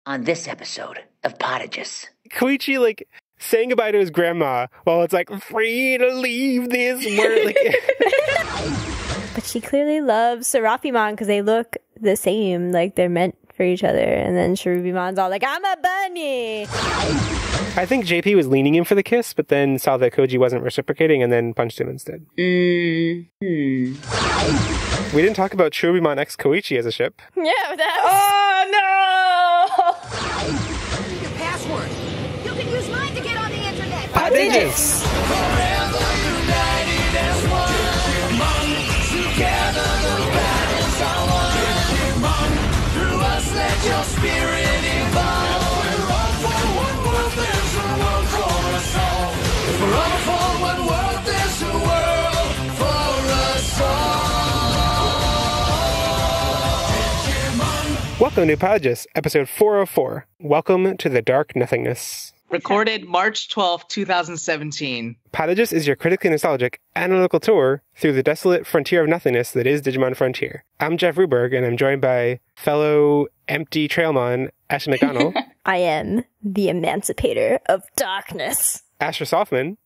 on this episode of Podigious. Koichi, like, saying goodbye to his grandma while it's like, free to leave this world. Like, but she clearly loves Seraphimon because they look the same, like they're meant for each other. And then Cherubimon's all like, I'm a bunny! I think JP was leaning in for the kiss, but then saw that Koji wasn't reciprocating and then punched him instead. We didn't talk about Cherubimon X Koichi as a ship. Yeah, that's... Oh, I need your password. You can use mine to get on the internet. Podigious! Forever united as one. Digimon, together the battles are won. Digimon, through us let your spirit evolve. We're all for one world, there's a world for us all. We're all for one world, there's a world for us all. Welcome to Podigious, episode 404. Welcome to the Dark Nothingness. Recorded March 12, 2017. Podigious is your critically nostalgic, analytical tour through the desolate frontier of nothingness that is Digimon Frontier. I'm Jeff Ruberg, and I'm joined by fellow empty Trailmon, Ashley McDonald. I am the emancipator of darkness. Asher Softman,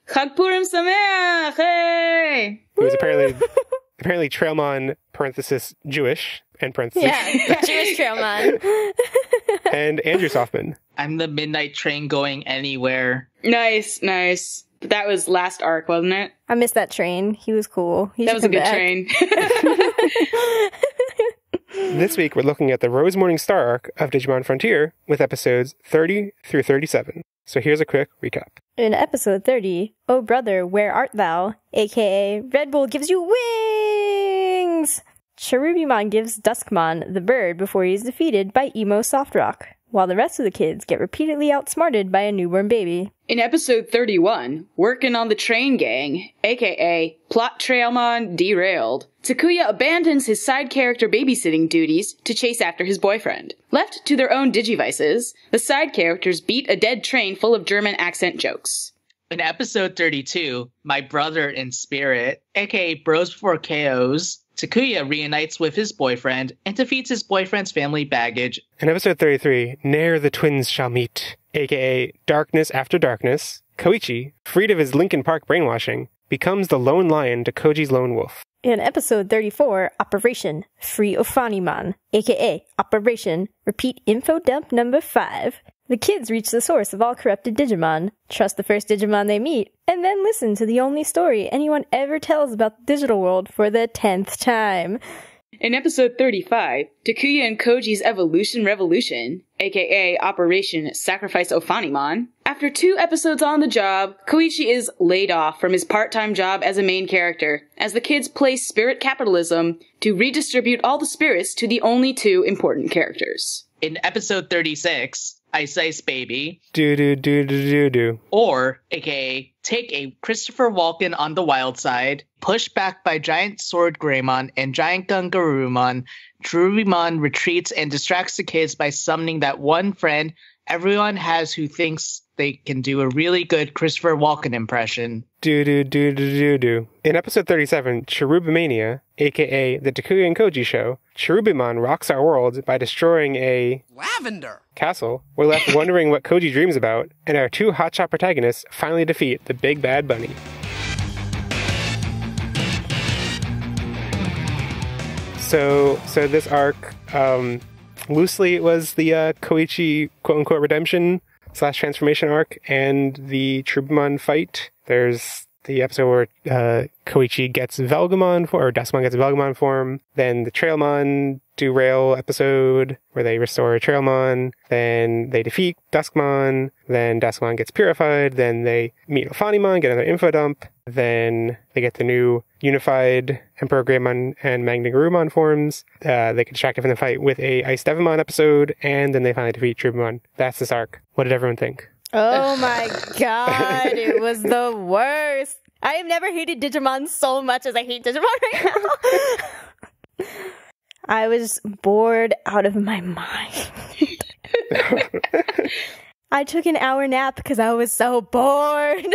Chag Purim Sameach! Hey! who is apparently Trailmon, parenthesis, Jewish, end parenthesis. Yeah, Jewish Trailmon. And Andrew Softman. I'm the midnight train going anywhere. Nice. That was last arc, wasn't it? I missed that train. He was cool. That was a good train. This week, we're looking at the Rose Morning Star arc of Digimon Frontier with episodes 30 through 37. So here's a quick recap. In episode 30, Oh Brother, Where Art Thou? AKA Red Bull gives you wings! Cherubimon gives Duskmon the bird before he is defeated by Emo Softrock, while the rest of the kids get repeatedly outsmarted by a newborn baby. In episode 31, working on the train gang, aka Plot Trailmon Derailed, Takuya abandons his side character babysitting duties to chase after his boyfriend. Left to their own digivices, the side characters beat a dead train full of German accent jokes. In episode 32, My Brother in Spirit, aka Bros Before KOs, Takuya reunites with his boyfriend and defeats his boyfriend's family baggage. In episode 33, Ne'er the Twins Shall Meet, aka Darkness After Darkness, Koichi, freed of his Linkin Park brainwashing, becomes the lone lion to Koji's lone wolf. In episode 34, Operation Free Ofanimon, aka Operation Repeat Info Dump number 5, the kids reach the source of all corrupted Digimon, trust the first Digimon they meet, and then listen to the only story anyone ever tells about the digital world for the 10th time. In episode 35, Takuya and Koji's Evolution Revolution, aka Operation Sacrifice Ofanimon. After 2 episodes on the job, Koichi is laid off from his part-time job as a main character, as the kids play spirit capitalism to redistribute all the spirits to the only 2 important characters. In episode 36, Ice Ice Baby, Do. or, aka, take a Christopher Walken on the wild side, pushed back by Giant Sword Greymon and Giant Gun Garurumon, Cherubimon retreats and distracts the kids by summoning that one friend everyone has who thinks they can do a really good Christopher Walken impression. Do. In episode 37, Cherubimania, aka the Takuya and Koji show, Cherubimon rocks our world by destroying a Lavender. castle. We're left wondering what Koji dreams about, and our 2 hotshot protagonists finally defeat the Big Bad Bunny. So this arc, loosely it was the Koichi quote-unquote redemption / transformation arc and the Cherubimon fight. There's the episode where Koichi gets Velgamon or Duskmon gets Velgamon form. Then the Trailmon derail episode where they restore Trailmon. Then they defeat Duskmon. Then Duskmon gets purified. Then they meet Ofanimon, get another info dump. Then they get the new unified Emperor Greymon and Magna Garurumon forms. They get distracted from the fight with a Ice Devimon episode. And then they finally defeat Cherubimon. That's this arc. What did everyone think? Oh my god, it was the worst. I have never hated Digimon so much as I hate Digimon right now. I was bored out of my mind. I took an hour nap because I was so bored.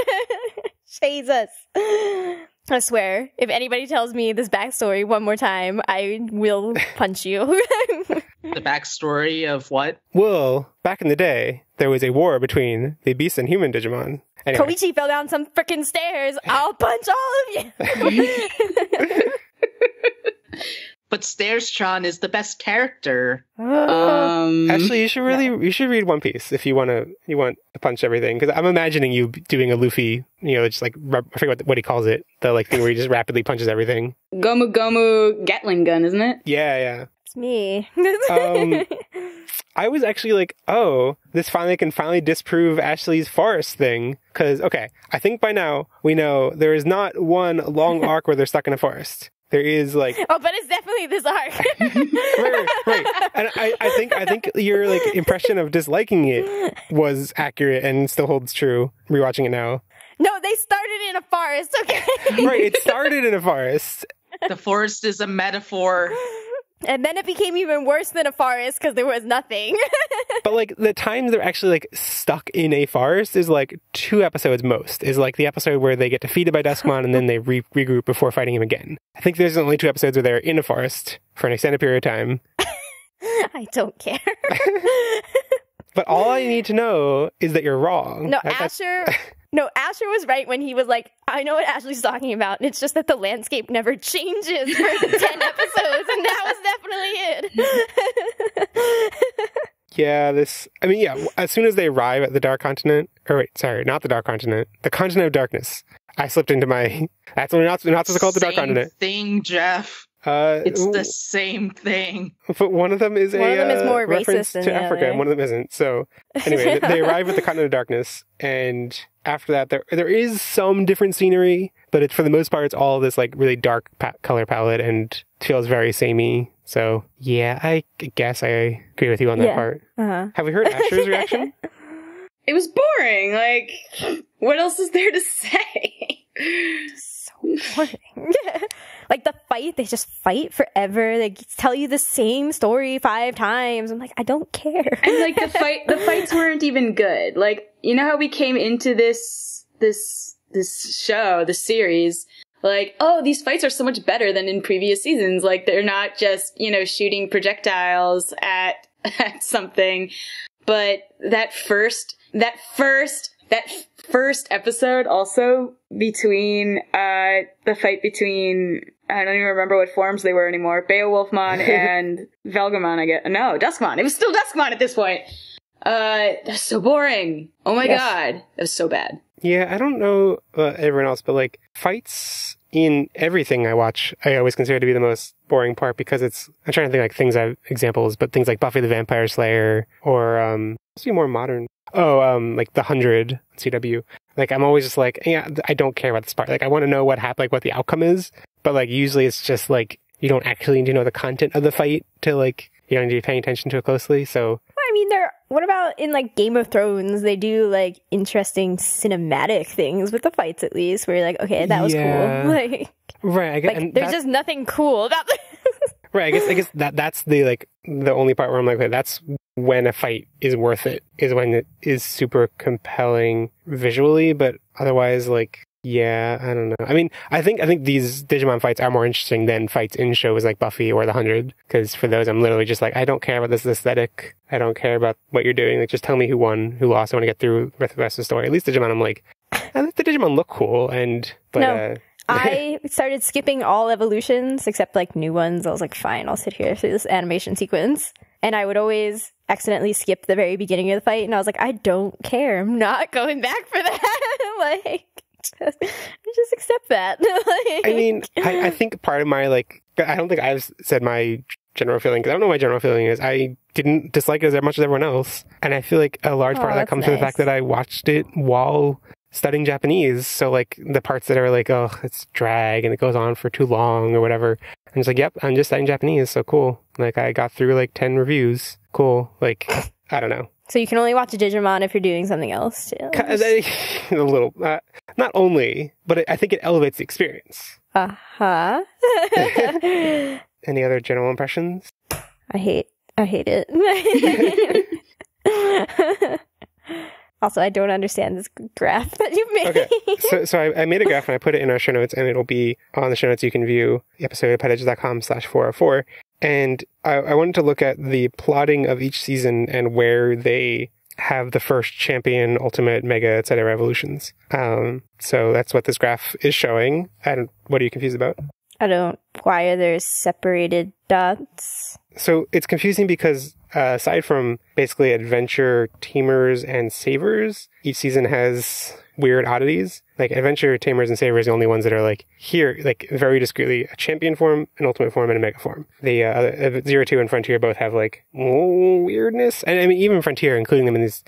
Jesus. I swear, if anybody tells me this backstory one more time, I will punch you. The backstory of what? Well, back in the day, there was a war between the beast and human Digimon. Anyway. Koichi fell down some frickin' stairs. I'll punch all of you. But Stairs-chan is the best character. Actually, you should read One Piece if you want to punch everything. Because I'm imagining you doing a Luffy, just like, I forget what he calls it. The like thing where he just rapidly punches everything. Gomu Gomu Gatling gun, isn't it? Yeah. It's me. I was actually like, oh, this can finally disprove Ashley's forest thing. Because, okay, I think by now we know there is not one long arc where they're stuck in a forest. There is like... Oh, but it's definitely this arc. right. And I think your like impression of disliking it was accurate and still holds true, rewatching it now. No, they started in a forest, okay? Right, it started in a forest. The forest is a metaphor. And then it became even worse than a forest because there was nothing. But like the times they're actually like stuck in a forest is like 2 episodes most. Is like the episode where they get defeated by Duskmon and then they regroup before fighting him again. I think there's only 2 episodes where they're in a forest for an extended period of time. I don't care. But all I need to know is that you're wrong. No, Asher was right when he was like, I know what Ashley's talking about, and it's just that the landscape never changes for 10 episodes, and that was definitely it. Yeah, as soon as they arrive at the Dark Continent, not the Dark Continent, the Continent of Darkness, I slipped into my, that's what we're not supposed to call it, the Dark Continent. Same thing, Jeff. It's the same thing. But one of them is more reference racist to Africa, and one of them isn't. So anyway, they arrive at the Continent of Darkness, and after that, there is some different scenery, but for the most part, it's all this like really dark color palette and feels very samey. So yeah, I guess I agree with you on that part. Uh-huh. Have we heard Asher's reaction? It was boring. Like, what else is there to say? So boring. Like the fight, they just fight forever. They tell you the same story 5 times. I'm like, I don't care. And like the fights weren't even good. Like, you know how we came into this show, the series, like, oh, these fights are so much better than in previous seasons. Like, they're not just, shooting projectiles at something. But that first episode also between the fight between, I don't even remember what forms they were anymore, Beowulfmon and Velgamon, I guess. No, Duskmon. It was still Duskmon at this point. That's so boring. Oh my god. That was so bad. Yeah, I don't know everyone else, but like fights in everything I watch, I always consider to be the most boring part because I'm trying to think like examples, but things like Buffy the Vampire Slayer or, let's be more modern. Like The 100 CW. Like, I'm always just like, yeah, I don't care about this part. Like, I want to know what happened, like what the outcome is. But like, usually it's just like, you don't actually need to know the content of the fight to like, you don't need to be paying attention to it closely. So, I mean, what about in like Game of Thrones? They do like interesting cinematic things with the fights, at least, where you're like, okay, that was cool. Like, right. I guess, like, there's just nothing cool about this. Right. I guess that's the only part where I'm like, okay, that's when a fight is worth it, is when it is super compelling visually, but otherwise, like, yeah, I don't know. I mean, I think these Digimon fights are more interesting than fights in shows like Buffy or The 100, because for those, I'm literally just like, I don't care about this aesthetic. I don't care about what you're doing. Like, just tell me who won, who lost. I want to get through the rest of the story. At least Digimon, I'm like, I think the Digimon look cool, I started skipping all evolutions except like new ones. I was like, fine, I'll sit here through this animation sequence. And I would always accidentally skip the very beginning of the fight. And I was like, I don't care. I'm not going back for that. Like, just accept that. I mean, I think part of my, like, I don't think I've said my general feeling, because I don't know what my general feeling is. I didn't dislike it as much as everyone else. And I feel like a large part of that comes from the fact that I watched it while studying Japanese. So like the parts that are like, oh, it's drag and it goes on for too long or whatever, I'm just like, yep, I'm just studying Japanese, so cool. Like, I got through like 10 reviews. Cool. Like, I don't know. So you can only watch a Digimon if you're doing something else too. A little, not only, but I think it elevates the experience. Uh-huh. Any other general impressions? I hate it. Also, I don't understand this graph that you made. Okay, so I made a graph and I put it in our show notes, and it'll be on the show notes. You can view the episode at podigious.com/404. And I wanted to look at the plotting of each season and where they have the first champion, ultimate, mega, etc. evolutions. So that's what this graph is showing. And what are you confused about? Why are there separated dots? So it's confusing because aside from basically adventure, tamers, and savers, each season has weird oddities. Like adventure, tamers, and savers are the only ones that are like here, like very discreetly, a champion form, an ultimate form, and a mega form. The 02 and Frontier both have like weirdness. And I mean, even Frontier, including them in this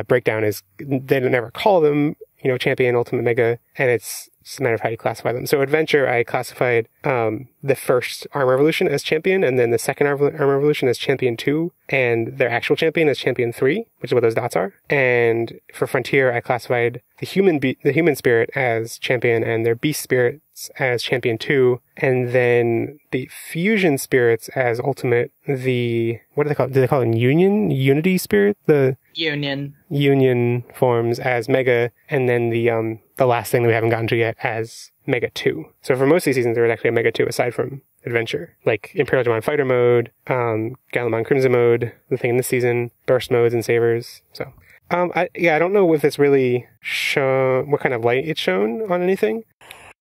breakdown, is they never call them, champion, ultimate, mega, and it's just a matter of how you classify them. So adventure, I classified the first Armor Evolution as champion, and then the second Armor Evolution as champion 2, and their actual champion as champion 3, which is what those dots are. And for Frontier, I classified the human spirit as champion, and their beast spirits as champion 2, and then the fusion spirits as ultimate. What do they call it? Do they call it unity spirit? The union forms as mega, and then the last thing that we haven't gotten to yet as mega 2. So for most of these seasons, there was actually a mega 2 aside from adventure, like Imperial Digimon Fighter mode, Gallimon Crimson mode, the thing in this season, burst modes and savers. So I don't know if it's really shown what kind of light it's shown on anything.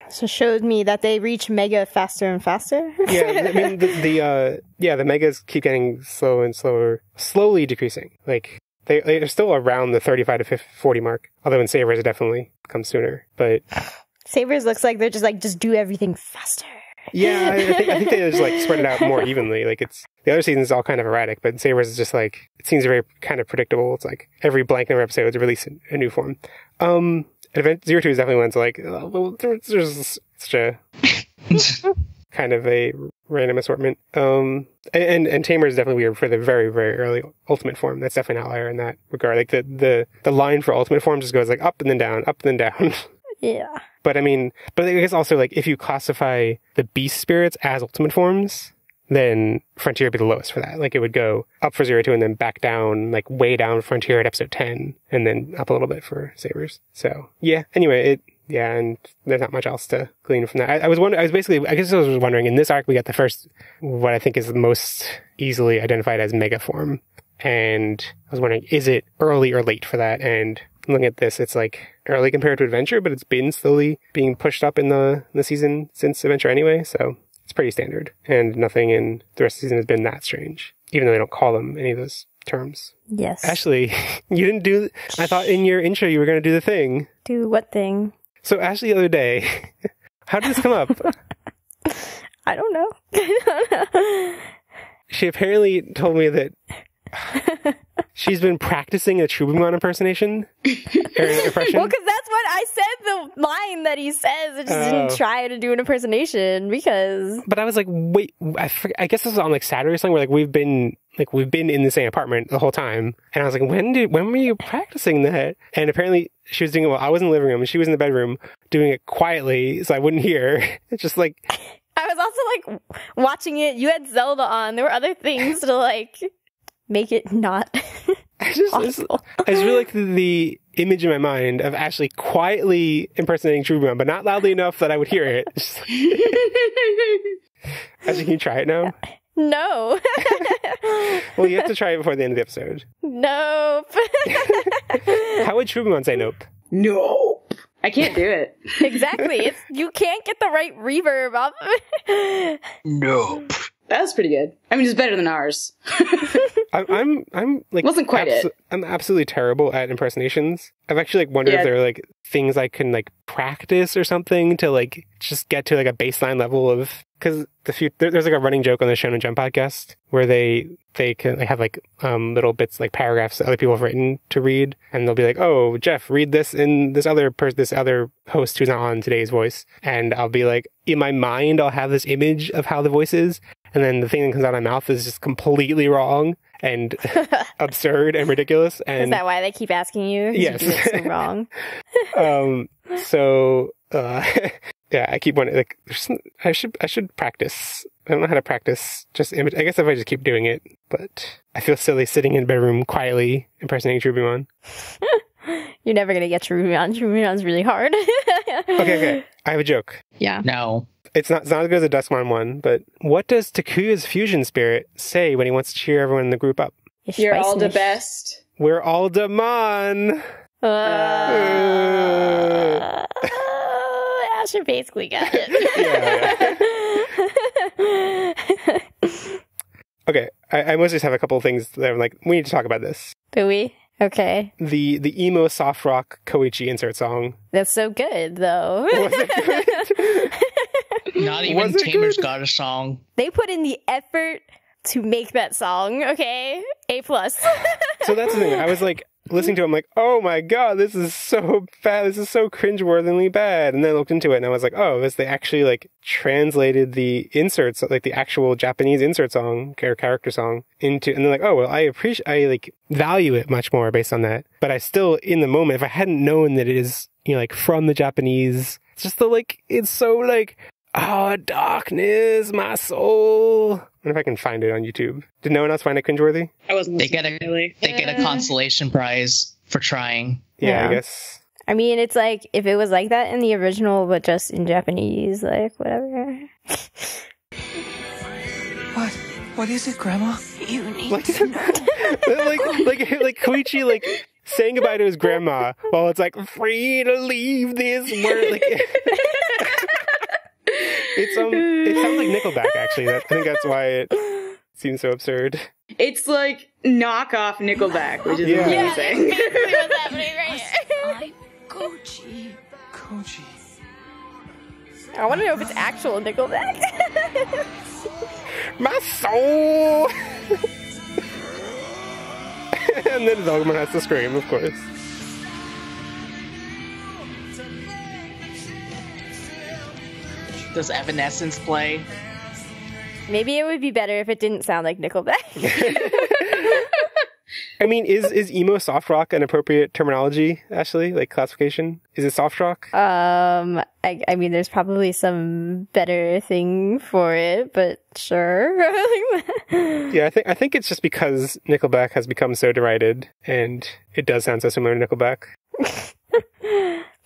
So it showed me that they reach mega faster and faster. Yeah, I mean the megas keep getting slow and slower, slowly decreasing. Like they're still around the 35 to 40 mark. Although in savers it definitely comes sooner. But savers looks like they're just do everything faster. Yeah, I think they just like spread it out more evenly. Like it's the other seasons all kind of erratic, but Sabers is just like it seems very kind of predictable. It's like every blank number episode is release a new form. Event 02 is definitely one to like there's such a kind of a random assortment. And Tamer is definitely weird for the very, very early ultimate form. That's definitely an outlier in that regard. Like the line for ultimate form just goes like up and then down, up and then down. Yeah. But I guess also like if you classify the beast spirits as ultimate forms, then Frontier would be the lowest for that. Like it would go up for 02 and then back down, like way down Frontier at episode 10 and then up a little bit for Sabers. So yeah, anyway, and there's not much else to glean from that. I was wondering, in this arc we got the first, what I think is the most easily identified as mega form. And I was wondering, is it early or late for that? And looking at this, it's like early compared to Adventure, but it's been slowly being pushed up in the season since Adventure anyway, so it's pretty standard. And nothing in the rest of the season has been that strange, even though they don't call them any of those terms. Yes. Ashley, you didn't do... I thought in your intro you were going to do the thing. Do what thing? So Ashley, the other day, how did this come up? I don't know. She apparently told me that she's been practicing a Cherubimon impersonation or impression. Well, because that's what I said, the line that he says. I just didn't try to do an impersonation because... But I was like, wait, I guess this was on like Saturday or something where we've been in the same apartment the whole time. And I was like, when were you practicing that? And apparently she was doing it while I was in the living room and she was in the bedroom doing it quietly so I wouldn't hear. It's just like... I was also like watching it. You had Zelda on. There were other things to like make it not possible. I just really like the image in my mind of Ashley quietly impersonating Cherubimon, but not loudly enough that I would hear it. Ashley, can you try it now? No. Well, you have to try it before the end of the episode. Nope. How would Cherubimon say nope? Nope. I can't do it. Exactly. You can't get the right reverb off of it. Nope. That was pretty good. I mean, it's better than ours. I'm like wasn't quite it. I'm absolutely terrible at impersonations. I've actually like wondered if there are like things I can like practice or something to like just get to like a baseline level of, because there's like a running joke on the Shonen Jump podcast where they have like little bits like paragraphs that other people have written to read, and they'll be like, oh, Jeff, read this in this other host who's not on today's voice, and I'll be like, in my mind I'll have this image of how the voice is, and then the thing that comes out of my mouth is just completely wrong and absurd and ridiculous. And is that why they keep asking you? Yes. You do it so wrong. Yeah, I keep wondering, like, I should practice. I don't know how to practice just image. I guess if I just keep doing it, but I feel silly sitting in a bedroom quietly impersonating Cherubimon. You're never going to get Cherubimon. Cherubimon's really hard. Okay. I have a joke. Yeah. No. It's not as good as the Duskmon one, but what does Takuya's fusion spirit say when he wants to cheer everyone in the group up? You're all the best. We're all Demon! Asher basically got it. Yeah. Okay, I mostly just have a couple of things that I'm like, we need to talk about this. Do we? Okay. The emo soft rock Koichi insert song. That's so good, though. Was it good? Not even Was it Tamer's good? got a song. They put in the effort to make that song, okay? A+. So that's the thing. I was like, listening to it, I'm like, oh my god, this is so bad. This is so cringeworthily bad. And then I looked into it and I was like, oh, they actually like translated the inserts, like the actual Japanese insert song, character song, into, and they're like, oh, well, I like value it much more based on that. But I still, in the moment, if I hadn't known that it is, you know, like from the Japanese, it's just the like, it's so like, oh, darkness, my soul. I wonder if I can find it on YouTube. Did no one else find it cringeworthy? I wasn't They get a consolation prize for trying. Yeah, Yeah. I guess. I mean, it's like, if it was like that in the original, but just in Japanese, like, whatever. What is it, Grandma? You need Like Koichi, like, saying goodbye to his grandma while it's like, free to leave this world. Like, it sounds like Nickelback, actually. I think that's why it seems so absurd. It's like knockoff Nickelback, which is Yeah. amazing. basically what's happening right I'm Koji. Koji. I want to know if it's actual Nickelback. My soul! And then Velgman has to scream, of course. Does Evanescence play? Maybe it would be better if it didn't sound like Nickelback. I mean, is emo soft rock an appropriate terminology, Ashley? Like, classification? Is it soft rock? I mean, there's probably some better thing for it, but sure. Yeah, I think it's just because Nickelback has become so derided, and it does sound so similar to Nickelback.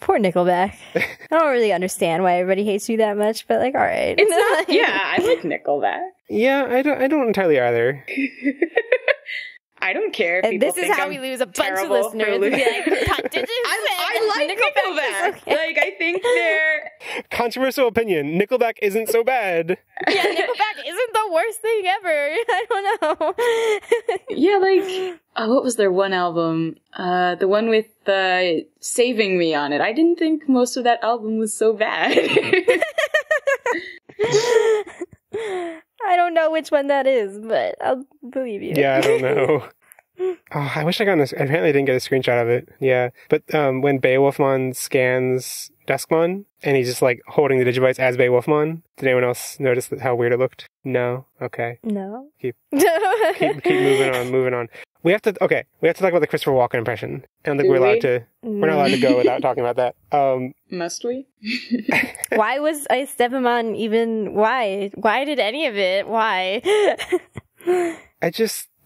Poor Nickelback. I don't really understand why everybody hates you that much, but like, all right. It's not, yeah, I like Nickelback. Yeah, I don't entirely either. I don't care if And people this is think how I'm we lose a bunch of terrible for listeners. losing- Be like, Podigious I like said Nickelback. is okay. Like, I think they're... Controversial opinion. Nickelback isn't so bad. Yeah, Nickelback isn't the worst thing ever. I don't know. Yeah, like... what was their one album? The one with Saving Me on it. I didn't think most of that album was so bad. I don't know which one that is, but I'll believe you. Yeah, I don't know. Oh, I wish I got apparently I didn't get a screenshot of it. Yeah. But when Beowulfmon scans Duskmon, and he's just like holding the Digibytes as Beowulfmon, did anyone else notice how weird it looked? No? Okay. No. Keep moving on. We have to talk about the Christopher Walken impression. I don't think we're not allowed to go without talking about that. Must we? Why was Esteban even, why? Why did any of it? Why?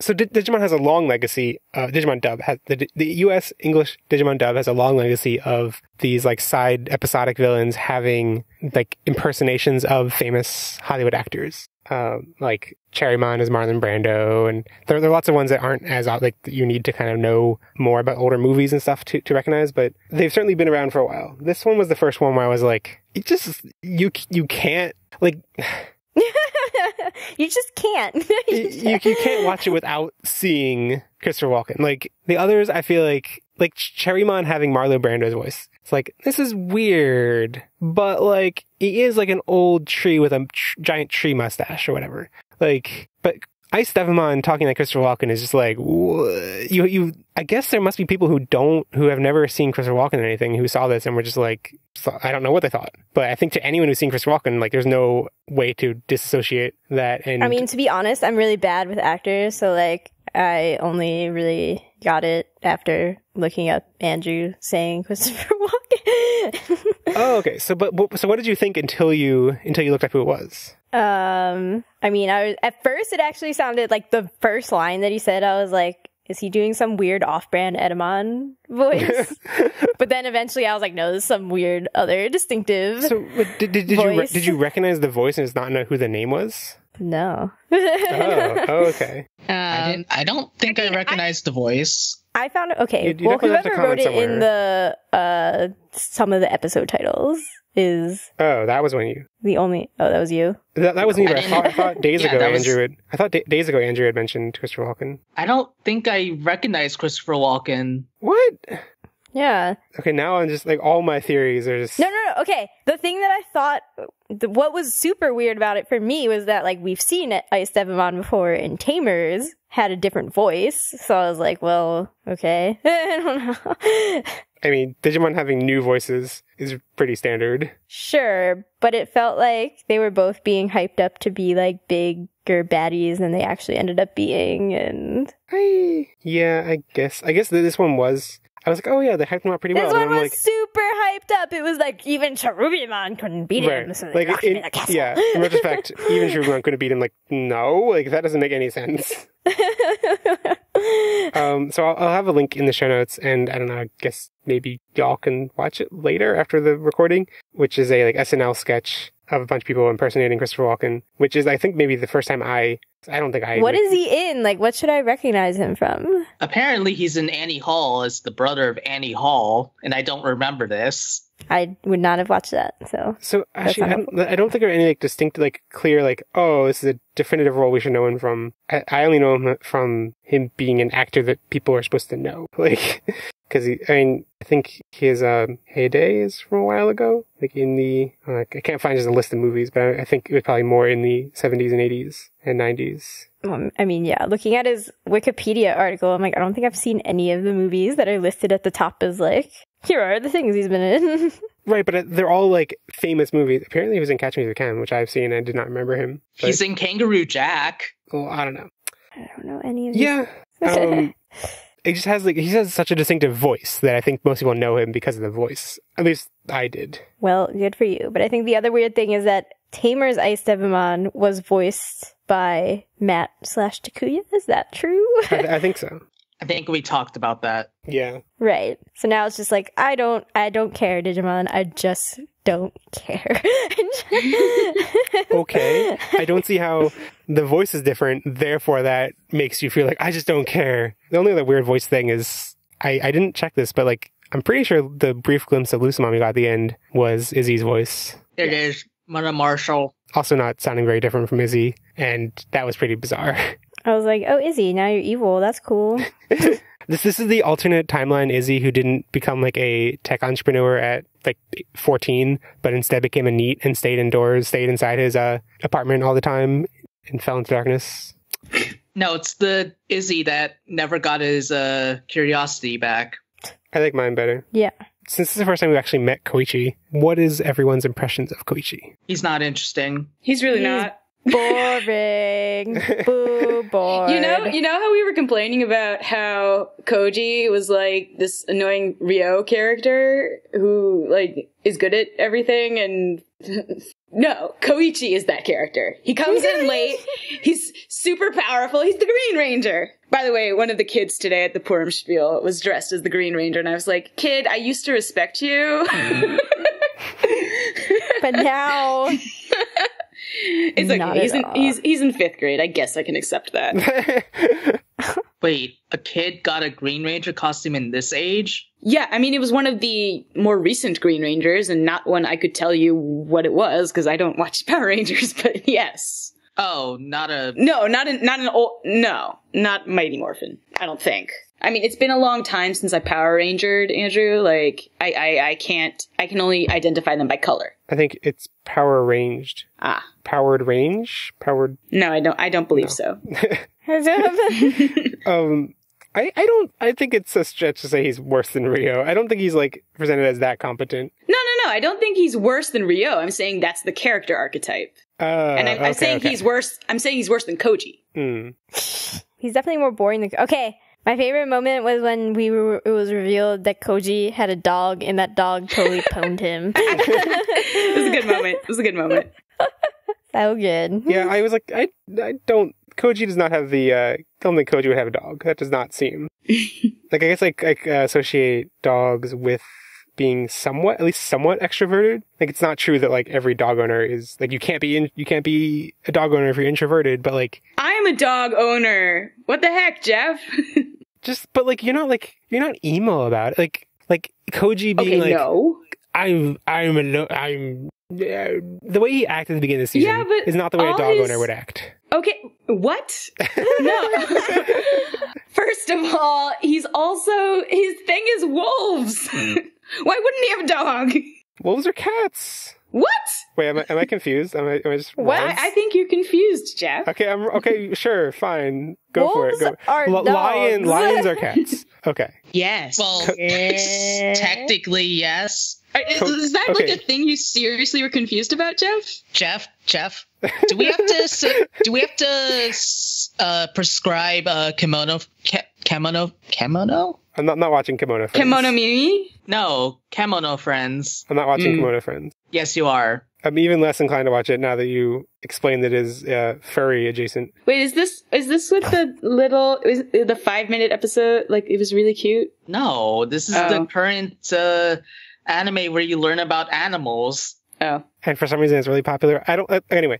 So Digimon has a long legacy. Digimon dub has the U.S. English Digimon dub has a long legacy of these like side episodic villains having like impersonations of famous Hollywood actors. Like Cherubimon is Marlon Brando, and there are lots of ones that aren't as out, like you need to kind of know more about older movies and stuff to recognize, but they've certainly been around for a while. This one was the first one where I was like, it just you can't like. You just can't. you can't watch it without seeing Christopher Walken. Like the others, I feel like Cherubimon having Marlon Brando's voice. It's like, this is weird, but like he is like an old tree with a giant tree mustache or whatever. Like, but Ice Devimon talking like Christopher Walken is just like, you. I guess there must be people who have never seen Christopher Walken in anything who saw this and were just like, I don't know what they thought. But I think to anyone who's seen Christopher Walken, like, there's no way to disassociate that. And I mean, to be honest, I'm really bad with actors, so like, I only really got it after looking up Andrew saying Christopher Walken. Oh, okay. So what did you think until you looked up who it was? I mean, at first it actually sounded like the first line that he said, I was like, is he doing some weird off-brand Edamon voice? But then eventually I was like, no, this is some weird other distinctive did you recognize the voice and just not know who the name was? No. Okay. I don't think I recognized the voice. I found it, okay. You Well, definitely have to whoever wrote comment it in the, some of the episode titles is that was when you... that was you? That wasn't me, but I thought days Yeah, ago that was- days ago Andrew had mentioned Christopher Walken. I don't think I recognized Christopher Walken. What? Yeah. Okay, now I'm just like, all my theories are just... No. Okay. The thing that I thought, what was super weird about it for me was that, like, we've seen Ice Devimon before, and Tamers had a different voice. So I was like, well, okay. I don't know. I mean, Digimon having new voices is pretty standard. Sure, but it felt like they were both being hyped up to be, like, bigger baddies than they actually ended up being, and... I guess this one was... I was like, oh yeah, they hyped him up pretty well. This one And I'm was like, super hyped up. It was like, even Cherubimon couldn't beat him, right. so they locked him in the castle. Yeah, in retrospect, even Cherubimon couldn't beat him. Like, no, like that doesn't make any sense. So I'll have a link in the show notes, and I don't know, I guess maybe y'all can watch it later after the recording, which is a like SNL sketch of a bunch of people impersonating Christopher Walken, which is, I think, maybe the first time I don't think I... What is he in? Like, what should I recognize him from? Apparently he's in Annie Hall as the brother of Annie Hall, and I don't remember this. I would not have watched that, so actually, I don't think there are any like distinct, like clear, like, oh, this is a definitive role we should know him from. I only know him from him being an actor that people are supposed to know, like, because I think his heyday is from a while ago, like in the I can't find just a list of movies, but I think it was probably more in the 70s and 80s and 90s. I mean, yeah, looking at his Wikipedia article, I'm like, I don't think I've seen any of the movies that are listed at the top as like, here are the things he's been in. Right, but they're all like famous movies. Apparently he was in Catch Me If You Can, which I've seen and I did not remember him. But... He's in Kangaroo Jack. Well, I don't know. I don't know any of these. Yeah. It just has he has such a distinctive voice that I think most people know him because of the voice. At least I did. Well, good for you. But I think the other weird thing is that Tamer's Ice Devimon was voiced by Matt/Takuya. Is that true? I think so. I think we talked about that. Yeah. Right. So now it's just like, I don't care, Digimon. I just don't care. Okay. I don't see how the voice is different, therefore that makes you feel like, I just don't care. The only other weird voice thing is, I didn't check this, but like, I'm pretty sure the brief glimpse of Lucamon we got at the end was Izzy's voice. It is. Mona Marshall. Also not sounding very different from Izzy, and that was pretty bizarre. I was like, oh, Izzy, now you're evil. That's cool. This is the alternate timeline Izzy who didn't become like a tech entrepreneur at like 14, but instead became a NEET and stayed indoors, stayed inside his apartment all the time and fell into darkness. No, it's the Izzy that never got his curiosity back. I like mine better. Yeah. Since this is the first time we've actually met Koichi, what is everyone's impressions of Koichi? He's not interesting. He's really not. Boring. Boo, bored. You know how we were complaining about how Koji was like this annoying Ryo character who like is good at everything, and no, Koichi is that character. He comes in late. He's super powerful. He's the Green Ranger. By the way, one of the kids today at the Purim Spiel was dressed as the Green Ranger, and I was like, kid, I used to respect you. But now... It's okay. He's in 5th grade. I guess I can accept that. Wait, a kid got a Green Ranger costume in this age? Yeah, I mean, it was one of the more recent Green Rangers, and not one I could tell you what it was, because I don't watch Power Rangers, but yes. Oh, not Mighty Morphin, I don't think. I mean, it's been a long time since I Power Rangered, Andrew. Like, I can only identify them by color. I think it's power ranged. Ah. Powered range? Powered... No, I don't believe so. I think it's a stretch to say he's worse than Ryo. I don't think he's, like, presented as that competent. No, I don't think he's worse than Ryo. I'm saying that's the character archip. And I'm saying he's worse. I'm saying he's worse than Koji. Mm. He's definitely more boring than... Okay. My favorite moment was when it was revealed that Koji had a dog, and that dog totally pwned him. It was a good moment. So good. Yeah, I was like, I don't Koji does not have the, I don't think Koji would have a dog. That does not seem. Like, I guess, associate dogs with being at least somewhat extroverted. Like, it's not true that, like, every dog owner is, like, you can't be a dog owner if you're introverted, but, like... I'm a dog owner! What the heck, Jeff? But, like, you're not emo about it. Like, Koji being, okay, no. The way he acted at the beginning of the season is not the way a dog owner would act. Okay, what? No. First of all, his thing is wolves. Why wouldn't he have a dog? Wolves are cats. What? Wait, am I confused? Am I just what? I think you're confused, Jeff. Okay, sure, fine. Go for it. Wolves are dogs. Lions are cats. Okay. Yes. Well, technically, yes. Is that like a thing you seriously were confused about, Jeff? Jeff, do we have to prescribe kimono? I'm not watching Kimono Friends. Kimono Mimi? No, Kemono Friends. I'm not watching Kimono Friends. Yes, you are. I'm even less inclined to watch it now that you explained that it is furry adjacent. Wait, is this with the little, the 5-minute episode? Like, it was really cute? No, this is the current anime where you learn about animals. Oh. And for some reason it's really popular. Anyway.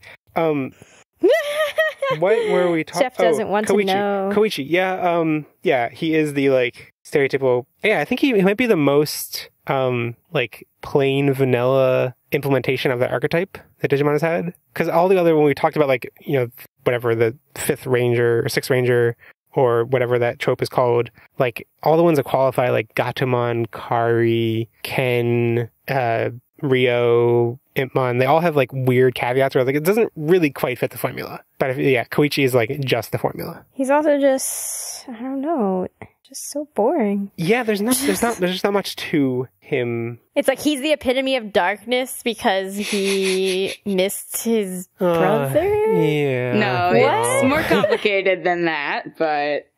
What were we talking about? Jeff doesn't want to know. Koichi, yeah, he is the, like, stereotypical, I think he might be the most, like, plain vanilla implementation of that archetype that Digimon has had. Because all the other, when we talked about, like, whatever, the 5th Ranger, or 6th Ranger, or whatever that trope is called, like, all the ones that qualify, like, Gatomon, Kari, Ken, Rio, Impmon, they all have, like, weird caveats where, like, it doesn't really quite fit the formula. But, Koichi is, like, just the formula. He's also just, I don't know, just so boring. Yeah, there's just not much to him. It's like he's the epitome of darkness because he missed his brother? Yeah. No, it's more complicated than that, but...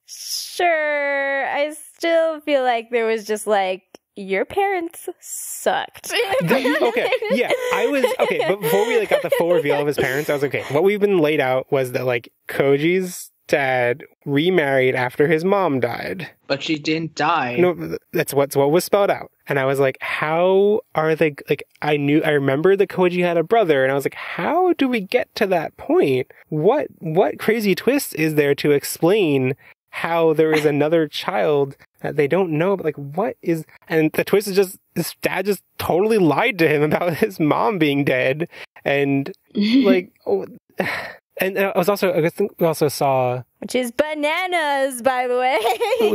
Sure, I still feel like there was just, like, your parents sucked. Okay, yeah, but before we, like, got the full reveal of his parents, I was like, okay, what we've been laid out was that, like, Koji's dad remarried after his mom died. But she didn't die. No, that's what was spelled out. And I was like, how are they, like, I remember that Koji had a brother, and I was like, how do we get to that point? What crazy twist is there to explain how there is another child that they don't know, but, like, what is, and the twist is just, his dad just totally lied to him about his mom being dead, and, like, and I think we also saw... Which is bananas, by the way.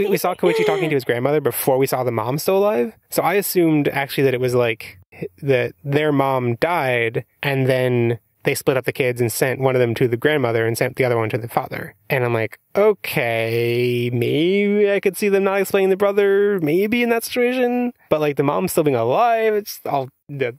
we saw Koichi talking to his grandmother before we saw the mom still alive, so I assumed, actually, that it was, like, that their mom died, and then they split up the kids and sent one of them to the grandmother and sent the other one to the father. And I'm like, okay, maybe I could see them not explaining the brother, maybe in that situation. But, like, the mom still being alive, it's all, yeah.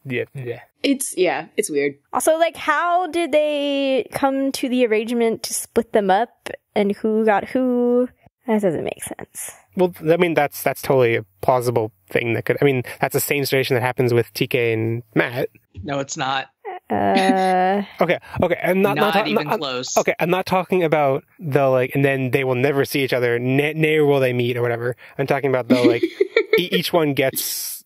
It's weird. Also, like, how did they come to the arrangement to split them up and who got who? That doesn't make sense. Well, I mean, that's totally a plausible thing that's the same situation that happens with TK and Matt. No, it's not. Okay. I'm not even close. Okay, I'm not talking about the, like, and then they will never see each other, never will they meet or whatever. I'm talking about the, like, each one gets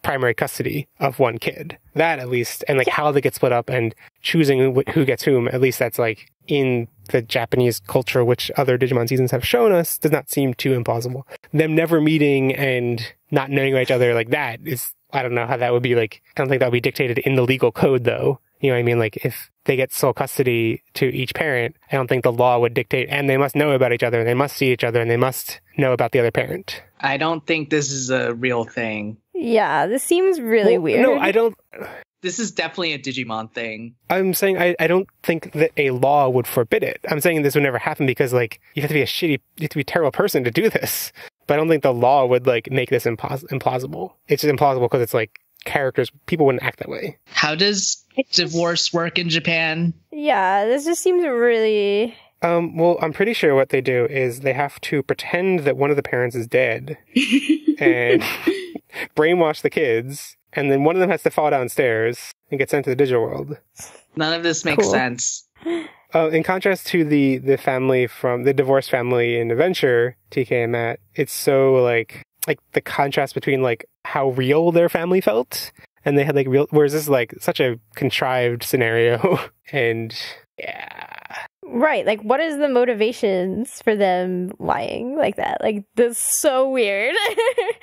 primary custody of one kid. That, at least, and, like, how they get split up and choosing who gets whom, at least that's, like, in the Japanese culture, which other Digimon seasons have shown us, does not seem too implausible. Them never meeting and not knowing about each other, like, that is, I don't know how that would be, like, I don't think that would be dictated in the legal code, though. You know what I mean? Like, if they get sole custody to each parent, I don't think the law would dictate, and they must know about each other, and they must see each other, and they must know about the other parent. I don't think this is a real thing. Yeah, this seems really weird. No, I don't... This is definitely a Digimon thing. I'm saying I don't think that a law would forbid it. I'm saying this would never happen because, like, you have to be a terrible person to do this. But I don't think the law would, like, make this implausible. It's just implausible because it's, like, characters, people wouldn't act that way. How does divorce work in Japan? Yeah, this just seems really... Well, I'm pretty sure what they do is they have to pretend that one of the parents is dead and brainwash the kids, and then one of them has to fall downstairs and get sent to the digital world. None of this makes sense. In contrast to the family from the divorced family in Adventure, TK and Matt, it's so like the contrast between like how real their family felt, and they had like real, whereas this is like such a contrived scenario, and yeah. Right, like what is the motivations for them lying like that? Like, that's so weird.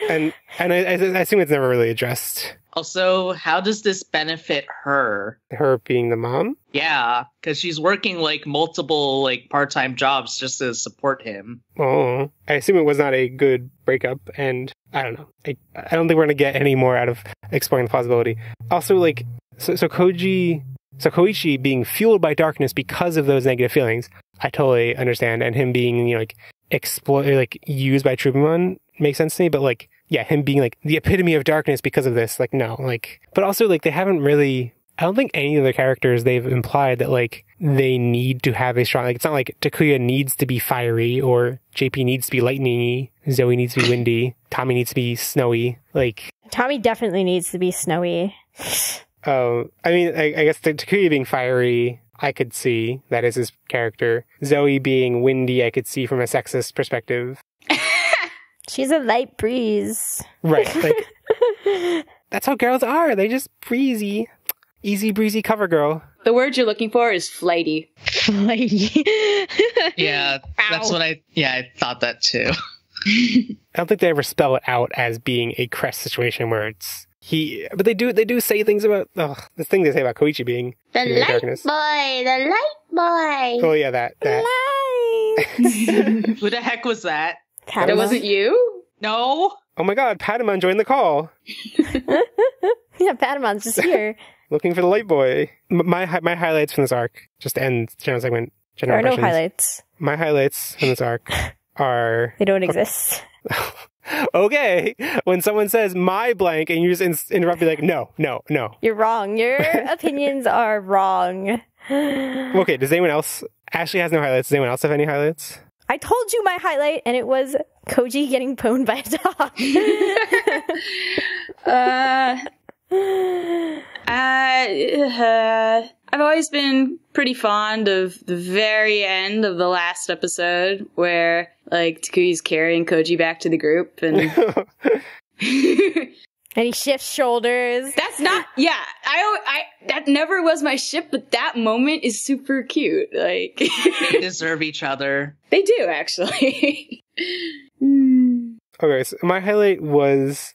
and I assume it's never really addressed. Also, how does this benefit her? Her being the mom? Yeah, because she's working like multiple like part-time jobs just to support him. Oh, I assume it was not a good breakup, and I don't know. I don't think we're gonna get any more out of exploring the plausibility. Also, like, so Koichi being fueled by darkness because of those negative feelings, I totally understand, and him being, you know, like used by Cherubimon makes sense to me. But like, yeah, him being like the epitome of darkness because of this, like, no, like, but also like they haven't really. I don't think any of the characters they've implied that like they need to have a strong, like, it's not like Takuya needs to be fiery or JP needs to be lightningy, Zoe needs to be windy, Tommy needs to be snowy. Like, Tommy definitely needs to be snowy. Oh, I mean, I guess Takuya being fiery, I could see. That is his character. Zoe being windy, I could see from a sexist perspective. She's a light breeze. Right. Like, that's how girls are. They just breezy. Easy breezy cover girl. The word you're looking for is flighty. Flighty. Yeah, that's what I thought that too. I don't think they ever spell it out as being a Crest situation where it's but they do say things about the thing they say about Koichi being The in light darkness. boy, the light boy. Oh yeah, that. Who the heck was that? Patamon. That wasn't you? No. Oh my god, Patamon joined the call. Yeah, Patamon's just here. Looking for the light boy. My highlights from this arc, just to end general segment. There are no impressions. highlights. My highlights from this arc are... They don't exist. Okay, when someone says my blank and you just interrupt, be like, no. You're wrong. Your opinions are wrong. Okay, does anyone else... Ashley has no highlights. Does anyone else have any highlights? I told you my highlight, and it was Koji getting pwned by a dog. I've always been pretty fond of the very end of the last episode where, like, Takuya's carrying Koji back to the group and... And he shifts shoulders. That's not... Yeah, I that never was my ship, but that moment is super cute. Like... They deserve each other. They do, actually. Okay, so my highlight was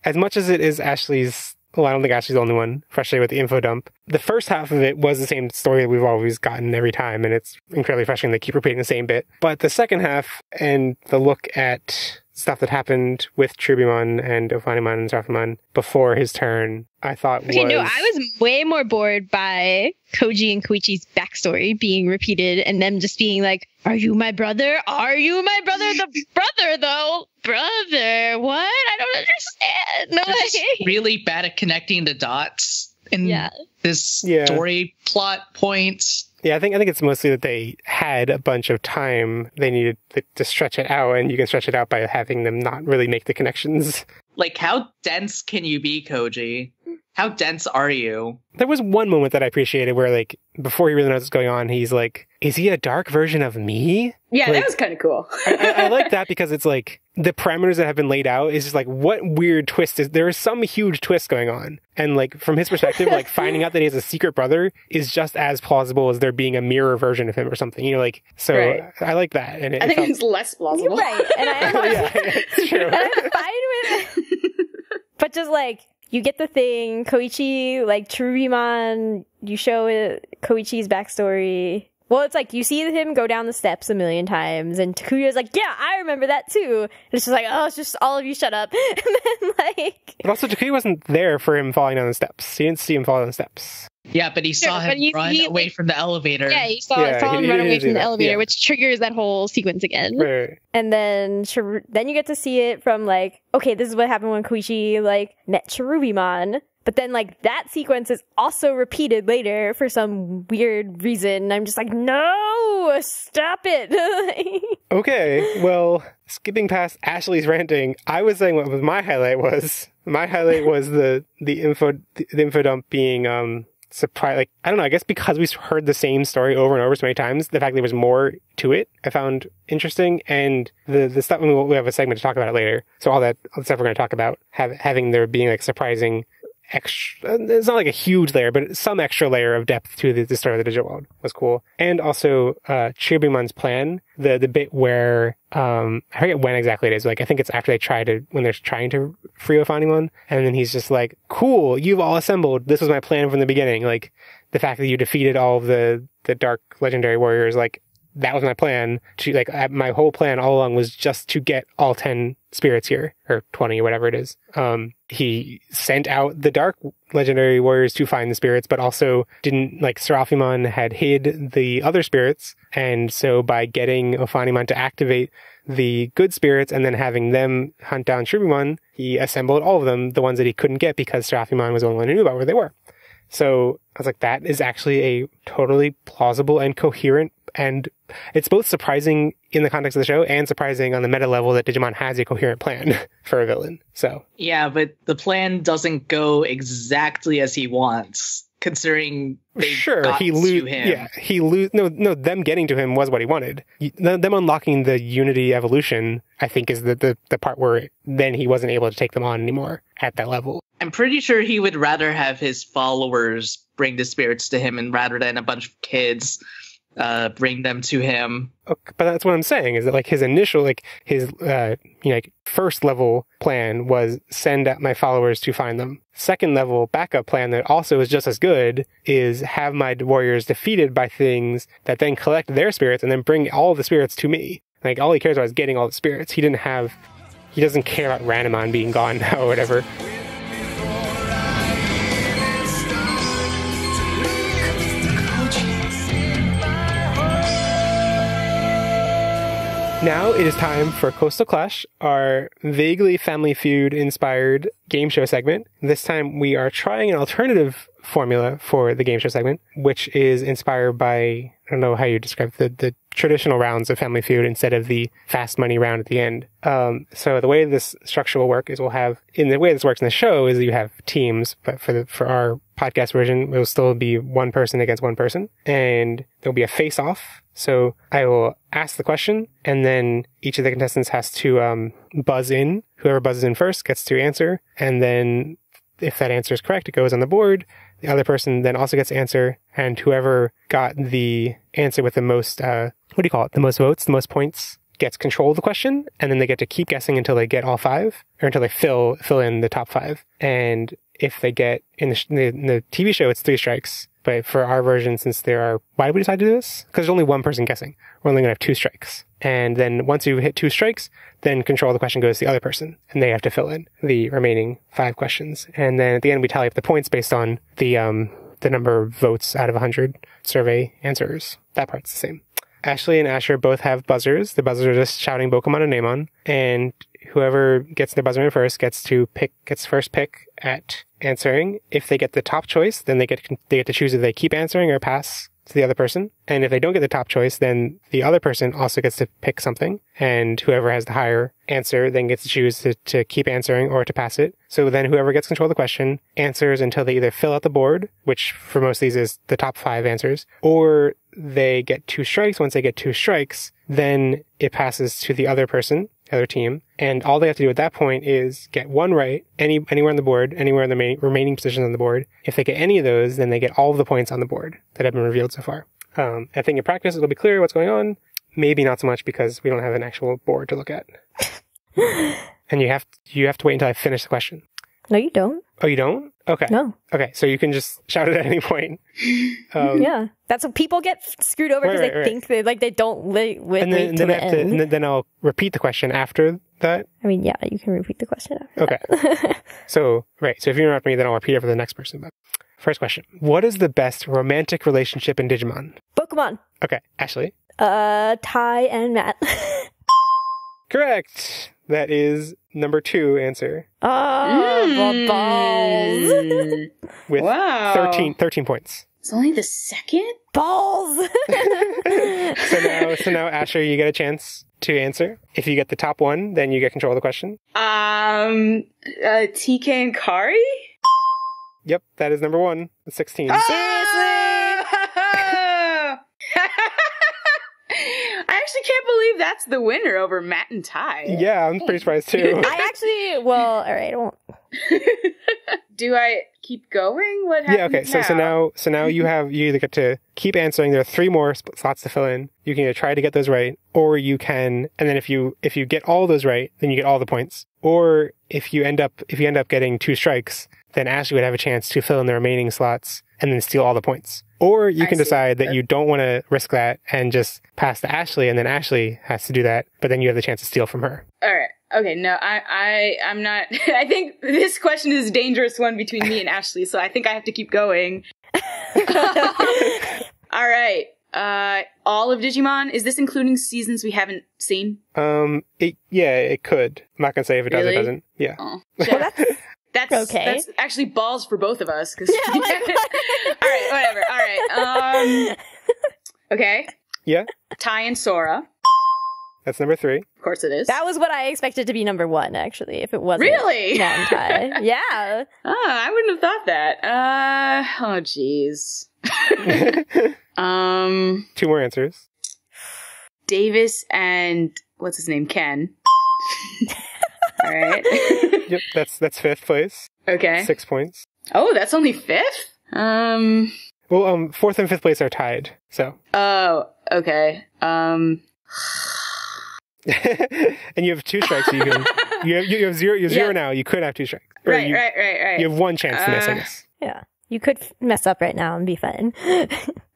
as much as it is Ashley's... Well, I don't think Ashley's the only one frustrated with the info dump. The first half of it was the same story that we've always gotten every time, and it's incredibly frustrating they keep repeating the same bit. But the second half, and the look at stuff that happened with Cherubimon and Ofanimon and Trailmon before his turn, I thought was... Okay, no, I was way more bored by Koji and Koichi's backstory being repeated and them just being like, are you my brother? Are you my brother? The brother, though. Brother, what? I don't understand. No, Just really bad at connecting the dots in this story plot points. Yeah, I think it's mostly that they had a bunch of time they needed to stretch it out, and you can stretch it out by having them not really make the connections. Like, how dense can you be, Koji? How dense are you? There was one moment that I appreciated where, like, before he really knows what's going on, he's like, is he a dark version of me? Yeah, like, that was kind of cool. I like that because it's like, the parameters that have been laid out is just like, what weird twist there is some huge twist going on. And like, from his perspective, like, finding out that he has a secret brother is just as plausible as there being a mirror version of him or something, you know, like, so right. I like that. And I think it's less plausible. Right. And it's true. And I'm fine with it. But just like, you get the thing, Koichi, like, Cherubimon, you show Koichi's backstory. Well, it's like, you see him go down the steps a million times, and Takuya's like, yeah, I remember that too. And it's just like, oh, it's just all of you shut up. And then, like... But also, Takuya wasn't there for him falling down the steps. He didn't see him fall down the steps. Yeah, but he saw him run away from the elevator. Yeah, he saw him run away from the elevator, which triggers that whole sequence again. Right. And then you get to see it from, like, okay, this is what happened when Koichi, like, met Cherubimon. But then, like, that sequence is also repeated later for some weird reason. I'm just like, no, stop it. Okay, well, skipping past Ashley's ranting, I was saying what was my highlight was. My highlight was the info dump being surprised. Like, I don't know, I guess because we heard the same story over and over so many times, the fact that there was more to it, I found interesting. And the stuff, we have a segment to talk about it later. So all the stuff we're going to talk about, having there being like surprising extra, it's not like a huge layer, but some extra layer of depth to the story of the digital world was cool. And also, Cherubimon's plan, the bit where, I forget when exactly it is. Like, I think it's after when they're trying to free Ophanimon, and then he's just like, cool, you've all assembled. This was my plan from the beginning. Like, the fact that you defeated all of the dark legendary warriors, like, that was my plan. My whole plan all along was just to get all 10 spirits here, or 20 or whatever it is. He sent out the dark legendary warriors to find the spirits, but also didn't, like, Seraphimon had hid the other spirits. And so by getting Ophanimon to activate the good spirits and then having them hunt down Cherubimon, he assembled all of them, the ones that he couldn't get because Seraphimon was the only one who knew about where they were. So I was like, that is actually a totally plausible and coherent, and it's both surprising in the context of the show and surprising on the meta level that Digimon has a coherent plan for a villain. So yeah, but the plan doesn't go exactly as he wants, considering they got to him. Yeah, them getting to him was what he wanted. Them unlocking the Unity evolution, I think, is the part where then he wasn't able to take them on anymore at that level. I'm pretty sure he would rather have his followers bring the spirits to him, and rather than a bunch of kids bring them to him. Okay, but that's what I'm saying, is that, like, his initial, like, his first level plan was send out my followers to find them. Second level backup plan that also is just as good is have my warriors defeated by things that then collect their spirits and then bring all the spirits to me. Like, all he cares about is getting all the spirits. He doesn't care about Randomon being gone now or whatever. Now it is time for Coastal Clash, our vaguely Family Feud-inspired game show segment. This time we are trying an alternative formula for the game show segment, which is inspired by, I don't know how you describe the traditional rounds of Family Feud instead of the fast money round at the end. So the way this structure will work is the way this works in the show is that you have teams, but for our podcast version, it will still be one person against one person, and there'll be a face-off. So I will ask the question, and then each of the contestants has to buzz in. Whoever buzzes in first gets to answer, and then if that answer is correct, it goes on the board. The other person then also gets to answer, and whoever got the answer with the most, the most votes, the most points, gets control of the question, and then they get to keep guessing until they get all 5, or until they fill in the top 5. And if they get, in the TV show, it's 3 strikes. But for our version, since why did we decide to do this? Because there's only one person guessing. We're only going to have 2 strikes. And then once you hit 2 strikes, then control of the question goes to the other person, and they have to fill in the remaining 5 questions. And then at the end, we tally up the points based on the number of votes out of 100 survey answers. That part's the same. Ashley and Asher both have buzzers. The buzzers are just shouting Bokomon and Namon, and whoever gets their buzzer in first gets first pick at answering. If they get the top choice, then they get to choose if they keep answering or pass to the other person. And if they don't get the top choice, then the other person also gets to pick something, and whoever has the higher answer then gets to choose to keep answering or to pass it. So then whoever gets control of the question answers until they either fill out the board, which for most of these is the top 5 answers, or they get 2 strikes. Once they get 2 strikes, then it passes to the other person, the other team, and all they have to do at that point is get 1 right, anywhere on the board, anywhere in the remaining positions on the board. If they get any of those, then they get all of the points on the board that have been revealed so far. I think in practice it'll be clear what's going on. Maybe not so much because we don't have an actual board to look at. And you have to wait until I finish the question. No, you don't. Oh, you don't? Okay. No. Okay, so you can just shout it at any point. Yeah, that's what people get screwed over because they think they don't wait till the end. And then I'll repeat the question after that. I mean, yeah, you can repeat the question after Okay. that. So if you interrupt me, then I'll repeat it for the next person. But first question. What is the best romantic relationship in Digimon? Bokomon. Okay, Ashley? Ty and Matt. Correct. That is number 2 answer. Oh, balls. With 13 points. It's only the second? Balls. So now, Asher, you get a chance to answer. If you get the top 1, then you get control of the question. TK and Kari? Yep, that is number 1, 16. I actually can't believe that's the winner over Matt and Ty. Yeah, I'm pretty surprised too. All right, I won't. Do I keep going? What happens? Yeah, okay. So now you either get to keep answering. There are 3 more slots to fill in. You can either try to get those right, or you can, and then if you get all those right, then you get all the points. Or if you end up getting 2 strikes, then Ashley would have a chance to fill in the remaining slots and then steal all the points. Or you can decide that you don't want to risk that and just pass to Ashley, and then Ashley has to do that, but then you have the chance to steal from her. All right. Okay, no, I'm not. I think this question is a dangerous one between me and Ashley, so I think I have to keep going. All right. All of Digimon, is this including seasons we haven't seen? It could. I'm not gonna say if it does or doesn't. Yeah. Oh. That's okay. That's actually balls for both of us. All right, whatever. All right. Okay. Yeah. Tai and Sora. That's number 3. Of course it is. That was what I expected to be number 1, actually, if it wasn't. Really? Matt and Tai. Yeah. Oh, I wouldn't have thought that. Oh, jeez. 2 more answers. Davis and what's his name? Ken. All right. Yep, that's 5th place. Okay. 6 points. Oh, that's only 5th? Well, 4th and 5th place are tied, so. Oh, okay. And you have 2 strikes, so you can. You have 0 now. You could have 2 strikes. Right. You have 1 chance to miss, I guess. Yeah. You could mess up right now and be fine.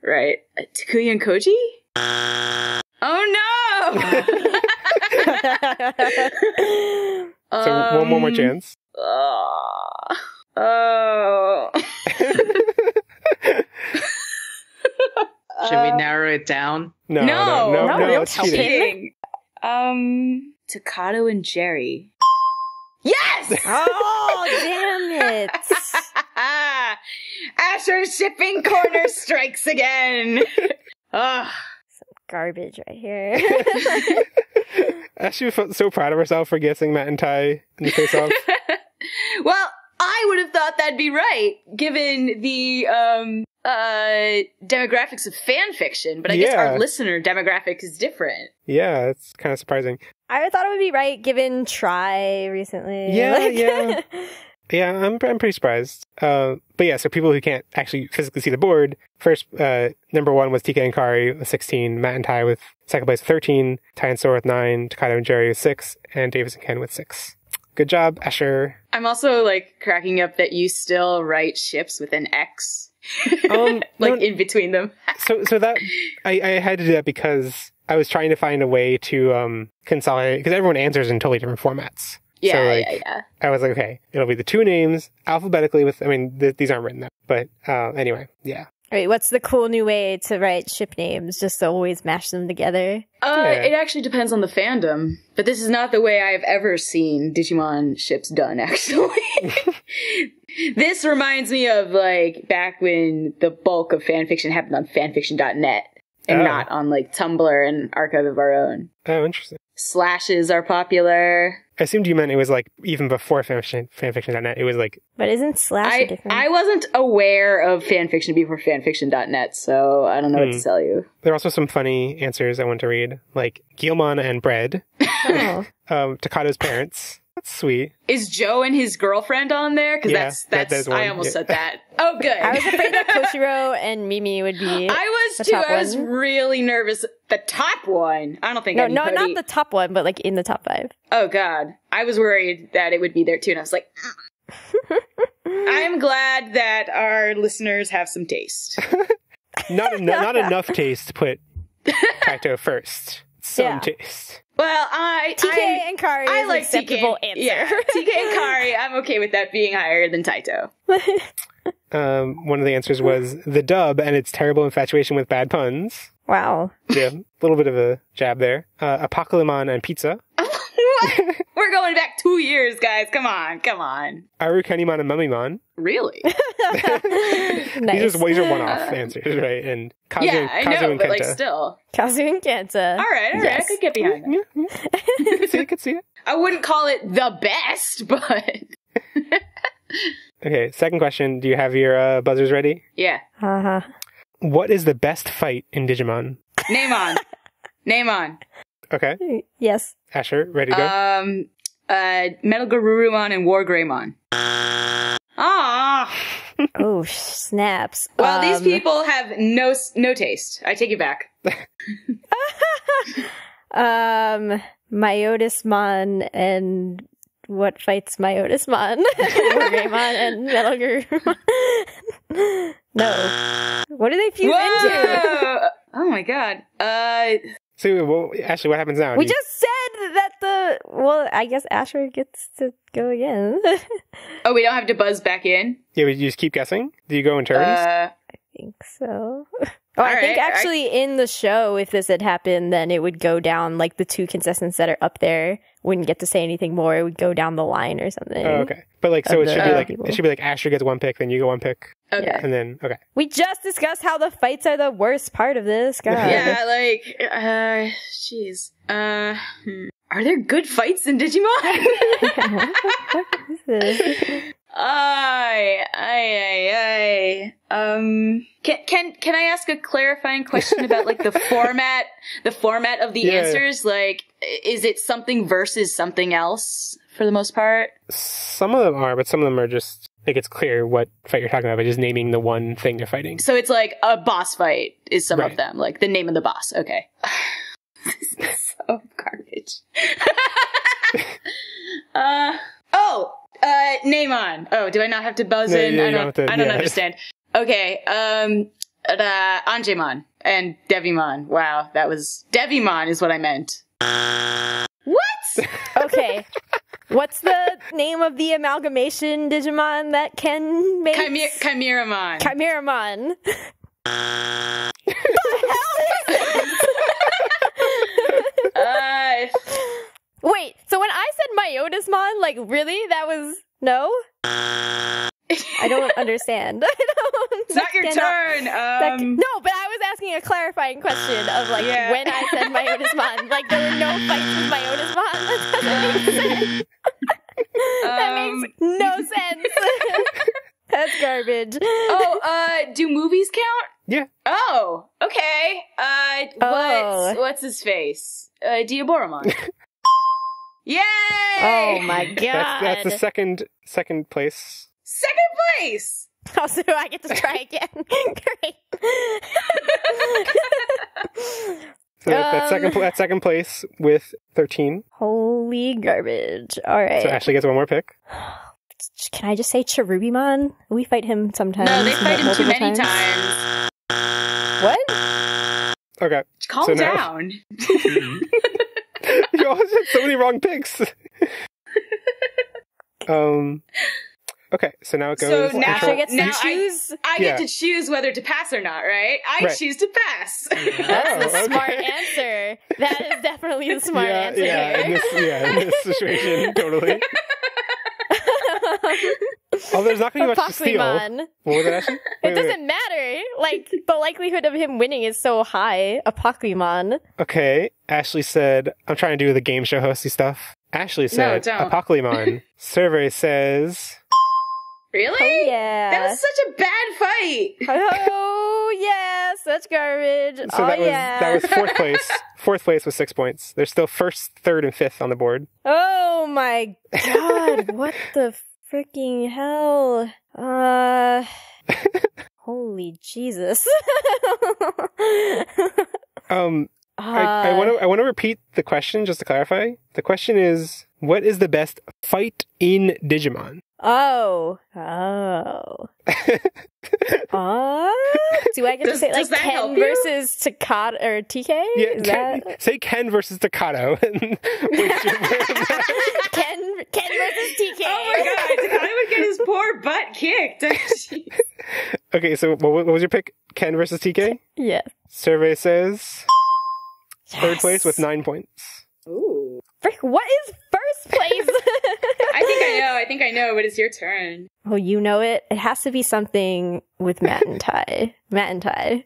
Right. Takuya and Koji? Oh no! So one more chance. Should we narrow it down? No, it's cheating. Takato and Jerry. Yes! Oh, damn it. Asher's shipping corner strikes again. Garbage right here. Ashley felt so proud of herself for guessing Matt and Tai in the face-off. Well, I would have thought that'd be right, given the demographics of fan fiction, but I guess our listener demographic is different. Yeah, it's kind of surprising. I thought it would be right, given Try recently. Yeah. Yeah, I'm pretty surprised. But yeah, so people who can't actually physically see the board, first, number 1 was TK and Kari with 16, Matt and Tai with second place with 13, Tai and Sora with 9, Takato and Jerry with 6, and Davis and Ken with 6. Good job, Asher. I'm also, cracking up that you still write ships with an X. In between them. So that, I had to do that because I was trying to find a way to, consolidate, because everyone answers in totally different formats. Yeah. I was like, okay, it'll be the 2 names alphabetically these aren't written up, but anyway, yeah. Wait, what's the cool new way to write ship names, just to always mash them together? It actually depends on the fandom, but this is not the way I've ever seen Digimon ships done, actually. This reminds me of, back when the bulk of fanfiction happened on fanfiction.net, and not on, Tumblr and Archive of Our Own. Oh, interesting. Slashes are popular. I assumed you meant it was even before fanfiction.net. It was But isn't slash different? I wasn't aware of fanfiction before fanfiction.net, so I don't know what to tell you. There are also some funny answers I want to read, like Guilmon and Bread. Takato's parents. That's sweet. Is Joe and his girlfriend on there? Because that's I almost said that. Oh, good. I was afraid that Koshiro and Mimi would be. I was too. I was really nervous. The top one. I don't think. No, not the top one, but in the top 5. Oh God, I was worried that it would be there too, and I was like, I'm glad that our listeners have some taste. not enough taste to put Kaito first. Some taste. Well, TK and Kari is an acceptable answer. Yeah, TK and Kari, I'm okay with that being higher than Taito. One of the answers was the dub and its terrible infatuation with bad puns. Wow. Yeah, a little bit of a jab there. Apocalypse and pizza. What? We're going back 2 years, guys. Come on. Arukenimon and Mummymon. Really? Nice. These are one-off answers, right? And Kazu, I Kazu know, and but Kenta. Still. Kazu and Kenta. All right. I could get behind that. I could see it. I wouldn't call it the best, but... Okay, second question. Do you have your buzzers ready? Yeah. Uh-huh. What is the best fight in Digimon? Name on. Okay. Yes. Asher, ready to go? Metal Garurumon and War Greymon. Ah. Oh, snaps. Well, these people have no taste. I take it back. Myotismon and what fights Myotismon? War Greymon and Metal Garurumon. No. What do they fuse into? Oh my god. So, well, Ashley, what happens now? We just said that well, I guess Asher gets to go again. Oh, we don't have to buzz back in? Yeah, you just keep guessing? Do you go in turns? I think so. Oh, I think actually in the show, if this had happened, then it would go down, like the two contestants that are up there wouldn't get to say anything more. It would go down the line or something. Oh, okay. But like, so it should be like Asher gets one pick, then you go one pick. Okay. And then, okay. We just discussed how the fights are the worst part of this, God. Yeah, like, jeez. Are there good fights in Digimon? Can I ask a clarifying question about like the format of the answers? Like, is it something versus something else for the most part? Some of them are, but some of them are just, like, it's clear what fight you're talking about by just naming the one thing you're fighting. So it's like a boss fight is some of them, like the name of the boss. Okay. This is so garbage. Name on. Oh, do I not have to buzz in? Yeah, I don't understand. Okay, Angemon and Devimon. Wow, that was... Devimon is what I meant. What? Okay. What's the name of the amalgamation Digimon that Ken makes? Chimeramon. Chimeramon. The hell is this? Wait, so when I said Myotismon, like, really? That was... No? I don't understand. It's not your turn. No, but I was asking a clarifying question of, like, when I said Myotismon. Like, there were no fights with Myotismon. That makes no sense. That's garbage. Oh, do movies count? Yeah. Oh, okay. What's his face? Diaboromon. Yay! Oh my god. That's the second place. Second place! Oh, so I get to try again. Great. So that's second place with 13. Holy garbage. Alright. So Ashley gets one more pick. Can I just say Cherubimon? We fight him sometimes. No, they fight him too many times. What? Okay. Calm down. You always had so many wrong picks. Okay, so now it goes. So now Ashley gets to choose. I get to choose whether to pass or not, right? I choose to pass. That's the smart answer. That is definitely the smart answer here. In this situation, totally. Oh, there's not going to be much to steal. What was that, Ashley? It doesn't matter. Like, the likelihood of him winning is so high. A Pokemon. Okay, Ashley said, I'm trying to do the game show hosty stuff. Ashley said, a Pokemon. Survey says... Really? Oh, yeah. That was such a bad fight. Oh, yeah. Such garbage. So that was fourth place. Fourth place with 6 points. There's still first, third, and fifth on the board. Oh, my God. What the freaking hell? Holy Jesus. I want to repeat the question just to clarify. The question is, what is the best fight in Digimon? Oh. Do I get to say like Ken versus Takata or TK? Yeah, say Ken versus Takato. Ken versus TK. Oh my god, Takata would get his poor butt kicked. Okay, so what was your pick? Ken versus TK? Yeah. Survey says third place with 9 points. Ooh. Frick, what is first place? I think I know, but it's your turn. Oh, you know it? It has to be something with Matt and Ty. Matt and Ty.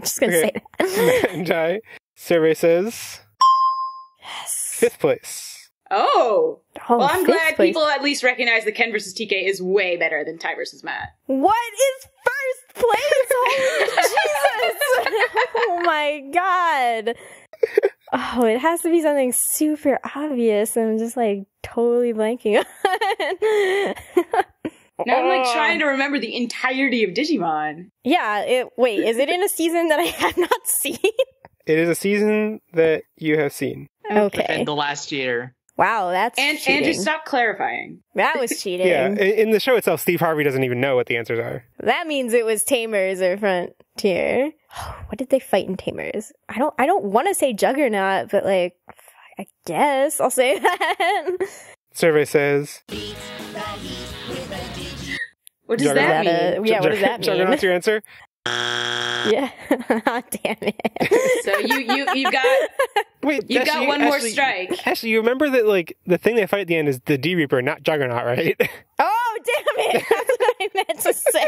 just gonna say that. Matt and Ty. Survey says... Yes. Fifth place. Oh. Oh, Well, I'm fifth glad place. people at least recognize that Ken versus TK is way better than Ty versus Matt. What is first place? Holy Jesus! Oh my god. Oh, it has to be something super obvious. I'm just like totally blanking on it. Now I'm like trying to remember the entirety of Digimon. Yeah, wait, is it in a season that I have not seen? It is a season that you have seen. Okay. Within the last year. Wow, that's And cheating. Andrew, stop clarifying. That was cheating. Yeah, in the show itself, Steve Harvey doesn't even know what the answers are. That means it was Tamers or Frontier. What did they fight in Tamers? I don't want to say Juggernaut, but like, I guess I'll say that. Survey says... What does that mean? Yeah, what does that mean? Juggernaut's your answer? Yeah. Damn it. So you got Wait, you Ashley, got one more strike. Ashley, you remember that like the thing they fight at the end is the D Reaper, not Juggernaut, right? Oh, damn it. That's what I meant to say.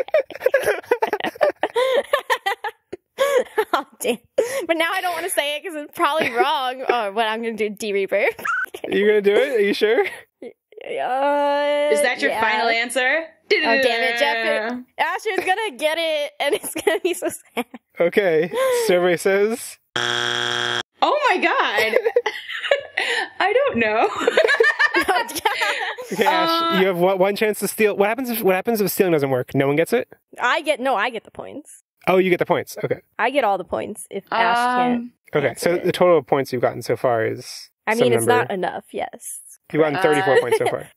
Oh, damn. But now I don't want to say it because it's probably wrong. Oh, but I'm going to do D-Reaper. You gonna do it? Are you sure? Is that your final answer? Oh, damn it, Jeff. Asher's going to get it, and it's going to be so sad. Okay. Survey says... Oh my god! I don't know. Okay, Ash, you have one chance to steal. What happens if stealing doesn't work? No one gets it? I get the points. Oh, you get the points. Okay. I get all the points if Ash can't. Okay, so the total of points you've gotten so far is I mean, it's not enough, yes. You've gotten 34 points so far.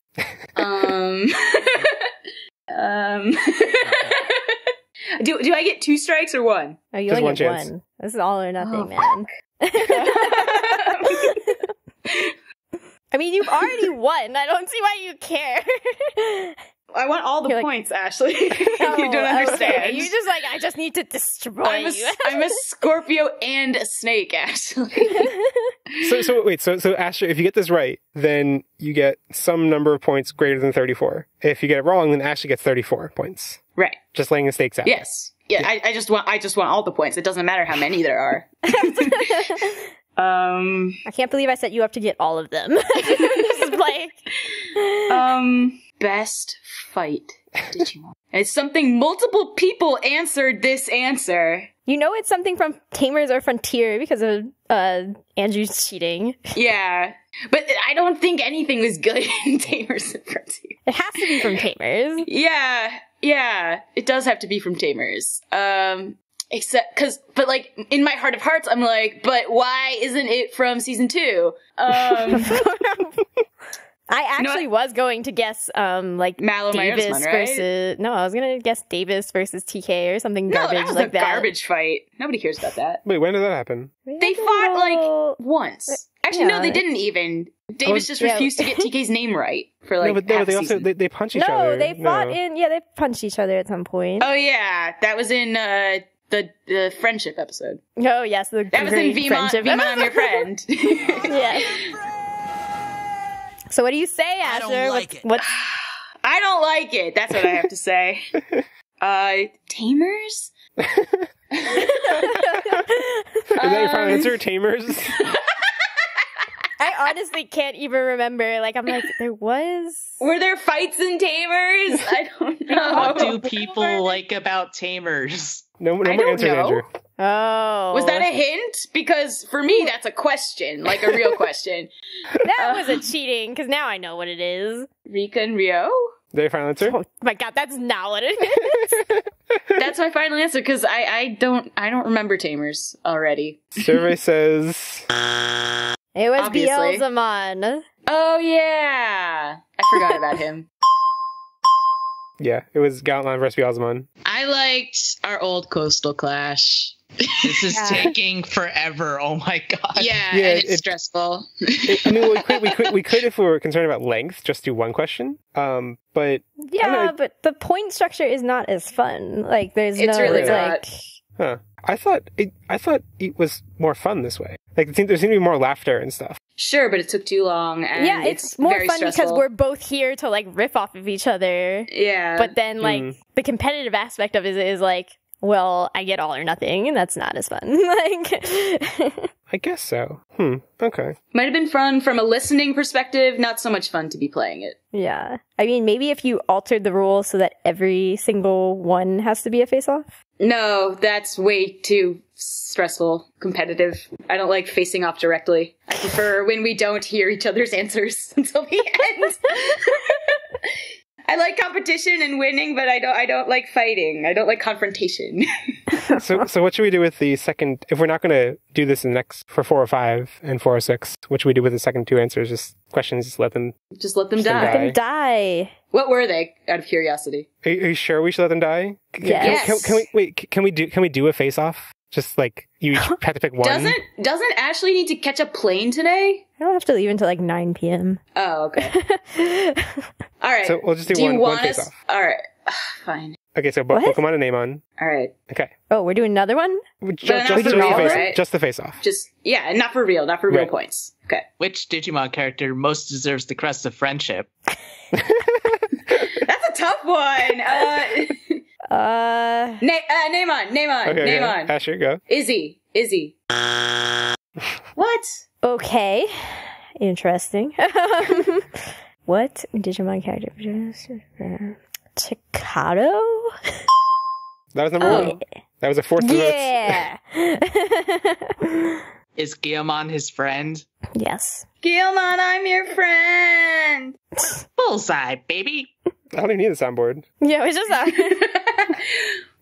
Do I get 2 strikes or 1? Oh, you Just only one get chance. 1. This is all or nothing, man. I mean, you've already won. I don't see why you care. I want all the You're points, Ashley. You don't understand. Okay. You just like, I just need to destroy you. I'm a Scorpio and a snake, Ashley. So Asher, if you get this right, then you get some number of points greater than 34. If you get it wrong, then Ashley gets 34 points. Right. Just laying the stakes out. Yes. Yeah. I just want all the points. It doesn't matter how many there are. I can't believe I set you up to get all of them. This is like... Best fight Digimon. It's something multiple people answered this answer. You know it's something from Tamers or Frontier because of Andrew's cheating. Yeah. But I don't think anything was good in Tamers and Frontier. It has to be from Tamers. Yeah. It does have to be from Tamers. But like, in my heart of hearts, I'm like, but why isn't it from season 2? I actually was going to guess, like, Mallow Davis Myosman, right? versus... No, I was going to guess Davis versus TK or something garbage that was like a that. garbage fight. Nobody cares about that. Wait, when did that happen? They fought, like, once. Actually, no, Yeah. they didn't even. Davis just refused to get TK's name right for, like, half they a also season. they punch each other. No, they fought in... Yeah, they punched each other at some point. Oh, yeah. That was in, the friendship episode. Oh, yes. That was in friendship. Vemon, I'm your friend. Yeah. So what do you say, Asher? don't like it. What's... I don't like it. That's what I have to say. Tamers? Is that your final answer? Tamers? I honestly can't even remember. Like, I'm like, there was... Were there fights in Tamers? I don't know. What do people like about Tamers? No more I don't answers, know. Andrew. Oh. Was that a hint? Because for me, that's a question, like a real question. That was a cheating, because now I know what it is. Rika and Rio? Is that your final answer? Oh my god, that's not what it is. That's my final answer, because I don't remember Tamers already. Survey says... It was Obviously. Beelzemon. Oh, yeah. I forgot about him. Yeah, it was Galantline versus Beelzemon. I liked our old Coastal Clash. This is taking forever. Oh my god. Yeah, Yeah, and it's stressful. I mean, we could, if we were concerned about length, just do one question. But Yeah, but the point structure is not as fun. Like, there's It's no, really it's not. like... huh. I thought it was more fun this way. Like, there seemed to be more laughter and stuff. Sure, but it took too long, and Yeah, it's more very fun stressful. because we're both here to, like, riff off of each other. Yeah. But then, like, the competitive aspect of it is like, well, I get all or nothing, and that's not as fun. Like, I guess so. Okay. Might have been fun from a listening perspective, not so much fun to be playing it. Yeah. I mean, maybe if you altered the rules so that every single one has to be a face-off? No, that's way too stressful, competitive. I don't like facing off directly. I prefer when we don't hear each other's answers until the end. I like competition and winning, but I don't like fighting. I don't like confrontation. So what should we do with the second, if we're not going to do this in the next, for 4 or 5 and 4 or 6, what should we do with the second 2 answers? Just questions, just let them die. Let them die. What were they, out of curiosity? Are you sure we should let them die? Yes. Can we do a face-off? Just like, you each have to pick one? Doesn't Ashley need to catch a plane today? I don't have to leave until like 9 p.m. Oh, okay. All right. So we'll just do one face-off. All right. Fine. Okay, so Pokemon and Amon. All right. Okay. Oh, we're doing another one? Just the face-off. Not for real real points. Okay. Which Digimon character most deserves the crest of friendship? That's a tough one. Name on. Asher, go. Izzy. What? Okay. Interesting. What Digimon character? Takado? That was number 1. That was a 4th vote. Yeah. Is Guillemon his friend? Yes. Guillemon, I'm your friend. Bullseye, baby. I don't even need a soundboard. Yeah, it's just that.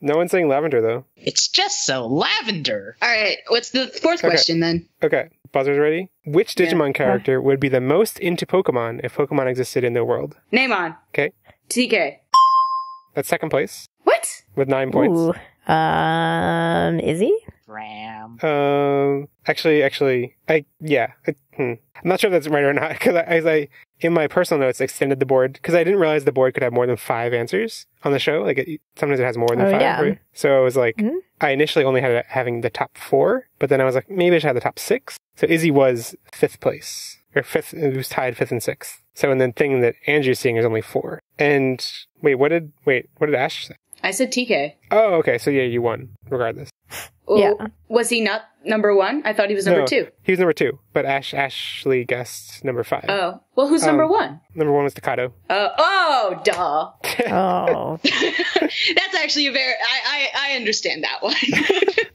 No one's saying lavender, though. It's just so lavender. All right, what's the 4th question then? Okay, buzzers ready? Which Digimon character would be the most into Pokemon if Pokemon existed in their world? Name on. Okay. TK. That's 2nd place. What? With 9 points. Ooh. Izzy? Ram. Actually, I'm not sure if that's right or not, because in my personal notes, extended the board, because I didn't realize the board could have more than 5 answers on the show. Like, sometimes it has more than 5, yeah. right? So I was like, I initially only had it having the top 4, but then I was like, maybe I should have the top 6. So Izzy was 5th place, or 5th, it was tied 5th and 6th. So, and the thing that Andrew's seeing is only 4. And, what did Ash say? I said TK. Oh, okay, so yeah, you won, regardless. Oh, yeah. Was he not number 1? I thought he was number 2. He was number 2, but Ashley guessed number 5. Oh. Well, who's number 1? Number 1 was Takado. Oh, duh. Oh. That's actually a very... I understand that one.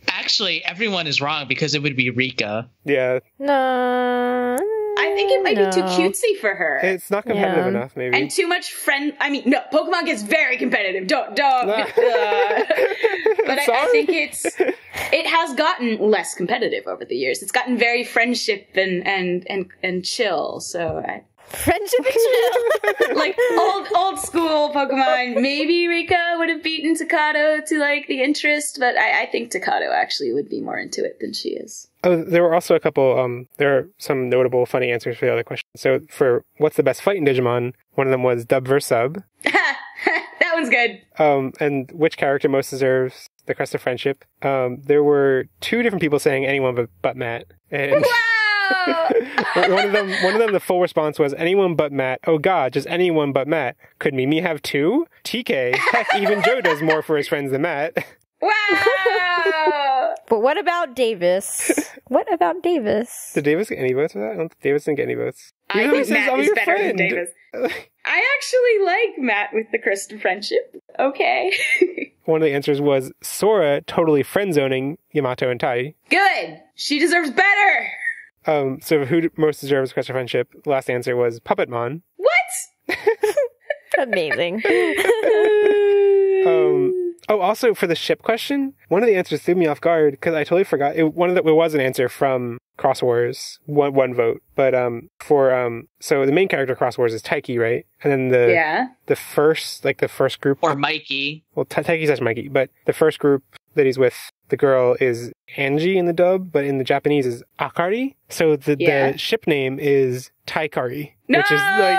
Actually, everyone is wrong because it would be Rika. Yeah. No. I think it might be too cutesy for her. It's not competitive enough, maybe. And too much no, Pokemon gets very competitive. Don't. But I think it has gotten less competitive over the years. It's gotten very friendship and chill. So friendship and chill. Like old school Pokemon. Maybe Rika would have beaten Takado to like the interest, but I think Takado actually would be more into it than she is. Oh, there were also a couple, there are some notable funny answers for the other questions. So for what's the best fight in Digimon, one of them was dub versus sub. That one's good. And which character most deserves the crest of friendship? There were 2 different people saying anyone but Matt. And Wow! one of them, the full response was anyone but Matt. Oh God, just anyone but Matt. Could Mimi have 2? TK. Heck, even Joe does more for his friends than Matt. Wow! But what about Davis? Did Davis get any votes for that? I don't think Davis didn't get any votes. I think Matt is better than Davis. I actually like Matt with the crest of friendship. Okay. One of the answers was Sora totally friend-zoning Yamato and Tai. Good! She deserves better! So who most deserves crest of friendship? Last answer was Puppetmon. What? Amazing. Also for the ship question, one of the answers threw me off guard because I totally forgot. It was an answer from Cross Wars, one vote. But so the main character of Cross Wars is Taiki, right? And then the first group, or Mikey. Well, Taiki's such Mikey, but the first group that he's with, the girl is Angie in the dub, but in the Japanese is Akari. So the ship name is Taikari, which is like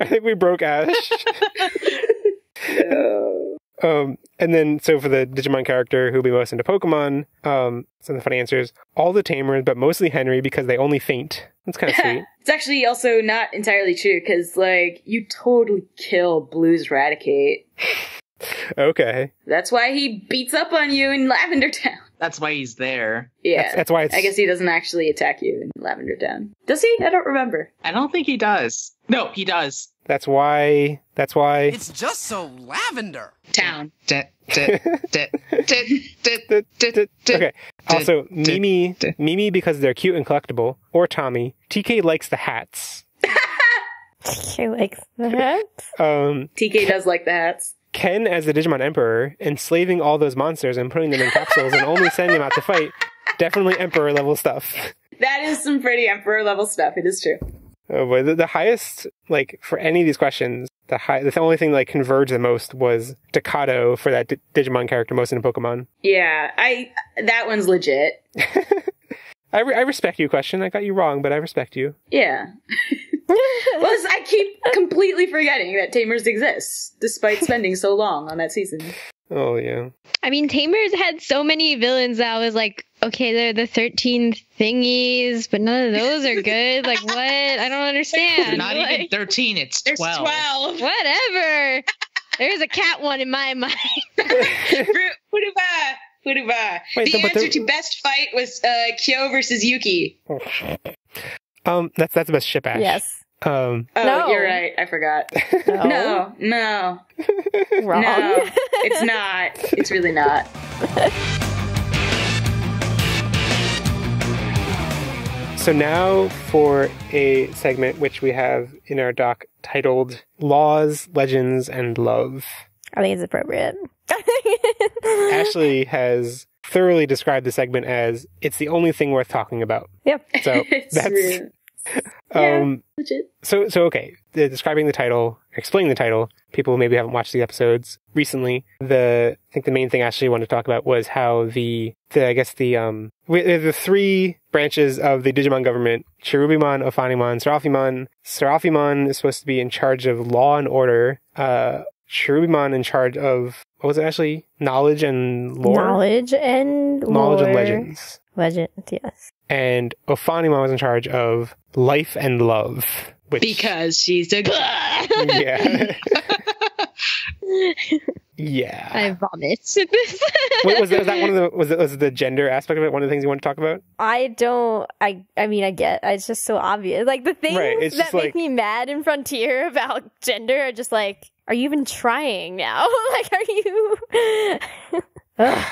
I think we broke Ash. And then, so for the Digimon character who'll be most into Pokemon, some of the funny answers, all the tamers, but mostly Henry because they only faint. That's kind of sweet. It's actually also not entirely true because, like, you totally kill Blue's Raticate. Okay. That's why he beats up on you in Lavender Town. That's why he's there. Yeah. That's why it's... I guess he doesn't actually attack you in Lavender Town. Does he? I don't remember. I don't think he does. No, he does. That's why... It's just so lavender. Town. Okay. Also, Mimi because they're cute and collectible, or Tommy. TK likes the hats. TK likes the hats. TK does like the hats. Ken as the Digimon Emperor, enslaving all those monsters and putting them in capsules and only sending them out to fight. Definitely Emperor level stuff. That is some pretty Emperor level stuff. It is true. Oh boy, the highest, like, for any of these questions, the only thing that like converged the most was Staccato for that Digimon character most in Pokemon. Yeah, that one's legit. I respect you, question. I got you wrong, but I respect you. Yeah. Well, I keep completely forgetting that Tamers exists, despite spending so long on that season. Oh, yeah. I mean, Tamers had so many villains that I was like, okay, they're the 13 thingies, but none of those are good. Like, what? I don't understand. Not even 13, it's 12. There's 12. Whatever. There's a cat one in my mind. Huruba. Wait, The answer to best fight was Kyo versus Yuki. That's the best ship, Ash. Yes. Oh, No. you're right. I forgot. No. Wrong. No, it's not. It's really not. So now for a segment which we have in our doc titled Laws, Legends, and Love. I think it's appropriate. Ashley has thoroughly described the segment as it's the only thing worth talking about. Yep. So It's that's real. Yeah, legit. so okay. Describing the title, explaining the title. People who maybe haven't watched the episodes recently. I think the main thing Ashley wanted to talk about was how the three branches of the Digimon government: Cherubimon, Ophanimon, Seraphimon. Seraphimon is supposed to be in charge of law and order. Cherubimon in charge of, what was it actually? Knowledge and lore? Knowledge and legends. Legends, yes. And Ophanimon was in charge of life and love. Because she's a... Yeah. Yeah. I vomit at this. Wait, was that one of the, was the gender aspect of it one of the things you want to talk about? I mean, I get, it's just so obvious. Like, the things Right, that make me mad in Frontier about gender are just like, are you even trying now? Like, are you... Ugh.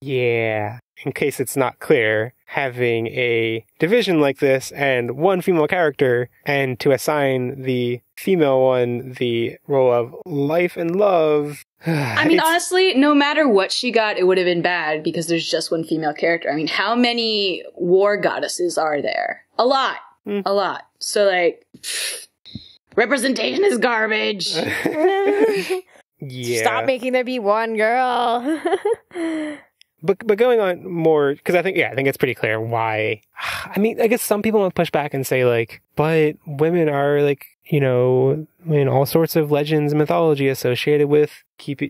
Yeah. In case it's not clear, having a division like this and one female character, and to assign the female one the role of life and love. I mean, honestly, no matter what she got, it would have been bad because there's just one female character. I mean, how many war goddesses are there? A lot. A lot. So, like, representation is garbage. Yeah. Stop making there be one girl. But going on more, because I think it's pretty clear why. I mean, I guess some people will push back and say, like, but women are, like, you know, in all sorts of legends and mythology associated with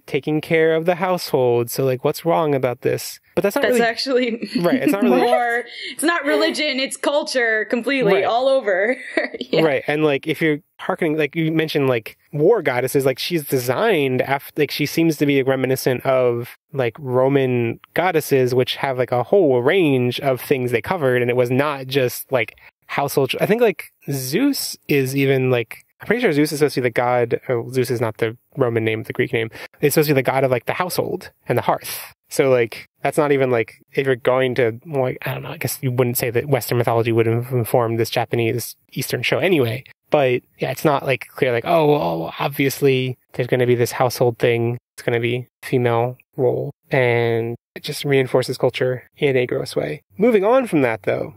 taking care of the household. So, like, what's wrong about this? But that's not actually right. It's not really more. It's not religion. It's culture completely all over. Yeah. Right. And like, if you're hearkening, like you mentioned, like war goddesses, like she's designed after, like she seems to be reminiscent of like Roman goddesses, which have like a whole range of things they covered. And it was not just like household. I think like Zeus is even like, I'm pretty sure Zeus is supposed to be the god. Oh, Zeus is not the Roman name, the Greek name. It's supposed to be the god of like the household and the hearth. So, like, that's not even, like, if you're going to, like, I don't know, I guess you wouldn't say that Western mythology would have informed this Japanese Eastern show anyway. But, yeah, it's not, like, clear, like, oh, obviously there's going to be this household thing. It's going to be female role. And it just reinforces culture in a gross way. Moving on from that, though,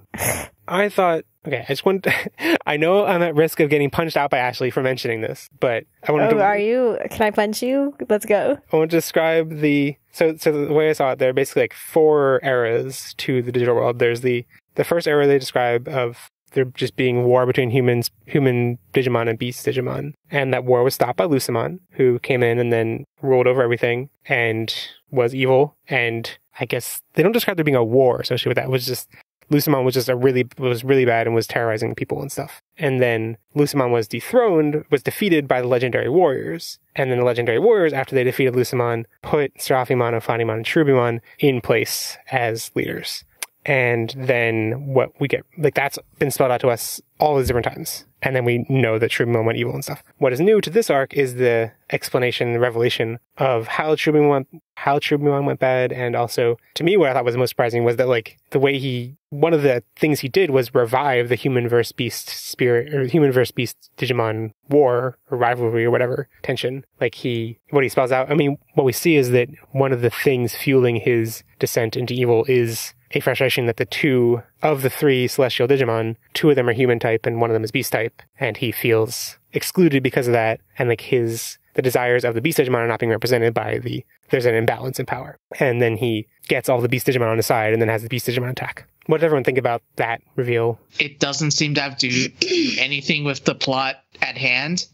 I thought, okay, I just want I know I'm at risk of getting punched out by Ashley for mentioning this, but I wanted to... are you? Can I punch you? Let's go. I want to describe So the way I saw it, there are basically like 4 eras to the digital world. There's the first era they describe of there just being war between human Digimon and beast Digimon. And that war was stopped by Lucemon, who came in and then ruled over everything and was evil. And I guess they don't describe there being a war associated with that. It was just Lucemon was really bad and was terrorizing people and stuff. And then Lucemon was defeated by the legendary warriors. And then the legendary warriors, after they defeated Lucemon, put Seraphimon, Ophanimon, and Cherubimon in place as leaders. And then what we get, like, that's been spelled out to us all these different times. And then we know that Cherubimon went evil and stuff. What is new to this arc is the explanation, the revelation of how Cherubimon went bad. And also, to me, what I thought was the most surprising was that, like, the way one of the things he did was revive the human versus beast spirit, or human versus beast Digimon war, or rivalry, or whatever, tension. Like, what he spells out, I mean, what we see is that one of the things fueling his descent into evil is a frustration that the 2 of the 3 celestial Digimon, 2 of them are human type and 1 of them is beast type, and he feels excluded because of that, and like the desires of the beast Digimon are not being represented by there's an imbalance in power. And then he gets all the beast Digimon on his side and then has the beast Digimon attack. What did everyone think about that reveal? It doesn't seem to have to do anything with the plot at hand.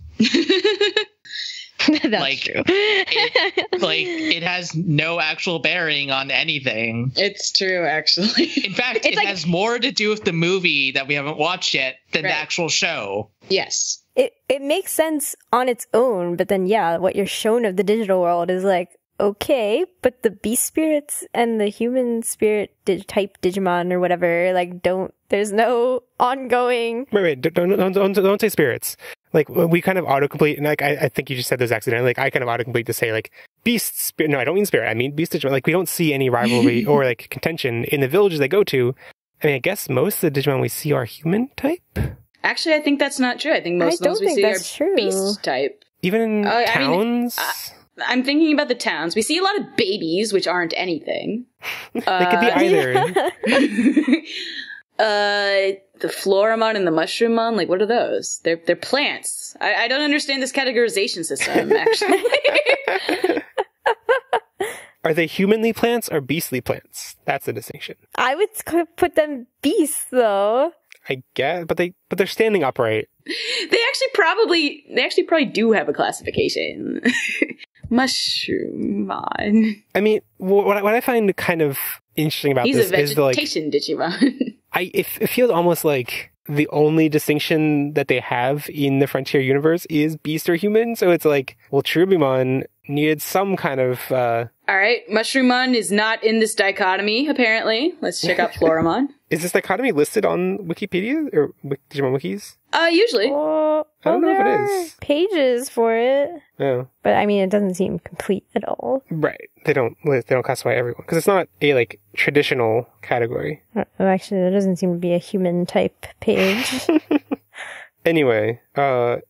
That's true. It has no actual bearing on anything. It's true, actually. In fact, it has more to do with the movie that we haven't watched yet than the actual show. Yes. It makes sense on its own, but then, yeah, what you're shown of the digital world is like, okay, but the beast spirits and the human spirit type Digimon or whatever, like, there's no ongoing... Wait, don't say spirits. Like, we kind of autocomplete, and like, I think you just said this accidentally, like, I kind of autocomplete to say, like, beast spirit, no, I don't mean spirit, I mean beast Digimon. Like, we don't see any rivalry or, like, contention in the villages they go to. I mean, I guess most of the Digimon we see are human type? Actually, I think that's not true. I think most of those we see are beast type. Even in towns? I'm thinking about the towns. We see a lot of babies, which aren't anything. They could be either. The Floramon and the Mushroomon, like, what are those? They're plants. I don't understand this categorization system, actually. Are they humanly plants or beastly plants? That's the distinction. I would put them beasts, though. I guess, but they're standing upright. They actually probably do have a classification. Mushroomon. I mean, what I find kind of interesting about this is He's a vegetation Digimon. It feels almost like the only distinction that they have in the Frontier universe is beast or human. So it's like, well, Cherubimon needed some kind of... All right, Mushroomon is not in this dichotomy, apparently. Let's check out Floramon. Is this dichotomy listed on Wikipedia or Digimon Wikis? Usually. I don't know if it is. Pages for it. Oh. But I mean, it doesn't seem complete at all. Right. They don't classify everyone because it's not a like traditional category. Actually, there doesn't seem to be a human type page. Anyway,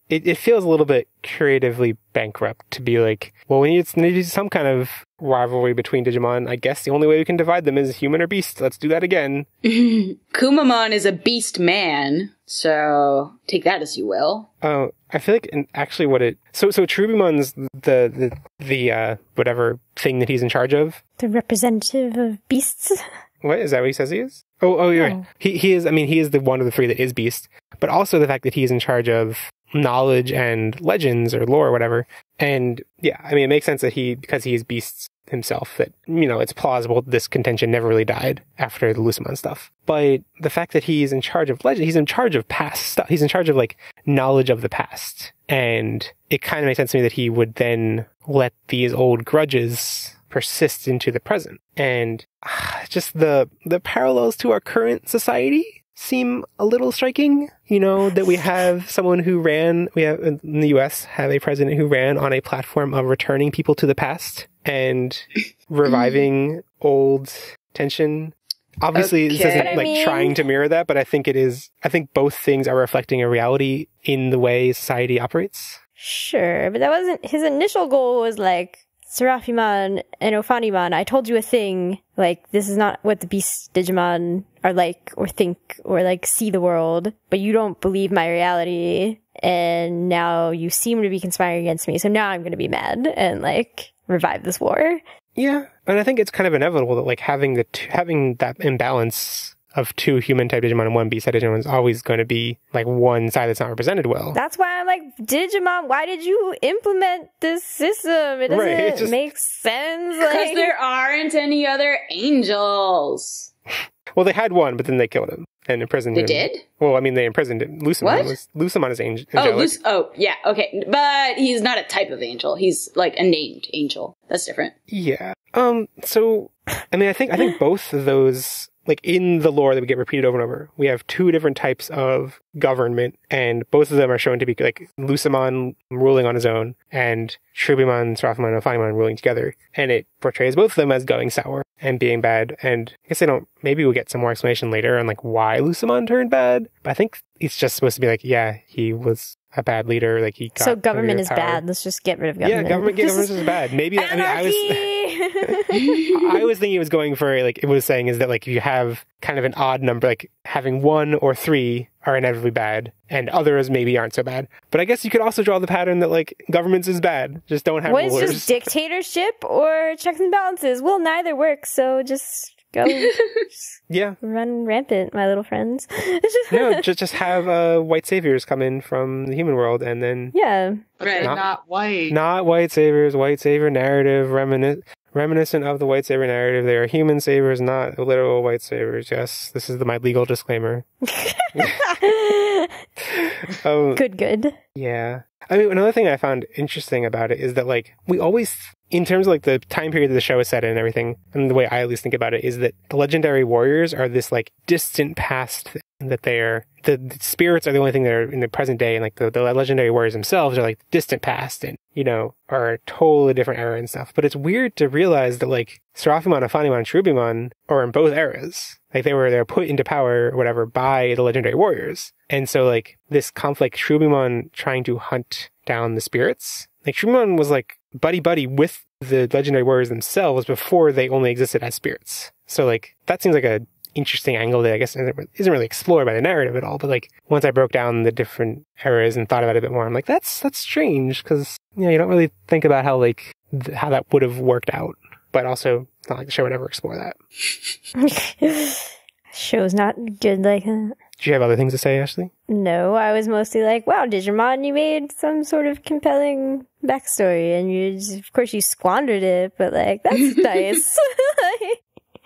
it feels a little bit creatively bankrupt to be like, well, we need some kind of rivalry between Digimon. I guess the only way we can divide them is human or beast. Let's do that again. Kumamon is a beast man, so take that as you will. Oh, I feel like actually so Cherubimon's the whatever thing that he's in charge of. The representative of beasts. What is that? What he says he is? Oh, you're right. He is. I mean, he is the one of the 3 that is beast, but also the fact that he's in charge of knowledge and legends or lore or whatever. And yeah, I mean, it makes sense that because he's beasts himself, that, you know, it's plausible this contention never really died after the Lucemon stuff. But the fact that he's in charge of legend, he's in charge of past stuff. He's in charge of like knowledge of the past, and it kind of makes sense to me that he would then let these old grudges persist into the present. And just the parallels to our current society seem a little striking. You know, that we have someone we have in the US, have a president who ran on a platform of returning people to the past and reviving old tension. Obviously, this isn't trying to mirror that, but I think both things are reflecting a reality in the way society operates. Sure, but that wasn't his initial goal. Was like, Seraphimon and Ophanimon, I told you a thing, like, this is not what the beast Digimon are like, or think, or like, see the world, but you don't believe my reality, and now you seem to be conspiring against me, so now I'm gonna be mad, and like, revive this war. Yeah, and I think it's kind of inevitable that like, having that imbalance of 2 human-type Digimon and 1 beast-type Digimon is always going to be, like, one side that's not represented well. That's why I'm like, Digimon, why did you implement this system? It doesn't make sense. Because there aren't any other angels. Well, they had one, but then they killed him and imprisoned him. They did? Well, I mean, they imprisoned him. Lucemon is angelic. Yeah, okay. But he's not a type of angel. He's like a named angel. That's different. Yeah. So, I mean, I think both of those, like, in the lore that we get repeated over and over, we have two different types of government, and both of them are shown to be, like, Lucemon ruling on his own, and Cherubimon, Seraphimon, and Ophanimon ruling together. And it portrays both of them as going sour and being bad, and I guess maybe we'll get some more explanation later on, like, why Lucemon turned bad, but I think it's just supposed to be like, yeah, he was a bad leader, like, he got So government is power. bad. Let's just get rid of government. Yeah, government is bad. Maybe I was thinking it was going for, like, it was saying is that, like, if you have kind of an odd number, like having 1 or 3 are inevitably bad, and others maybe aren't so bad. But I guess you could also draw the pattern that, like, governments is bad. Just don't have What rulers. is just dictatorship or checks and balances? Well, neither works, so just go yeah. run rampant, my little friends. No, just have white saviors come in from the human world, and then Yeah. But they're not white. Not white saviors. White savior narrative reminiscent of the white savior narrative. They are human saviors, not literal white saviors. Yes, this is my legal disclaimer. Good. Yeah. I mean, another thing I found interesting about it is that, like, we always, in terms of, like, the time period that the show is set in and everything, and the way I at least think about it, is that the legendary warriors are this, like, distant past thing, that they're, the spirits are the only thing that are in the present day, and, like, the legendary warriors themselves are, like, distant past, and, you know, are a totally different era and stuff. But it's weird to realize that, like, Seraphimon, Ophanimon, and Cherubimon are in both eras. Like, they were put into power or whatever by the legendary warriors. And so, like, this conflict, Cherubimon trying to hunt down the spirits. Like, Cherubimon was, like, buddy-buddy with the legendary warriors themselves before they only existed as spirits. So, like, that seems like a interesting angle that I guess isn't really explored by the narrative at all. But, like, once I broke down the different eras and thought about it a bit more, I'm like, that's strange, because, you know, you don't really think about how, like, how that would have worked out. But also, it's not like the show would ever explore that. Show's not good like that. Do you have other things to say, Ashley? No, I was mostly like, wow, Digimon, you made some sort of compelling backstory, and of course you squandered it, but, like, that's nice.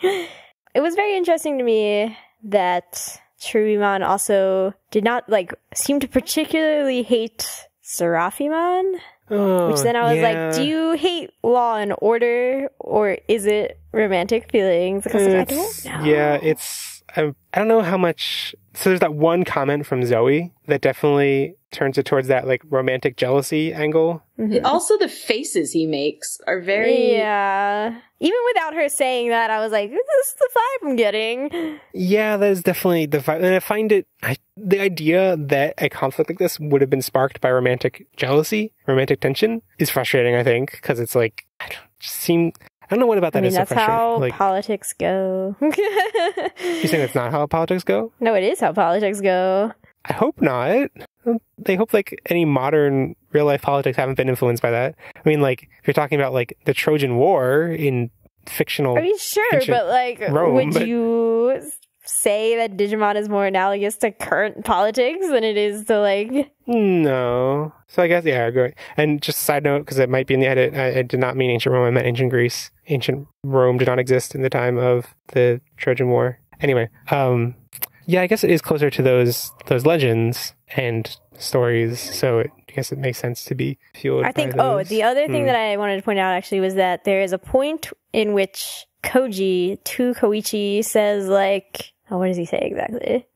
It was very interesting to me that Cherubimon also did not, like, seem to particularly hate Seraphimon. Oh, which then I was like, do you hate law and order, or is it romantic feelings? Because I don't know. Yeah, I don't know how much. So there's that one comment from Zoe that definitely turns it towards that, like, romantic jealousy angle. Mm-hmm. Also, the faces he makes are very... Yeah. Even without her saying that, I was like, this is the vibe I'm getting. Yeah, that is definitely the vibe. And I find the idea that a conflict like this would have been sparked by romantic jealousy, romantic tension, is frustrating, I think, because it's like, I don't know what about that is so frustrating. That's how like, politics go. You saying that's not how politics go? No, it is how politics go. I hope not. They hope, like, any modern real-life politics haven't been influenced by that. I mean, like, if you're talking about, like, the Trojan War in fictional... I mean, sure, but, like, Rome, you say that Digimon is more analogous to current politics than it is to, like... No. So I guess, yeah, I agree. And just a side note, because it might be in the edit, I did not mean ancient Rome, I meant ancient Greece. Ancient Rome did not exist in the time of the Trojan War. Anyway, yeah, I guess it is closer to those legends and stories, so I guess it makes sense to be fueled by those. The other thing that I wanted to point out, actually, was that there is a point in which Koji to Koichi says, like... Oh, what does he say exactly?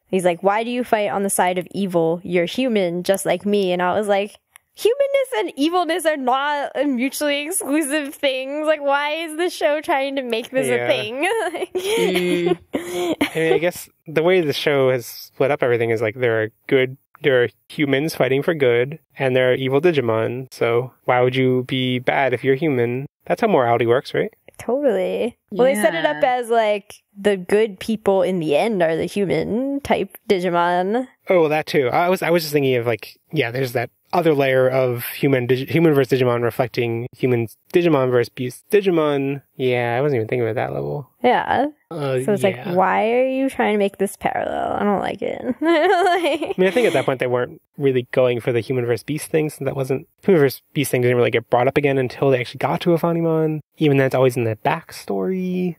He's like, why do you fight on the side of evil? You're human, just like me. And I was like, humanness and evilness are not mutually exclusive things. Like, why is the show trying to make this a thing? I mean, I guess the way the show has split up everything is, like, there are humans fighting for good, and there are evil Digimon. So why would you be bad if you're human? That's how morality works, right? Totally. Well, they set it up as, like, the good people in the end are the human type Digimon. Oh, that too. I was just thinking of, like, yeah, there's that other layer of human versus Digimon reflecting human Digimon versus beast Digimon. Yeah, I wasn't even thinking about that level. Yeah. So it's like, why are you trying to make this parallel? I don't like it. I mean, I think at that point they weren't really going for the human versus beast thing, so that wasn't... Human versus beast thing didn't really get brought up again until they actually got to Ophanimon. Even then, it's always in the backstory.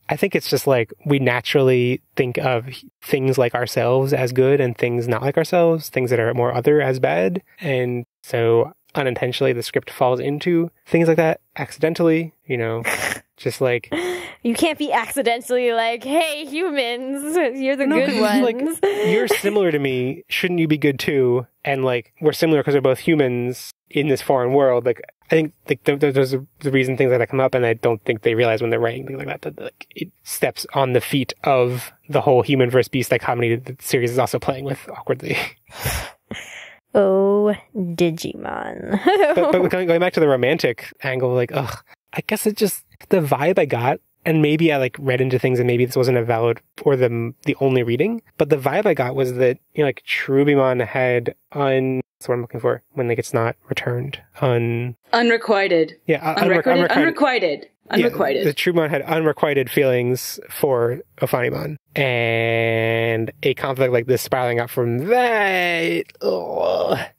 I think it's just like we naturally think of things like ourselves as good and things not like ourselves, things that are more other as bad. And so unintentionally the script falls into things like that accidentally, you know, just like... You can't be accidentally like, hey, humans, you're the good ones. Like, you're similar to me. Shouldn't you be good too? And like, we're similar because we're both humans in this foreign world. Like, I think like there's the reason things like that come up, and I don't think they realize when they're writing things like that like it steps on the feet of the whole human versus beast dichotomy that the series is also playing with awkwardly. Oh, Digimon. but going back to the romantic angle, like, ugh, I guess it just, the vibe I got, and maybe I like read into things and maybe this wasn't a valid or the only reading, but the vibe I got was that, you know, like Cherubimon had that's what I'm looking for when like it's not returned. Unrequited. Yeah, unrequited. Yeah, the Cherubimon had unrequited feelings for Ophanimon. And a conflict like this spiraling out from that,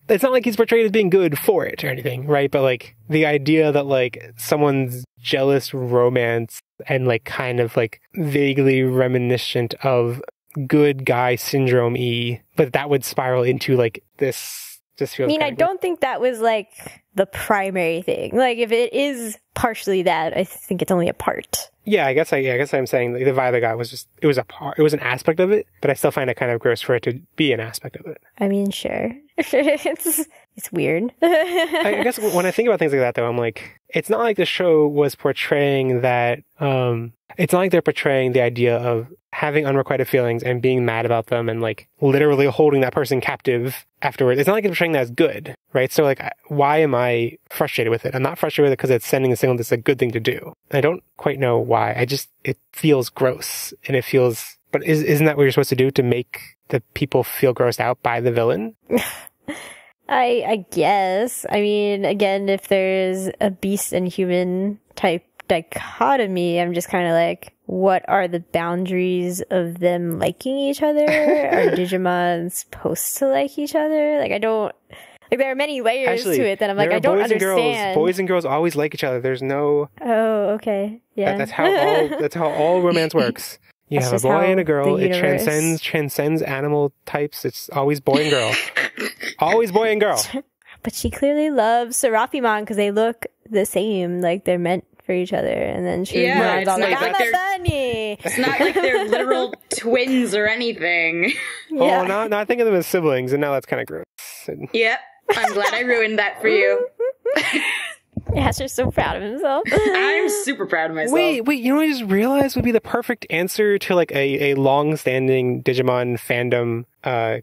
it's not like he's portrayed as being good for it or anything, right? But like the idea that like someone's jealous romance and like kind of like vaguely reminiscent of good guy syndrome-y, but that would spiral into like this just feels... I don't think that was like the primary thing. Like if it is partially that, I think it's only a part. Yeah, I guess I'm saying like, the vibe I got was just, it was an aspect of it, but I still find it kind of gross for it to be an aspect of it. I mean, sure. It's weird. I guess when I think about things like that, though, I'm like, it's not like the show was portraying that, it's not like they're portraying the idea of having unrequited feelings and being mad about them and like literally holding that person captive afterwards. It's not like they're portraying that as good, right? So like, why am I frustrated with it? I'm not frustrated with it because it's sending a signal that's a good thing to do. I don't quite know why. It feels gross and it feels, but isn't that what you're supposed to do to make the people feel grossed out by the villain? I guess. I mean, again, if there's a beast and human type dichotomy, I'm just kind of like, what are the boundaries of them liking each other? Are Digimon supposed to like each other? Like, I don't... Like, there are many layers to it that I'm like, I don't understand. Boys and girls always like each other. There's no... Oh, okay. Yeah. That's how all romance works. You have a boy and a girl. It transcends animal types. It's always boy and girl. Always boy and girl. But she clearly loves Cherubimon because they look the same. Like, they're meant for each other. And then Cherubimon's all like, I'm a bunny. It's not like they're literal twins or anything. Yeah. Oh, now I think of them as siblings, and now that's kind of gross. Yep. I'm glad I ruined that for you. Asher's so proud of himself. I'm super proud of myself. Wait, you know what I just realized would be the perfect answer to like a long-standing Digimon fandom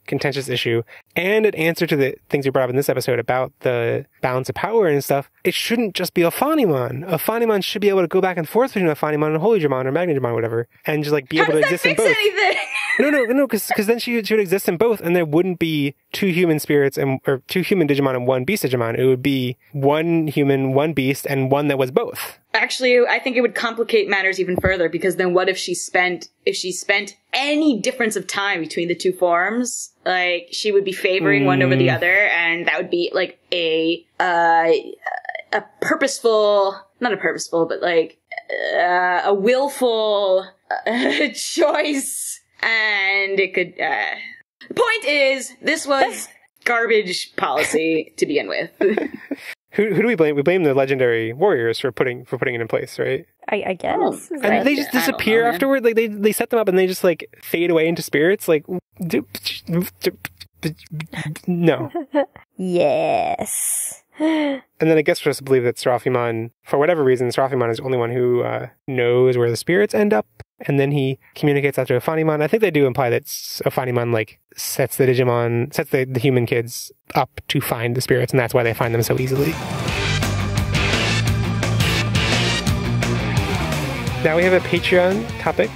contentious issue, and an answer to the things you brought up in this episode about the balance of power and stuff. It shouldn't just be Ophanimon. Ophanimon should be able to go back and forth between Ophanimon and Holygymon or Magnagymon or whatever, and just like be able to exist in both. Anything? No, because then she would exist in both, and there wouldn't be two human spirits or two human Digimon and one beast Digimon. It would be one human, one beast, and one that was both. Actually, I think it would complicate matters even further, because then what if she spent any difference of time between the two forms? Like, she would be favoring one over the other, and that would be like a purposeful, not a purposeful, but like a willful choice. And it could, the point is, this was garbage policy to begin with. Who do we blame? We blame the legendary warriors for putting it in place, right? I guess. And they just disappear afterward. Like they set them up and they just like fade away into spirits. Like, no. Yes. And then I guess we're supposed to believe that Seraphimon, for whatever reason, Seraphimon is the only one who knows where the spirits end up. And then he communicates that to Ophanimon. I think they do imply that Ophanimon like sets the human kids up to find the spirits, and that's why they find them so easily. Now we have a Patreon topic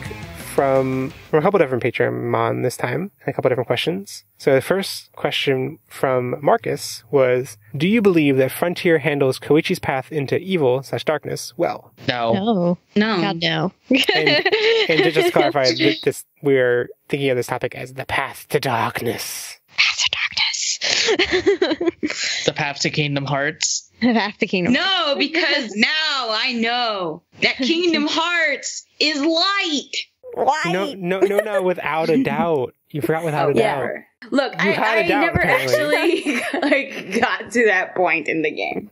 from a couple different Patreon this time, and a couple different questions. So the first question from Marcus was, do you believe that Frontier handles Koichi's path into evil/darkness well? No. God, no. And to just clarify, we're thinking of this topic as the path to darkness. Path to darkness. The path to Kingdom Hearts. The path to Kingdom No, because now I know that Kingdom Hearts is light. Why? No, without a doubt. You forgot without a doubt. Look, You had a I doubt, never apparently. actually got to that point in the game.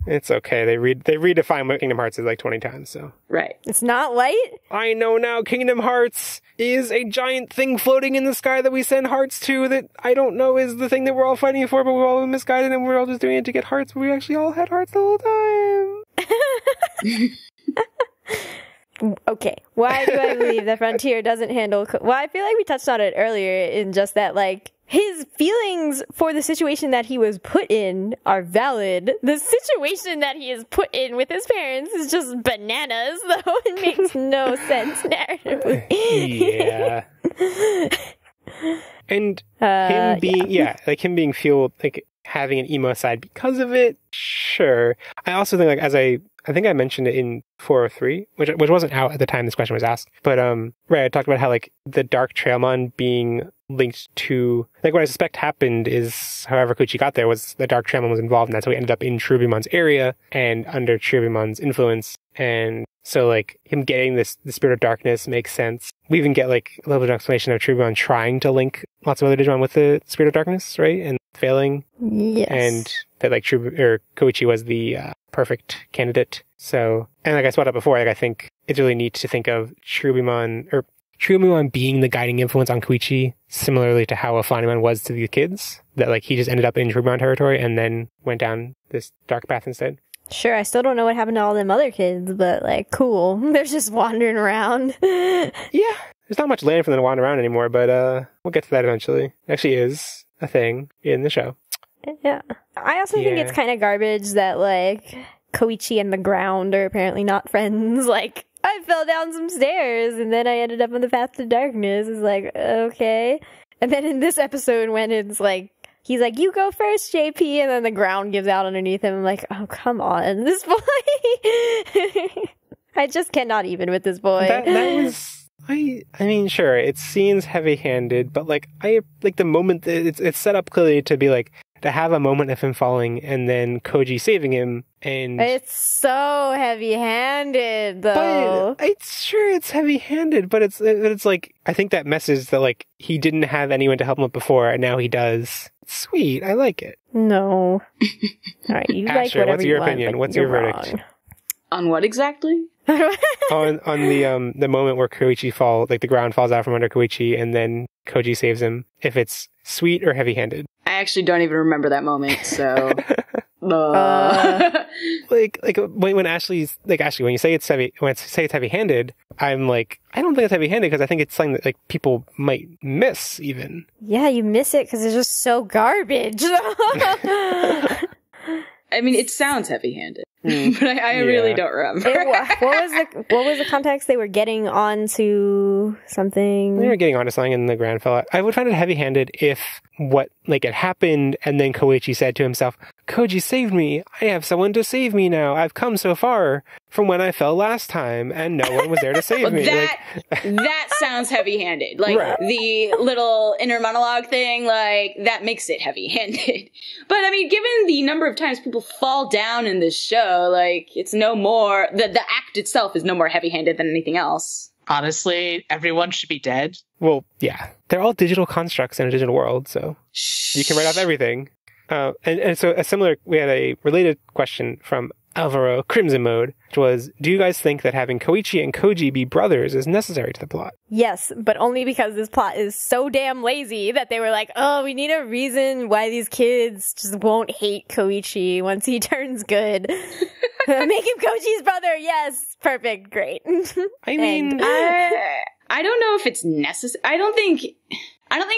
It's okay. They redefine what Kingdom Hearts is like 20 times, so. Right. It's not light? I know now Kingdom Hearts is a giant thing floating in the sky that we send hearts to that I don't know is the thing that we're all fighting for, but we're all misguided and we're all just doing it to get hearts, but we actually all had hearts the whole time. Okay, why do I believe that Frontier doesn't handle... Well, I feel like we touched on it earlier in just that, like, his feelings for the situation that he was put in are valid. The situation that he is put in with his parents is just bananas, though. It makes no sense narratively. Yeah. And him being fueled, like, having an emo side because of it, sure. I also think, like, I think I mentioned it in 403, which wasn't out at the time this question was asked. But, right, I talked about how, like, the Dark Trailmon being linked to, like, what I suspect happened is, however Koichi got there, was the Dark Trailmon was involved, and that's how he ended up in Cherubimon's area and under Cherubimon's influence. And so, like, him getting the Spirit of Darkness makes sense. We even get, like, a little bit of explanation of Cherubimon trying to link lots of other Digimon with the Spirit of Darkness, right? And failing. Yes. And that, like, Koichi was the perfect candidate. So, and like I spotted out before, like, I think it's really neat to think of Cherubimon being the guiding influence on Koichi, similarly to how Ophanimon was to the kids. That, like, he just ended up in Cherubimon territory and then went down this dark path instead. Sure, I still don't know what happened to all them other kids, but, like, cool. They're just wandering around. Yeah, there's not much land for them to wander around anymore, but we'll get to that eventually. It actually is a thing in the show. Yeah. I also think it's kind of garbage that, like, Koichi and the ground are apparently not friends. Like, I fell down some stairs and then I ended up on the path to darkness. It's like, okay. And then in this episode when it's like, he's like, you go first, JP, and then the ground gives out underneath him. I'm like, oh, come on, this boy. I just cannot even with this boy. That was... I mean, sure, it seems heavy-handed, but, like, the moment that it's set up clearly to be, like, to have a moment of him falling and then Koji saving him, and... It's so heavy-handed, though. But it's heavy-handed, but it's like, I think that message that, like, he didn't have anyone to help him before, and now he does. It's sweet, I like it. No. Alright, you like Asher, whatever what's your you want, opinion? but What's you're your verdict? wrong. On what exactly? on the moment where Koichi the ground falls out from under Koichi and then Koji saves him, if it's sweet or heavy-handed. I actually don't even remember that moment, so... when Ashley's, like, Ashley, when you say it's heavy-handed, I'm like, I don't think it's heavy-handed because I think it's something that, like, people might miss even. Yeah, you miss it because it's just so garbage. I mean, it sounds heavy-handed, but I really don't remember. What was the context? They were getting onto something. They were getting onto something and the ground fell out. I would find it heavy-handed if it happened and then Koichi said to himself, Koji saved me. I have someone to save me now. I've come so far from when I fell last time and no one was there to save me. That sounds heavy-handed. Like, right. The little inner monologue thing, like, that makes it heavy-handed. But, I mean, given the number of times people fall down in this show, like, it's no more... The act itself is no more heavy-handed than anything else. Honestly, everyone should be dead. Well, yeah. They're all digital constructs in a digital world, so you can write off everything. And so we had a related question from Alvaro Crimson Mode, which was, do you guys think that having Koichi and Koji be brothers is necessary to the plot? Yes, but only because this plot is so damn lazy that they were like, oh, we need a reason why these kids just won't hate Koichi once he turns good. Make him Koichi's brother, yes! Perfect, great. I mean... I don't know if it's necessary. I don't think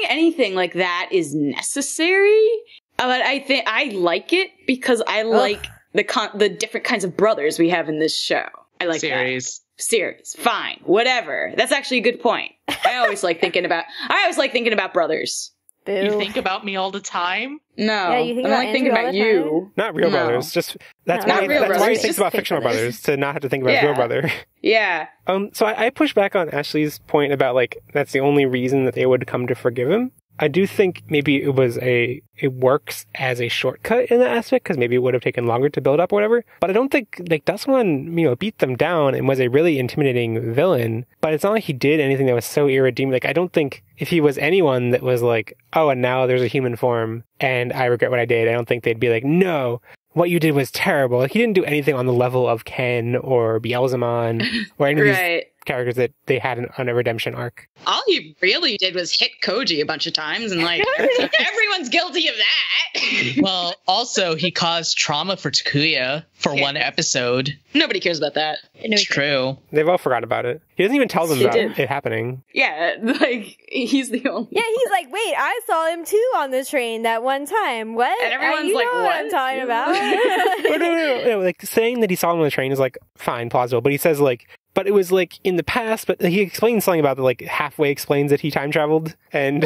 anything like that is necessary. But I like it because I like the different kinds of brothers we have in this show. I like series. Series, fine, whatever. That's actually a good point. I always like thinking about brothers. Boo. You think about me all the time? No, yeah, you think I like thinking about you. Not real brothers. Just that's why he thinks about fictional brothers to not have to think about his real brother. Yeah. So I push back on Ashley's point about, like, that's the only reason that they would come to forgive him. I do think maybe it works as a shortcut in that aspect, because maybe it would have taken longer to build up or whatever. But I don't think, like, Dusman, beat them down and was a really intimidating villain. But it's not like he did anything that was so irredeemable. Like, I don't think if he was anyone that was like, oh, and now there's a human form and I regret what I did, I don't think they'd be like, no, what you did was terrible. Like, he didn't do anything on the level of Ken or Beelzemon or any of these characters that they had on a redemption arc. All he really did was hit Koji a bunch of times, and like everyone's guilty of that. Well, also he caused trauma for Takuya for one episode. Nobody cares about that. True. They've all forgot about it. He doesn't even tell them about it happening. Yeah, like, he's the only. Yeah, he's like, wait, I saw him too on the train that one time. What? And everyone's like, know what I'm talking about? No. Like, saying that he saw him on the train is like fine, plausible. But he says like, but it was like in the past. But he explains something about like halfway explains that he time traveled, and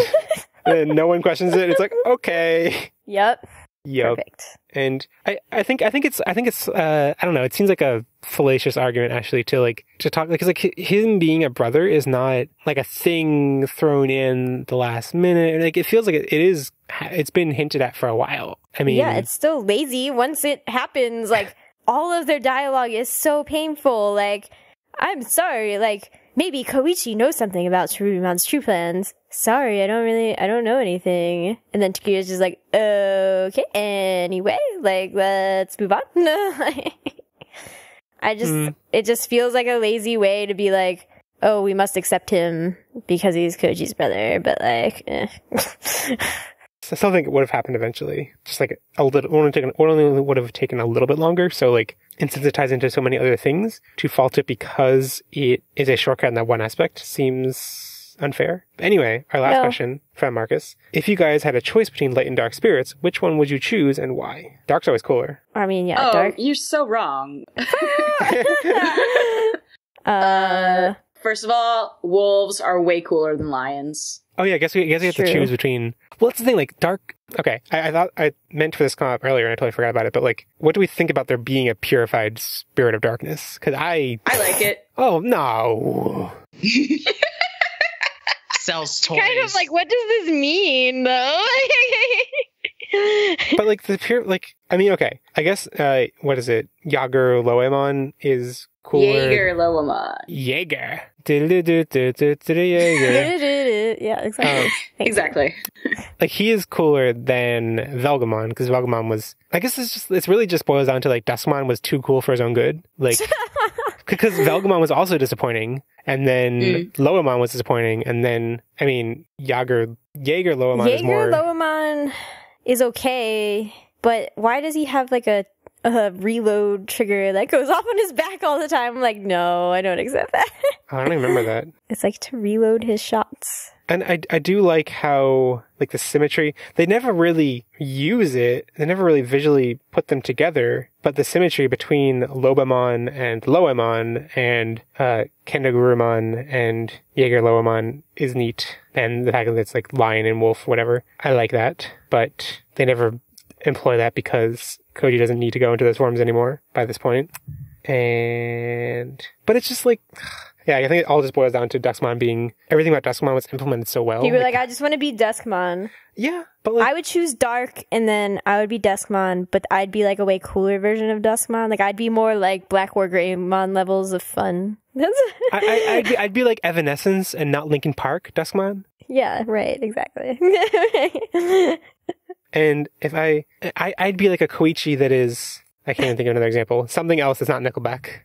no one questions it. It's like, okay. Yep. Perfect. And I think it's I don't know. It seems like a fallacious argument actually to talk, because like him being a brother is not like a thing thrown in the last minute. Like, it feels like it's been hinted at for a while. I mean, yeah, it's still lazy. Once it happens, like, all of their dialogue is so painful. Like, I'm sorry, like, maybe Koichi knows something about Cherubimon's true plans. Sorry, I don't know anything. And then Takuya's just like, okay, anyway, like, let's move on. It just feels like a lazy way to be like, oh, we must accept him because he's Koji's brother, but like, So something would have happened eventually. Just like only would have taken a little bit longer. So like, and since it ties into so many other things, to fault it because it is a shortcut in that one aspect seems unfair. But anyway, our last question from Marcus. If you guys had a choice between light and dark spirits, which one would you choose and why? Dark's always cooler. I mean, yeah, dark. You're so wrong. First of all, wolves are way cooler than lions. Oh yeah, I guess we have to choose between. Well, that's the thing. Like, dark. Okay, I thought I meant for this come up earlier, and I totally forgot about it. But like, what do we think about there being a purified spirit of darkness? Because I like it. Oh no. Sells toys. Kind of like, what does this mean, though? But like the pure, like, I mean, okay, I guess what is it? Jaeger Loemon is cooler. Jaeger Loemon. Jaeger. Yeah, exactly. Exactly. Like, he is cooler than Velgamon, because Velgamon was, I guess it's really just boils down to like Duskmon was too cool for his own good. Like, because Velgamon was also disappointing, and then Loemon was disappointing, and then, I mean, Jaeger Loemon is more... Jaeger Loemon is okay, but why does he have like a reload trigger that goes off on his back all the time? I'm like, no, I don't accept that. I don't even remember that. It's like to reload his shots. And I do like how, like, the symmetry, they never really use it. They never really visually put them together. But the symmetry between Lobamon and Loemon and Kendagurumon and Jaeger Loemon is neat. And the fact that it's like lion and wolf, whatever, I like that. But they never employ that because Koji doesn't need to go into those forms anymore by this point. But it's just like... Yeah, I think it all just boils down to Duskmon being... Everything about Duskmon was implemented so well. You were like, I just want to be Duskmon. Yeah, but like... I would choose Dark, and then I would be Duskmon, but I'd be like a way cooler version of Duskmon. Like, I'd be more like Black War Greymon levels of fun. I'd be like Evanescence and not Linkin Park Duskmon. Yeah, right, exactly. And if I'd be like a Koichi that is... I can't even think of another example. Something else that's not Nickelback.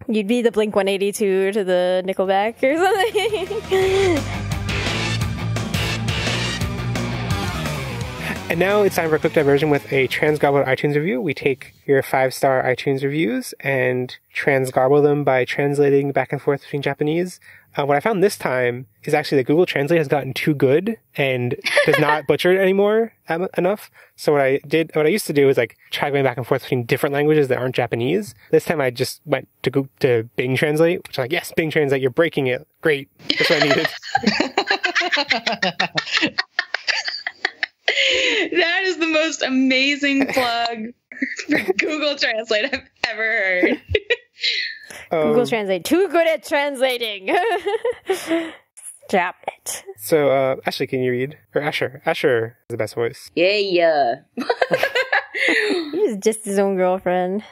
You'd be the Blink-182 to the Nickelback or something. And now it's time for a quick diversion with a Transgarbled iTunes review. We take your 5-star iTunes reviews and transgarble them by translating back and forth between Japanese. What I found this time is actually that Google Translate has gotten too good and does not butcher it anymore enough. So what I used to do is like try going back and forth between different languages that aren't Japanese. This time I just went to Bing Translate, which is like, yes, Bing Translate, you're breaking it. Great. That's what I needed. That is the most amazing plug for Google Translate I've ever heard. Google Translate. Too good at translating. Stop it. So, Ashley, can you read? Or Asher. Asher is the best voice. Yeah. He's just his own girlfriend.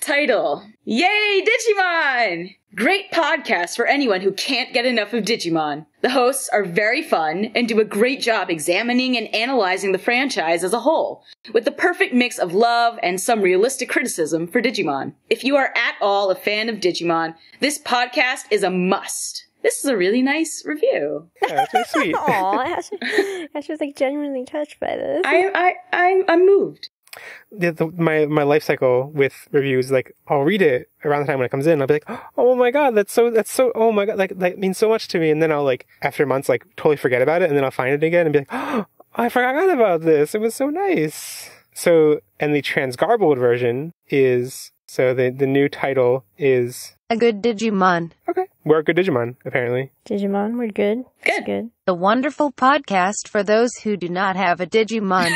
Title: Yay, Digimon! Great podcast for anyone who can't get enough of Digimon. The hosts are very fun and do a great job examining and analyzing the franchise as a whole, with the perfect mix of love and some realistic criticism for Digimon. If you are at all a fan of Digimon, this podcast is a must. This is a really nice review. Yeah, that's really sweet. Aw, Ash was like genuinely touched by this. I'm moved. My life cycle with reviews, like, I'll read it around the time when it comes in. I'll be like, oh my god, that's so, oh my god, like that means so much to me. And then I'll, like, after months, like, totally forget about it. And then I'll find it again and be like, oh, I forgot about this. It was so nice. So, and the Transgarbled version is, so the new title is A Good Digimon. Okay. We're a good Digimon, apparently. Digimon, we're good. Good. Good. The wonderful podcast for those who do not have a Digimon.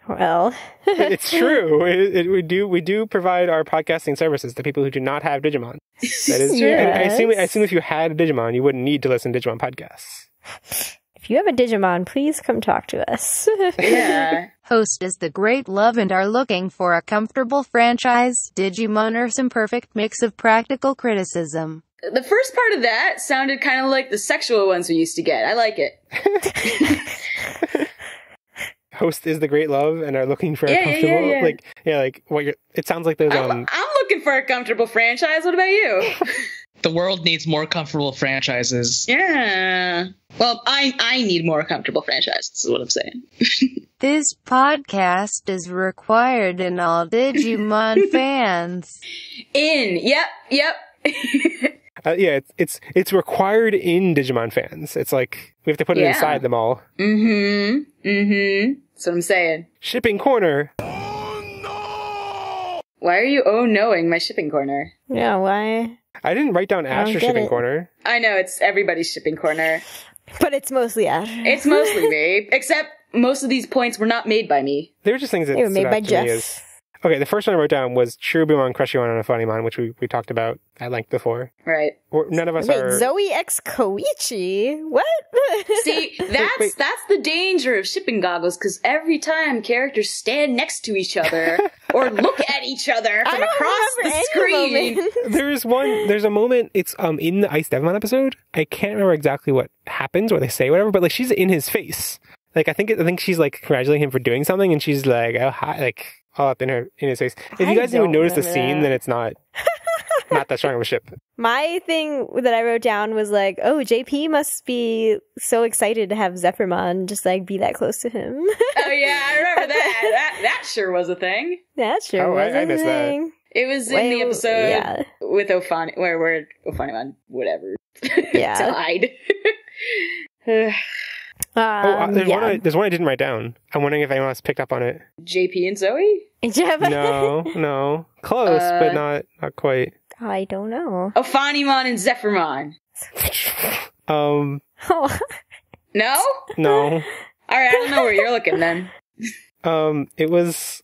Well, it's true. We do provide our podcasting services to people who do not have Digimon. That is true. Yes. And I assume if you had a Digimon, you wouldn't need to listen to Digimon podcasts. if you have a Digimon, please come talk to us. Yeah. Host is the great love and are looking for a comfortable franchise. Digimon are some perfect mix of practical criticism. The first part of that sounded kind of like the sexual ones we used to get. I like it. Host is the great love and are looking for a comfortable, like what you're. It sounds like those. I'm looking for a comfortable franchise. What about you? The world needs more comfortable franchises. Yeah. Well, I need more comfortable franchises, is what I'm saying. This podcast is required in all Digimon fans. Yep. Yeah, it's required in Digimon fans. It's like we have to put it inside them all. That's what I'm saying. Shipping corner. Why are you knowing my shipping corner? Yeah, why? I didn't write down Asher's shipping corner. I know, it's everybody's shipping corner. But it's mostly Ash. It's mostly me. Except most of these points were not made by me. They were just things that They were made stood by out to me Jeff. Okay, the first one I wrote down was Cherubimon, Crushimon, and Afunimon, which we talked about at length before. Right. None of us Wait, are... Zoe x Koichi? What? See, that's the danger of shipping goggles, because every time characters stand next to each other or look at each other from across the screen. There's a moment, it's in the Ice Devimon episode. I can't remember exactly what happens, or they say whatever, but like she's in his face. Like I think she's like congratulating him for doing something, and she's like, oh hi, like all up in his face. If you guys even notice the scene, then it's not that strong of a ship. My thing that I wrote down was like, oh, JP must be so excited to have Zephyrmon just like be that close to him. Oh yeah, I remember that. That sure was a thing. That sure was I a missed thing. It was in the episode with where Ofanimon, whatever, died. There's one I didn't write down. I'm wondering if anyone else picked up on it. JP and Zoe? No. Close, but not quite. I don't know. Ofanimon and Zephyrmon. No? No. Alright, I don't know where you're looking then. It was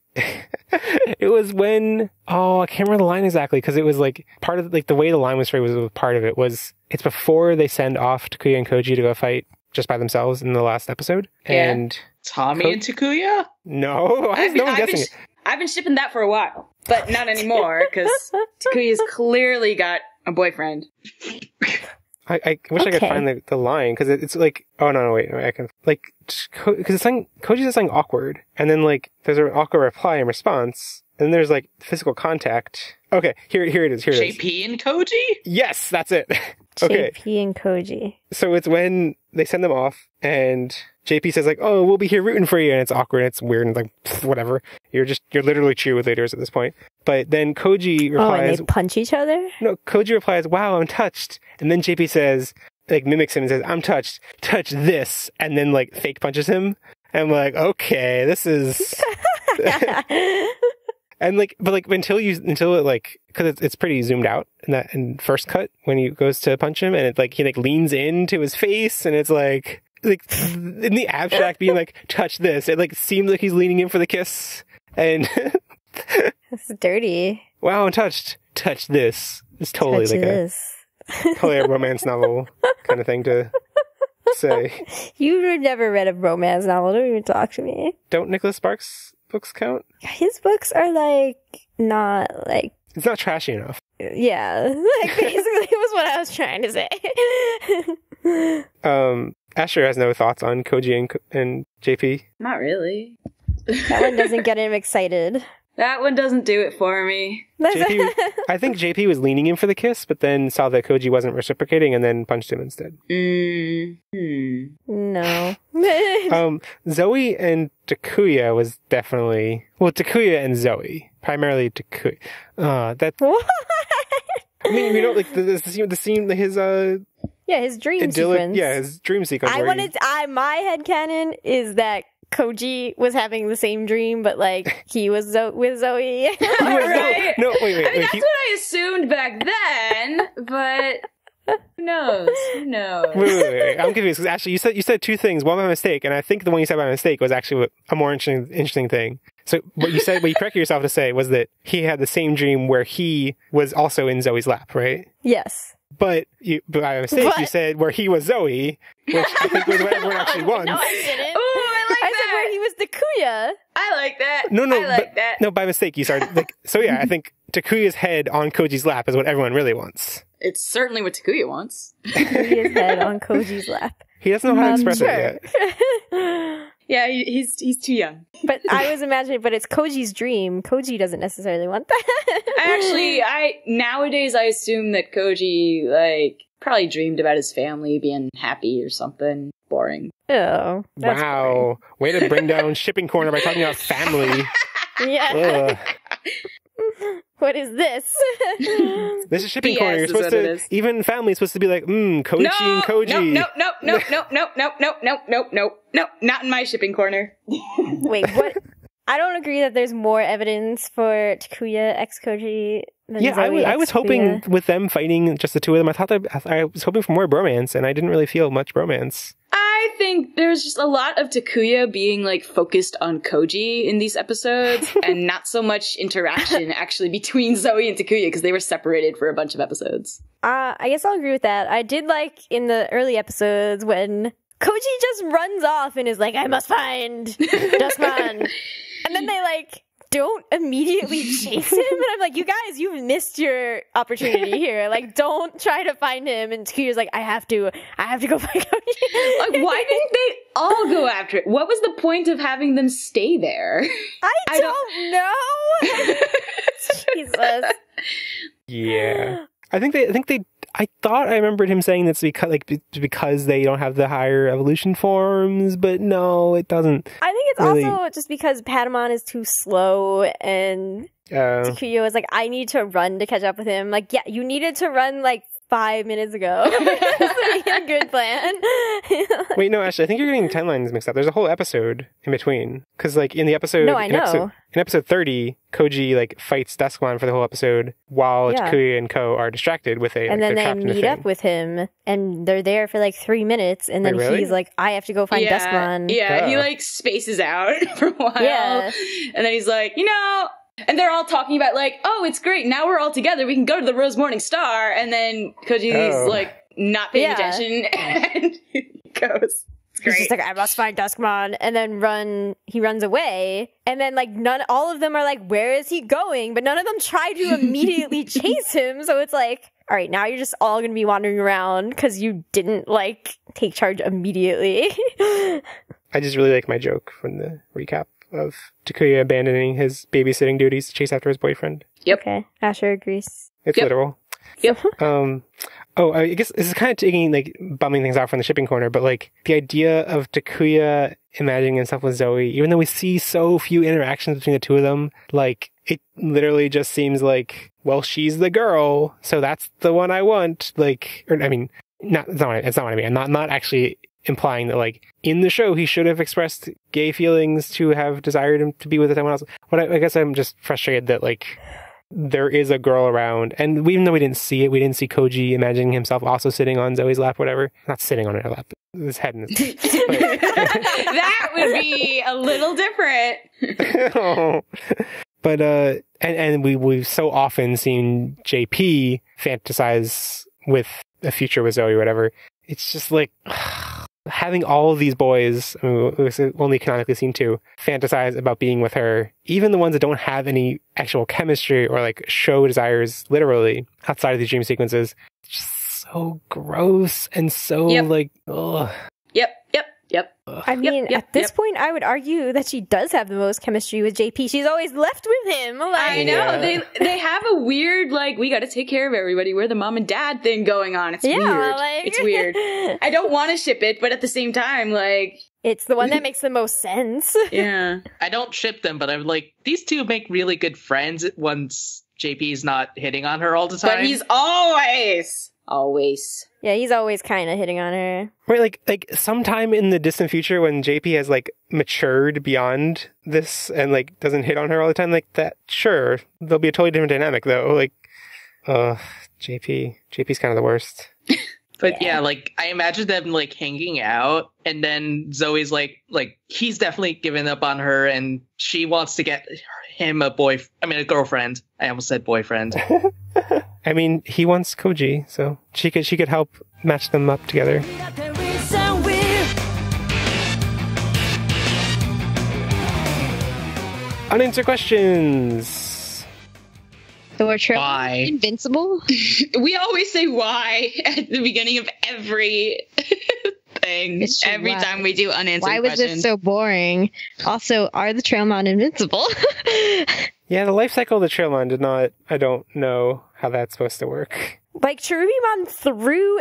when, I can't remember the line exactly, because it was like part of, like the way the line was phrased was part of it was, it's before they send off Takuya and Koji to go fight just by themselves in the last episode. Yeah. And Tommy and Takuya? No, no one guessing it. I've been shipping that for a while, but not anymore, because Takuya's clearly got a boyfriend. I wish I could find the line, because it's like, wait, I can, like, because it's like, Koji says something awkward, and then like, there's an awkward reply in response, and then there's like, physical contact. Okay, here it is. JP and Koji? Yes, that's it. Okay. JP and Koji. So it's when they send them off, and JP says like, oh, we'll be here rooting for you, and it's awkward, and it's weird, and like, whatever. You're literally cheerleaders at this point. But then Koji replies... and they punch each other? No, Koji replies, wow, I'm touched. And then JP says, like, mimics him and says, I'm touched. Touch this. And then, like, fake punches him. And I'm like, okay, this is... And like, but like until it like, because it's pretty zoomed out in first cut when he goes to punch him, and it like he like leans into his face, and it's like in the abstract being like touch this, it like seems like he's leaning in for the kiss, and It's dirty. Wow, touch this. It's totally Touch like this. totally a romance novel kind of thing to say. You've never read a romance novel. Don't even talk to me. Don't Nicholas Sparks books count? His books are like not like. It's not trashy enough. Yeah, like basically was what I was trying to say. Asher has no thoughts on Koji and JP. Not really. That one doesn't get him excited. That one doesn't do it for me. I think JP was leaning in for the kiss, but then saw that Koji wasn't reciprocating and then punched him instead. No. Zoe and Takuya was definitely... Well, Takuya and Zoe. Primarily Takuya. That... What? I mean, you know, like the scene, his... Yeah, his dream idyllic, sequence. Yeah, his dream sequence. My headcanon is that Koji was having the same dream, but like he was with Zoe. Right? No, wait. I mean, that's what I assumed back then, but who knows? Wait. I'm confused because actually you said two things, one by mistake, and I think the one you said by mistake was actually a more interesting thing. So what you corrected yourself to say was that he had the same dream where he was also in Zoe's lap, right? Yes. But by mistake, you said where he was Zoe, which I think was what everyone actually wants. No, I didn't. Ooh, I like that. I said where he was Takuya. I like that. No, I like that. No, by mistake, you started like. So yeah, I think Takuya's head on Koji's lap is what everyone really wants. It's certainly what Takuya wants. Takuya's head on Koji's lap. He doesn't know how to express it yet. Yeah, he's too young. But I was imagining, but it's Koji's dream. Koji doesn't necessarily want that. Nowadays I assume that Koji, like, probably dreamed about his family being happy or something. Boring. Oh. That's wow. Way to bring down Shipping Corner by talking about family. Yeah. What is this? This is Shipping Corner. You're supposed to, even family is supposed to be like, Koichi and Koji. No, not in my Shipping Corner. Wait, what? I don't agree that there's more evidence for Takuya x Koji than Zoe I was hoping with them fighting just the two of them. I was hoping for more bromance, and I didn't really feel much bromance. I think there's just a lot of Takuya being like focused on Koji in these episodes and not so much interaction actually between Zoe and Takuya because they wwere separated for a bunch of episodes. I guess I'll agree with that. I did like in the early episodes when Koji just runs off and is like, I must find Duskman. And then they like don't immediately chase him, and I'm like, you guys, you've missed your opportunity here. Like, don't try to find him. And Takuya's like, I have to go find Koji. Like, why didn't they all go after it? What was the point of having them stay there? I don't know. Jesus. Yeah, I thought I remembered him saying that's because they don't have the higher evolution forms, but no, it doesn't. I think it's really... also just because Patamon is too slow, and Takuya was like, I need to run to catch up with him. Like, yeah, you needed to run like 5 minutes ago. This would be a good plan. Wait, no, actually, I think you're getting timelines mixed up. There's a whole episode in between. Because, like, in the episode... No, I know. In episode 30, Koji, like, fights Duskman for the whole episode while Takuya and Ko are distracted with a... And then they meet up with him, and they're there for, like, 3 minutes, and then he's like, I have to go find Duskman. Yeah, he, like, spaces out for a while. Yeah. And then he's like, And they're all talking about, like, oh, it's great, now we're all together, we can go to the Rose Morning Star, and then Koji's, like, not paying attention, and he goes. It's great. He's just like, I must find Duskman, and then he runs away, and then, like, all of them are like, where is he going? But none of them try to immediately chase him, so it's like, all right, now you're just all gonna be wandering around, because you didn't, like, take charge immediately. I just really like my joke from the recap of Takuya abandoning his babysitting duties to chase after his boyfriend. Yep. Okay, Asher agrees. It's literal. Yep. I guess this is kind of bumming things out from the Shipping Corner, but like the idea of Takuya imagining himself with Zoe, even though we see so few interactions between the two of them, like it literally just seems like, well, she's the girl, so that's the one I want. Like, or I mean, it's not what I mean. I'm not actually implying that, like, in the show, he should have expressed gay feelings to have desired him to be with someone else. But I guess I'm just frustrated that, like, there is a girl around. And even though we didn't see it, we didn't see Koji imagining himself also sitting on Zoe's lap, whatever. Not sitting on her lap. His head in his... That would be a little different. But and we've so often seen JP fantasize with a future with Zoe or whatever. It's just like having all of these boys, I mean, we've only canonically seen 2, fantasize about being with her, even the ones that don't have any actual chemistry or like show desires literally outside of these dream sequences. It's just so gross and so like, ugh. Yep. I mean, at this point, I would argue that she does have the most chemistry with JP. She's always left with him. Like, I know. They have a weird, like, we gotta take care of everybody. We're the mom and dad thing going on. It's weird. Like... It's weird. I don't want to ship it, but at the same time, like... It's the one that makes the most sense. Yeah. I don't ship them, but I'm like, these two make really good friends once JP's not hitting on her all the time. But he's always... Yeah, he's always kind of hitting on her. Right, like sometime in the distant future when JP has like matured beyond this and like doesn't hit on her all the time like that, sure, there'll be a totally different dynamic though. Like, JP's kind of the worst. But yeah, like I imagine them like hanging out, and then Zoe's like he's definitely given up on her, and she wants to get him a girlfriend. I almost said boyfriend. I mean, he wants Koji, so she could help match them up together. Unanswered questions. So are Trailmon invincible? We always say why at the beginning of every thing. Every time we do unanswered questions. Why was this so boring? Also, are the Trailmon invincible? Yeah, the life cycle of the Trailmon I don't know how that's supposed to work. Like, Cherubimon threw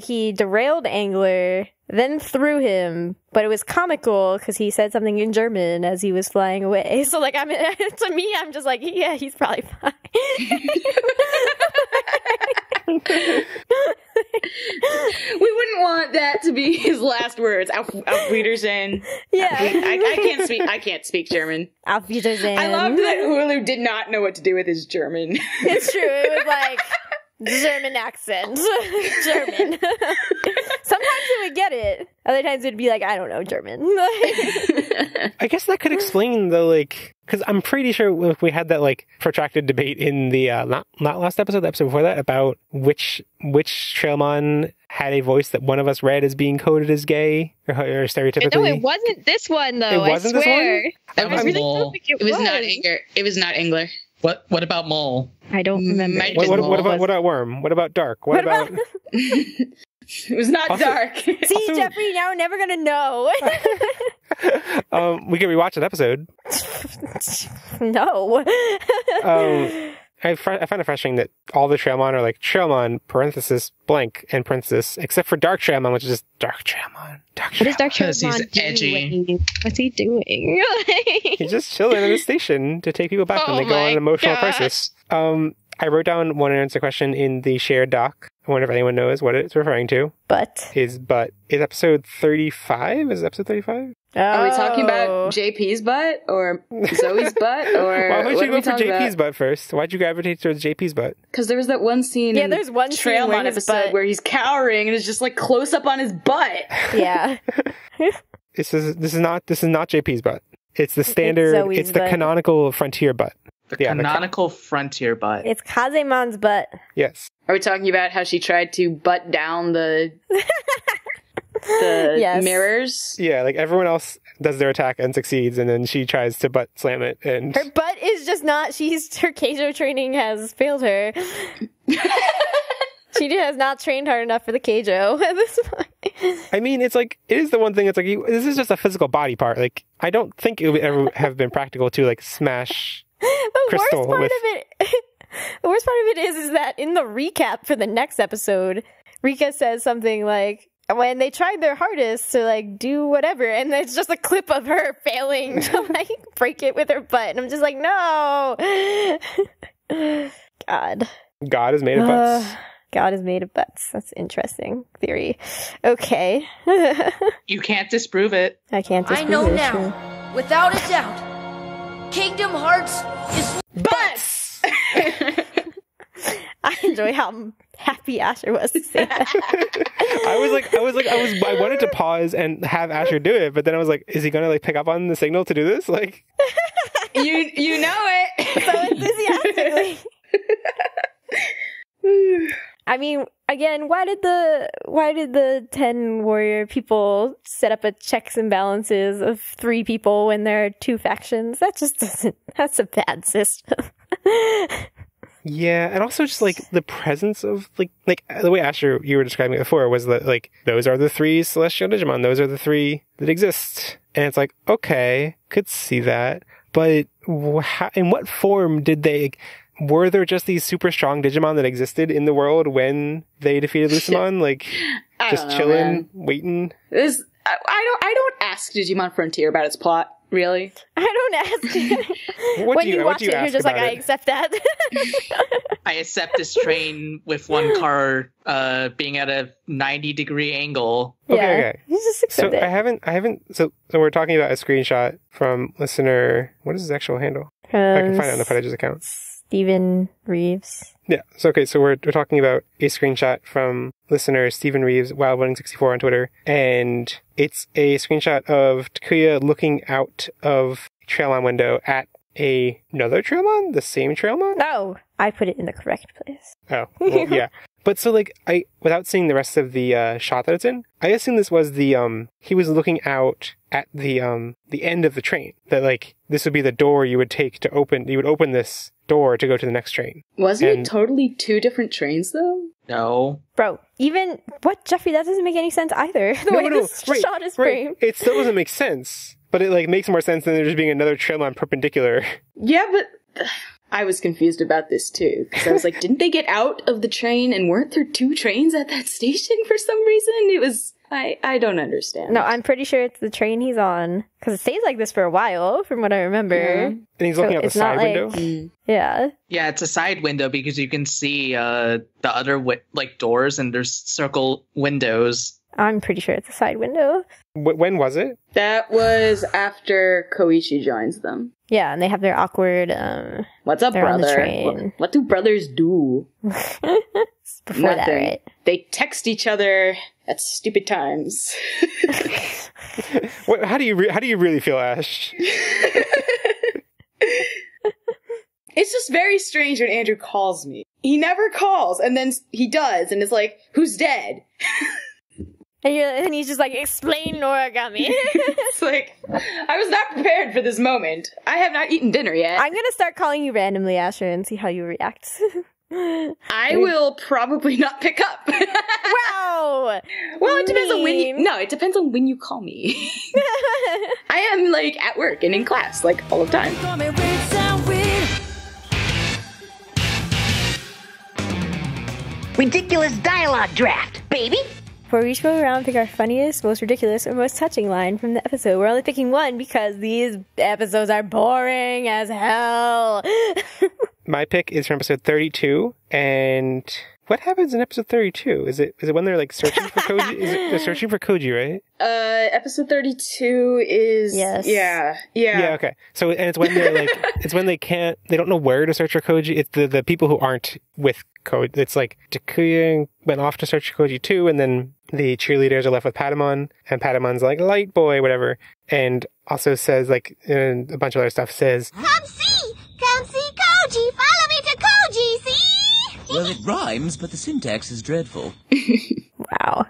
he derailed Angler, then threw him, but it was comical because he said something in German as he was flying away. So, like, to me, I'm just like, yeah, he's probably fine. We wouldn't want that to be his last words. Auf Wiedersehen. Yeah. I can't speak German. Auf Wiedersehen. I loved that Hulu did not know what to do with his German. It's true. It was like German accent. German. Sometimes it would get it. Other times it would be like, I don't know German. I guess that could explain the, like, because I'm pretty sure we had that, like, protracted debate in the, not last episode, the episode before that, about which Trailmon had a voice that one of us read as being coded as gay, or stereotypically. No, it wasn't this one, though, it wasn't I swear. This one? That was really Mole. don't think it was not Angler. It was not Angler. What about Mole? I don't remember. What about Worm? What about Dark? What about... It was not Dark. See, also, Jeffrey, now we're never gonna know. We can rewatch that episode. No. I find it frustrating that all the Trailmon are like Trailmon parenthesis blank and parenthesis, except for Dark Trailmon, which is just Dark Trailmon. What does Dark Trailmon do? What's he doing? He's just chilling at the station to take people back when they go on an emotional crisis. I wrote down one unanswered question in the shared doc. I wonder if anyone knows what it's referring to. Butt. Is episode 35? Is it episode 35? Are we talking about JP's butt or Zoe's butt or? Why would you go for JP's butt first? Why'd you gravitate towards JP's butt? Because there was that one scene. Yeah, there's one Trailmon episode where he's cowering and it's just like close up on his butt. Yeah. This is not JP's butt. It's the standard. It's the canonical frontier butt. The canonical frontier butt. It's Kazemon's butt. Yes. Are we talking about how she tried to butt down the mirrors? Yeah, like everyone else does their attack and succeeds, and then she tries to butt slam it. And her butt is just not. Her Keijo training has failed her. She has not trained hard enough for the Keijo at this point. I mean, it's like, it is the one thing that's like, this is just a physical body part. Like, I don't think it would ever have been practical to like smash Crystal the worst part of it is that in the recap for the next episode, Rika says something like, when they tried their hardest to like do whatever, and it's just a clip of her failing to like break it with her butt, and I'm just like, no. God is made of butts. God is made of butts. That's interesting theory. Okay. You can't disprove it. I can't disprove it. I know now, without a doubt, Kingdom Hearts is butts. I enjoy how happy Asher was to say that. I wanted to pause and have Asher do it, but then I was like, is he gonna like pick up on the signal to do this? Like, You know it so enthusiastically. I mean, again, why did the 10 warrior people set up a checks and balances of 3 people when there are 2 factions? That just doesn't. That's a bad system. Yeah, and also just like the presence of like the way Asher you were describing it before was that like those are the 3 celestial Digimon, those are the 3 that exist, and it's like okay, could see that, but in what form did they? Were there just these super strong Digimon that existed in the world when they defeated Lucemon? Like just chilling, waiting. I don't ask Digimon Frontier about its plot. Really? I don't ask. When you watch it, you're just like, I accept that. I accept this train with one car being at a 90-degree angle. Okay. You just accept it. I haven't. So we're talking about a screenshot from listener. What is his actual handle? I can find it on the Podigious account. Stephen Reeves. Yeah. So we're talking about a screenshot from listener Stephen Reeves, Wildwinning64 on Twitter, and it's a screenshot of Takuya looking out of a Trailmon window at another Trailmon, the same Trailmon. No, I put it in the correct place. Oh, well, yeah. But so without seeing the rest of the shot that it's in, I assume this was he was looking out at the end of the train. That like this would be the door you would take to open. You would open this door to go to the next train. Wasn't it totally 2 different trains though? No. Bro, even what, Jeffrey? That doesn't make any sense either. The way this shot is framed. It still doesn't make sense. But it like makes more sense than there just being another Trailmon perpendicular. Yeah, but I was confused about this too. Because I was like, didn't they get out of the train and weren't there 2 trains at that station for some reason? It was... I don't understand. No, I'm pretty sure it's the train he's on. Because it stays like this for a while, from what I remember. Yeah. And he's looking out the side window? Yeah. Yeah, it's a side window because you can see the other doors and there's circle windows. I'm pretty sure it's a side window. When was it? That was after Koichi joins them. Yeah, and they have their awkward... What's up, brother? On the train. What do brothers do? Before that, right? They text each other at stupid times. How do you really feel, Ash? It's just very strange when Andrew calls me. He never calls, and then he does, and it's like, who's dead? And he's just like, explain origami. It's like, I was not prepared for this moment. I have not eaten dinner yet. I'm gonna start calling you randomly, Asher, and see how you react. I will probably not pick up. Wow! Well, it depends on when you... No, it depends on when you call me. I am, like, at work and in class, like, all the time. Ridiculous dialogue draft, baby! Before we each go around and pick our funniest, most ridiculous, or most touching line from the episode, we're only picking one because these episodes are boring as hell. My pick is from episode 32, and what happens in episode 32? Is it when they're like searching for Koji? They're searching for Koji, right? Episode 32 is... Yes. Yeah, okay. So, and it's when they're like, it's when they don't know where to search for Koji. It's the people who aren't with Koji. It's like, Takuya went off to search for Koji too, and then the cheerleaders are left with Patamon, and Patamon's like, light boy, whatever. And also says, like, and a bunch of other stuff says, Come see Koji! Follow me to Koji, see? Well, it rhymes, but the syntax is dreadful. Wow.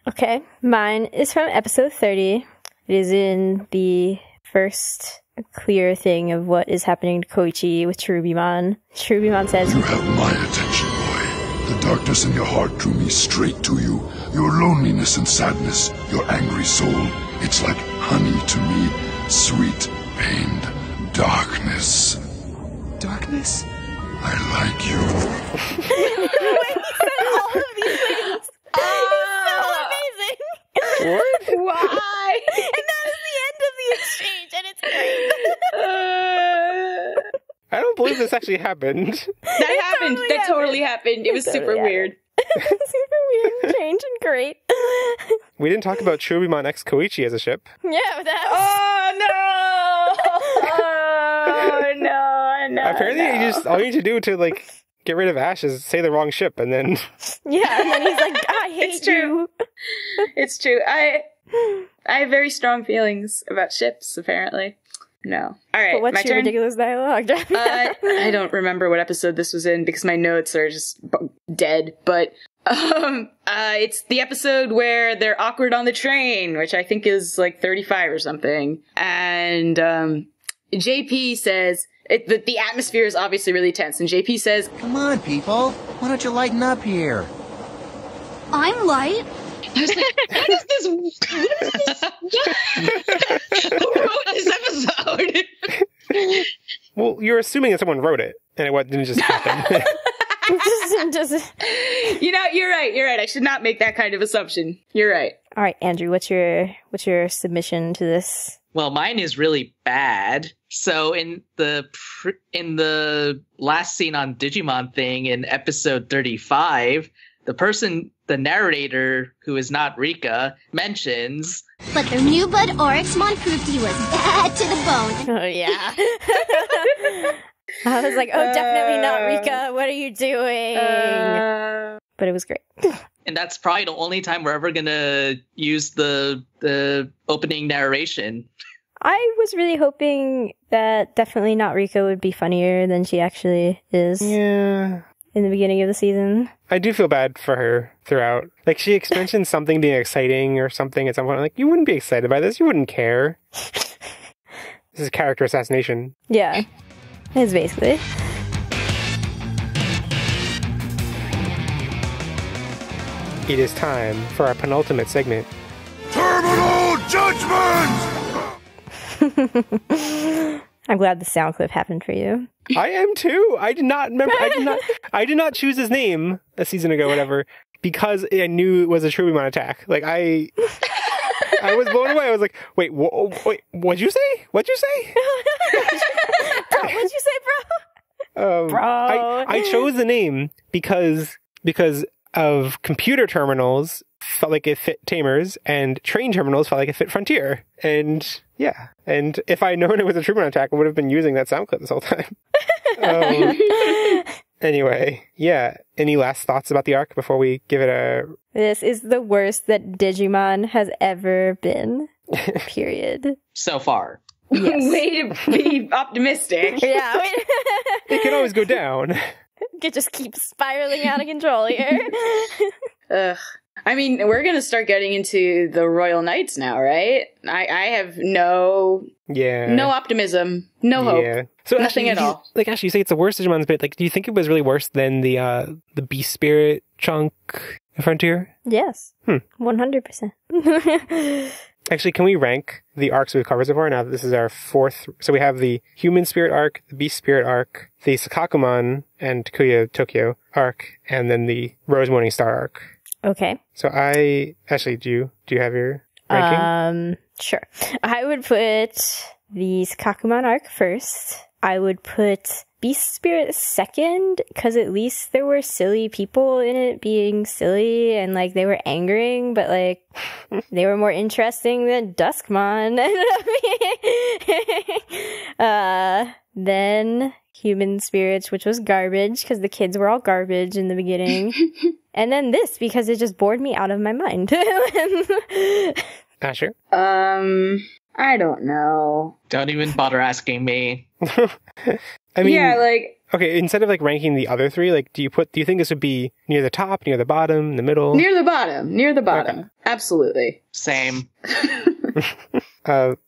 Okay, mine is from episode 30. It is in the first clear thing of what is happening to Koichi with Cherubimon. Cherubimon says, You have my attention, boy. The darkness in your heart drew me straight to you. Your loneliness and sadness, your angry soul. It's like honey to me. Sweet, pained darkness. Darkness? I like you. when he said all of these things, it's so amazing. what? Why? And that is the end of the exchange, and it's great. I don't believe this actually happened. That happened. That totally happened. It was super weird. Super weird and strange and great. We didn't talk about Cherubimon X Koichi as a ship. Yeah, that Oh no! Apparently, all you need to do to like get rid of Ash is say the wrong ship, and then yeah, and then he's like, I hate It's true. It's true. I have very strong feelings about ships, apparently. No. All right, But what's my your turn? ridiculous dialogue? I don't remember what episode this was in because my notes are just dead. But it's the episode where they're awkward on the train, which I think is like 35 or something. And JP says the atmosphere is obviously really tense, and JP says, "Come on, people, why don't you lighten up here?" I'm light. I was like, what is this? Who wrote this episode? Well, you're assuming that someone wrote it, and it didn't just happen. you know, you're right. I should not make that kind of assumption. You're right. All right, Andrew, what's your submission to this? Well, mine is really bad. So in the last scene on Digimon thing in episode 35, the narrator, who is not Rika, mentions, But their new bud Oryxmon proved he was bad to the bone. Oh, yeah. I was like, oh, definitely not Rika. What are you doing? But it was great. and that's probably the only time we're ever gonna use the opening narration. I was really hoping that definitely not Rika would be funnier than she actually is. Yeah. In the beginning of the season. I do feel bad for her throughout. Like, she mentioned something being exciting or something at some point. Like, you wouldn't be excited by this. You wouldn't care. This is character assassination. Yeah. It's basically. It is time for our penultimate segment. Terminal Judgment! I'm glad the sound clip happened for you. I am too. I did not remember. I did not choose his name a season ago, whatever, because I knew it was a Cherubimon attack. Like, I was blown away. I was like, wait, what'd you say? What'd you say? Bro, what'd you say, bro? Bro. I chose the name because of computer terminals felt like it fit Tamers, and train terminals felt like it fit Frontier. And yeah. And if I had known it was a Cherubimon attack, I would have been using that sound clip this whole time. Anyway, yeah. Any last thoughts about the arc before we give it a... This is the worst that Digimon has ever been. Period. So far. Yes. Way to be optimistic. Yeah. It can always go down. It just keeps spiraling out of control here. Ugh. I mean, we're going to start getting into the Royal Knights now, right? I have no optimism, no hope. So nothing at all. Like, Ashley, you say it's the worst Digimon's bit. Like, do you think it was really worse than the Beast Spirit chunk in Frontier? Yes. 100%. Actually, can we rank the arcs we've covered so far? Now that this is our fourth. So we have the Human Spirit arc, the Beast Spirit arc, the Sakakumon and Takuya Tokyo arc, and then the Rose Morning Star arc. Okay. So Ashley, do you have your ranking? Sure. I would put the Sakakumon arc first. I would put Beast Spirit second, because at least there were silly people in it being silly, and like they were angering, but like they were more interesting than Duskmon. Then Human Spirits, which was garbage, because the kids were all garbage in the beginning. And then this, because it just bored me out of my mind. Asher? I don't know. Don't even bother asking me. I mean, yeah, like, okay, instead of like ranking the other three, like, do you think this would be near the top, near the bottom, the middle? Near the bottom. Okay. Absolutely. Same.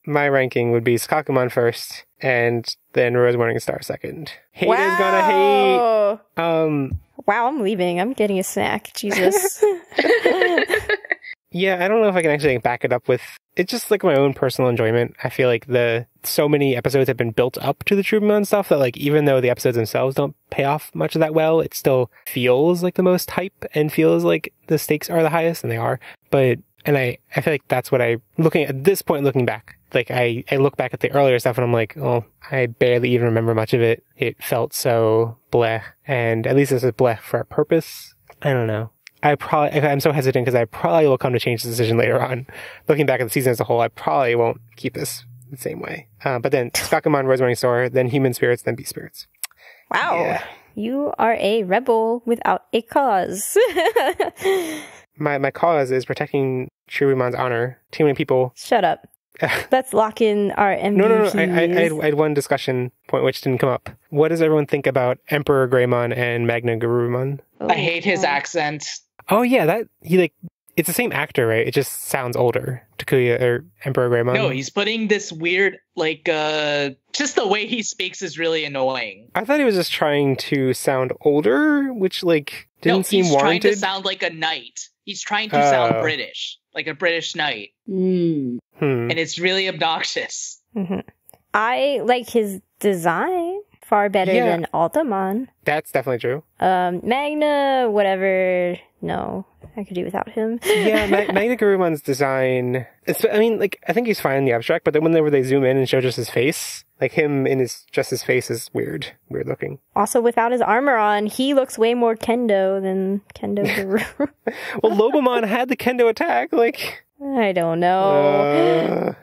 My ranking would be Sakakumon first, and then Rose Morning Star second. Hate is gonna hate. Wow, I'm leaving. I'm getting a snack. Jesus. Yeah, I don't know if I can actually back it up with... It's just like my own personal enjoyment. I feel like so many episodes have been built up to the Cherubimon stuff that, like, even though the episodes themselves don't pay off much of that well, it still feels like the most hype and feels like the stakes are the highest, and they are. And I feel like that's what at this point, looking back, like, I look back at the earlier stuff and I'm like, oh, I barely even remember much of it. It felt so bleh. And at least this is bleh for a purpose. I don't know. I'm so hesitant because I probably will come to change the decision later on. Looking back at the season as a whole, I probably won't keep this the same way. But then Sakakumon, Rose Morning Star, then Human Spirits, then Beast Spirits. Wow. Yeah. You are a rebel without a cause. My cause is protecting Cherubimon's honor. Too many people. Shut up. Let's lock in our MVPs. No. I had one discussion point which didn't come up. What does everyone think about Emperor Greymon and Magna Garurumon? I hate his accent. Oh yeah, it's the same actor, right? It just sounds older. Takuya or Emperor Greymon. No, he's putting this weird, just the way he speaks is really annoying. I thought he was just trying to sound older, which didn't seem warranted. He's trying to sound like a knight. He's trying to sound British, like a British knight. And it's really obnoxious. Mm-hmm. I like his design far better than Altamon. That's definitely true. Magna, whatever. No, I could do without him. Yeah, Magna Garurumon's design. I think he's fine in the abstract, but then whenever they zoom in and show just his face, him in his face is weird looking. Also, without his armor on, he looks way more Kendo than Kendo Garuru. Well, Lobomon had the Kendo attack. I don't know.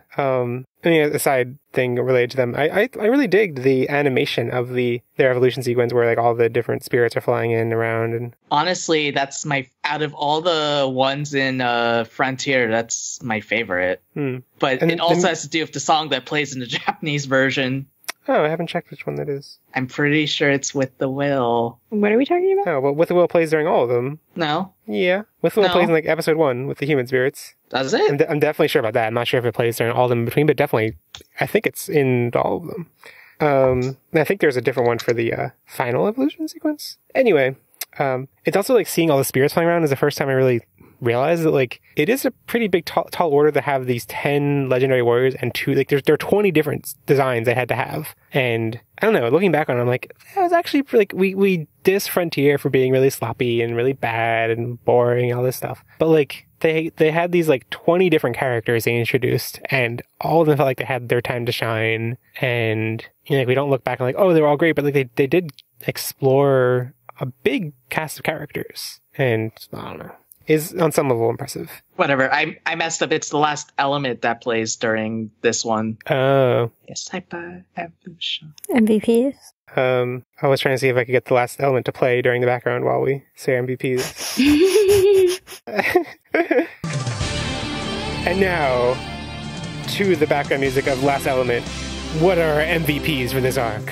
A side thing related to them. I really digged the animation of their evolution sequence where all the different spirits are flying in around. And honestly, that's out of all the ones in Frontier, that's my favorite. But it also has to do with the song that plays in the Japanese version. Oh, I haven't checked which one that is. I'm pretty sure it's With the Will. What are we talking about? Oh, well, With the Will plays during all of them. No. Yeah. With the Will plays in episode 1 with the human spirits. Does it? I'm definitely sure about that. I'm not sure if it plays during all of them in between, but definitely, I think it's in all of them. I think there's a different one for the final evolution sequence. Anyway, it's also seeing all the spirits flying around is the first time I really realized that it is a pretty big tall order to have these 10 legendary warriors and there are 20 different designs they had to have. And I don't know, looking back on it, I'm that was actually we diss Frontier for being really sloppy and really bad and boring and all this stuff. But they had these 20 different characters they introduced, and all of them felt like they had their time to shine. And we don't look back and oh, they were all great, but they did explore a big cast of characters, and I don't know, is on some level impressive. Whatever, I messed up. It's the last element that plays during this one. Oh. Yes, hyper evolution. MVPs. I was trying to see if I could get the last element to play during the background while we say MVPs. And now, to the background music of Last Element. What are our MVPs for this arc?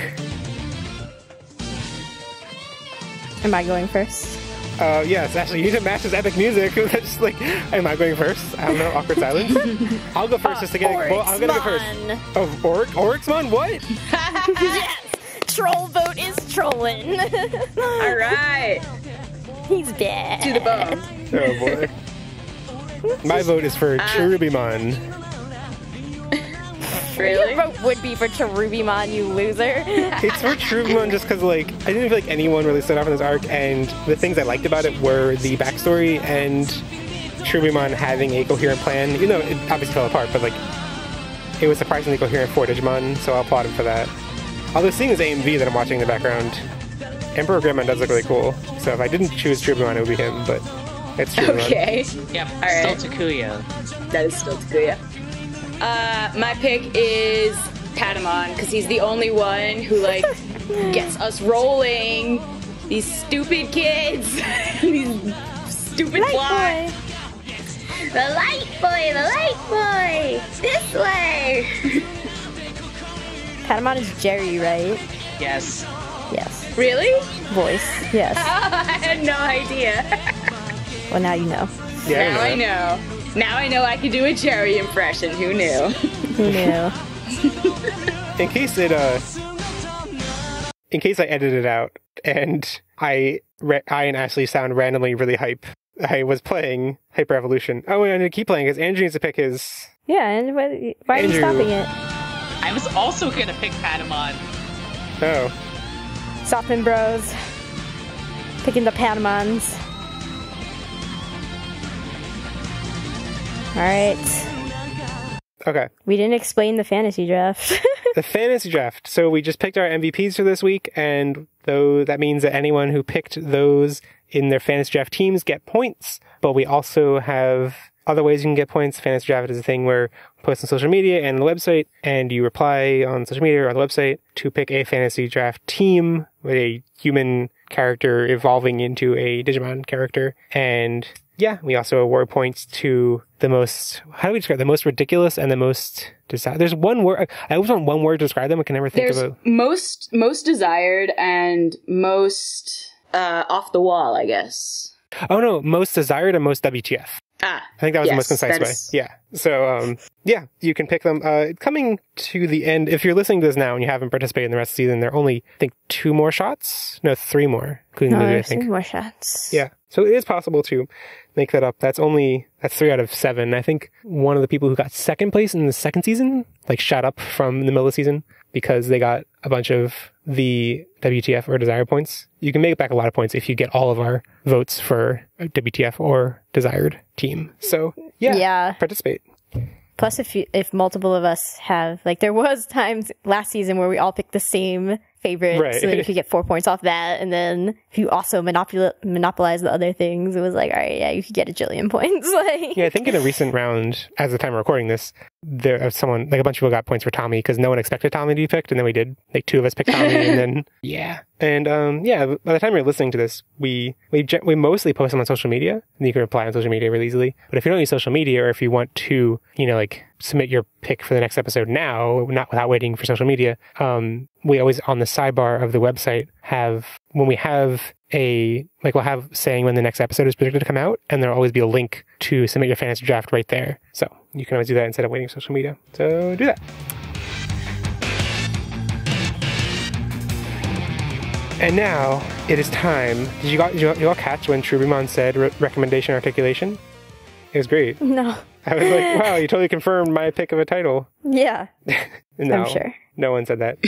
Am I going first? Yes, actually, you need to match this epic music. That's am I going first? I don't know, awkward silence. I'll go first just to get it. Well, I'm gonna go first. Oh, Oryxmon? What? Yes! Troll vote is trolling. All right. He's bad. To the bone. Oh, boy. My vote is for Cherubimon. Really? Your vote would be for Cherubimon, you loser. It's for Cherubimon just because, I didn't feel like anyone really stood off in this arc, and the things I liked about it were the backstory and Cherubimon having a coherent plan. It obviously fell apart, but, it was surprisingly coherent for Digimon, so I'll applaud him for that. Although seeing his AMV that I'm watching in the background, Emperor Greymon does look really cool. So if I didn't choose Cherubimon, it would be him, but it's Cherubimon. Okay. Yep, all right. Still Takuya. That is still Takuya. My pick is Patamon, because he's the only one who, gets us rolling. These stupid kids. These stupid flies. The light boy! This way! Patamon is Jerry, right? Yes. Yes. Really? Voice, yes. I had no idea. Well, now you know. Yeah, now I know. Now I know I can do a Jerry impression. Who knew? Who knew? In case I edit it out and I and Ashley sound randomly really hype, I was playing Hyper Evolution. Oh, and I'm going to keep playing because Andrew needs to pick his... Yeah, and why are you stopping it? I was also going to pick Patamon. Oh. Softman Bros. Picking the Patamons. Alright. Okay. We didn't explain the fantasy draft. The fantasy draft. So we just picked our MVPs for this week, and though that means that anyone who picked those in their fantasy draft teams get points, but we also have other ways you can get points. Fantasy draft is a thing where we post on social media and the website, and you reply on social media or on the website to pick a fantasy draft team with a human character evolving into a Digimon character, and Yeah, we also award points to the most, how do we describe the most ridiculous and the most desired? There's one word, I always want one word to describe them. I can never think of a... most desired and most off the wall, I guess. Oh no, most desired and most WTF. I think that was the most concise way. Yeah. So, yeah, you can pick them. Coming to the end, if you're listening to this now and you haven't participated in the rest of the season, there are only, I think, 2 more shots? No, 3 more, including Lily, I think. 3 more shots. Yeah. So it is possible to make that up. That's 3 out of 7. I think one of the people who got second place in the second season, like, shot up from the middle of the season because they got a bunch of the WTF or desired points. You can make back a lot of points if you get all of our votes for WTF or desired team. So yeah. Participate. Plus, if multiple of us have, like, there was times last season where we all picked the same favorite, right. so then you could get 4 points off that, and then if you also monopolize the other things, it was like, all right, yeah, you could get a jillion points. Like, yeah, I think in a recent round, as the time of recording this, there was someone, like a bunch of people got points for Tommy because no one expected Tommy to be picked, and then we did, like 2 of us picked Tommy, and then yeah. And yeah, by the time you're listening to this, we mostly post them on social media, and you can reply on social media really easily. But if you don't use social media, or if you want to, like submit your pick for the next episode now, not without waiting for social media, we always on the sidebar of the website we'll have saying when the next episode is predicted to come out, and there'll always be a link to submit your fantasy draft right there. So you can always do that instead of waiting for social media. So do that. And now it is time. Did you all catch when Cherubimon said recommendation articulation? It was great. No. I was like, wow, you totally confirmed my pick of a title. Yeah. No, I'm sure. No one said that.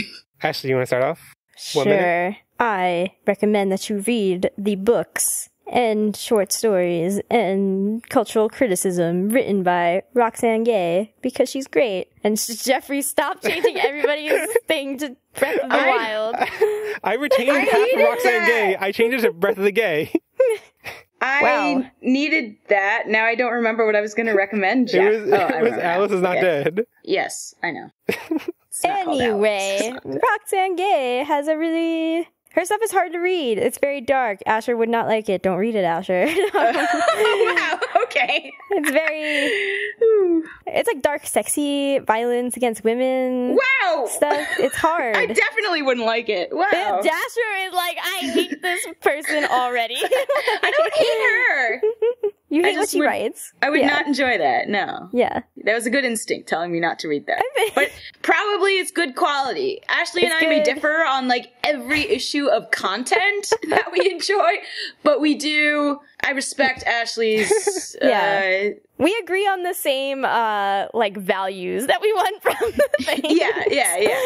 Ashley, you want to start off? Sure. 1 minute? I recommend that you read the books and short stories and cultural criticism written by Roxane Gay because she's great. And Jeffrey, stop changing everybody's thing to Breath of the Wild. I retained half of Roxane Gay. I changed it to Breath of the Gay. I needed that. Now I don't remember what I was going to recommend, Jeff. It was Alice is Not Dead. Yes, I know. Anyway, Roxane Gay has her stuff is hard to read. It's very dark. Asher would not like it. Don't read it, Asher. Wow, okay. It's like dark, sexy violence against women. Wow! Stuff. It's hard. I definitely wouldn't like it. Wow. Asher is like, I hate this person already. I don't hate her. You hate what she writes. I would not enjoy that, no. Yeah. That was a good instinct telling me not to read that. But probably it's good quality. Ashley and I may differ on like every issue of content that we enjoy, but we do. I respect Ashley's. We agree on the same like values that we want from the thing. Yeah.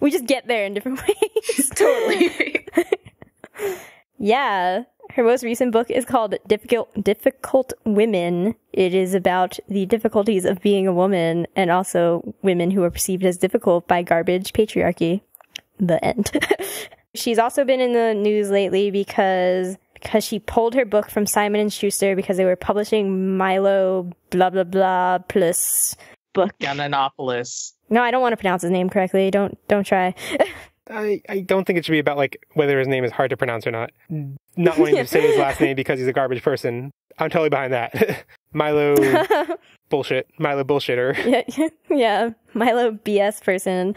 We just get there in different ways. Totally. Yeah. Her most recent book is called Difficult Women. It is about the difficulties of being a woman and also women who are perceived as difficult by garbage patriarchy. The end. She's also been in the news lately because she pulled her book from Simon & Schuster because they were publishing Milo blah blah blah plus book. Yananopoulos. No, I don't want to pronounce his name correctly. Don't try. I don't think it should be about like whether his name is hard to pronounce or not. Not wanting to say his last name because he's a garbage person. I'm totally behind that. Milo bullshit. Milo bullshitter. Yeah. Milo BS person.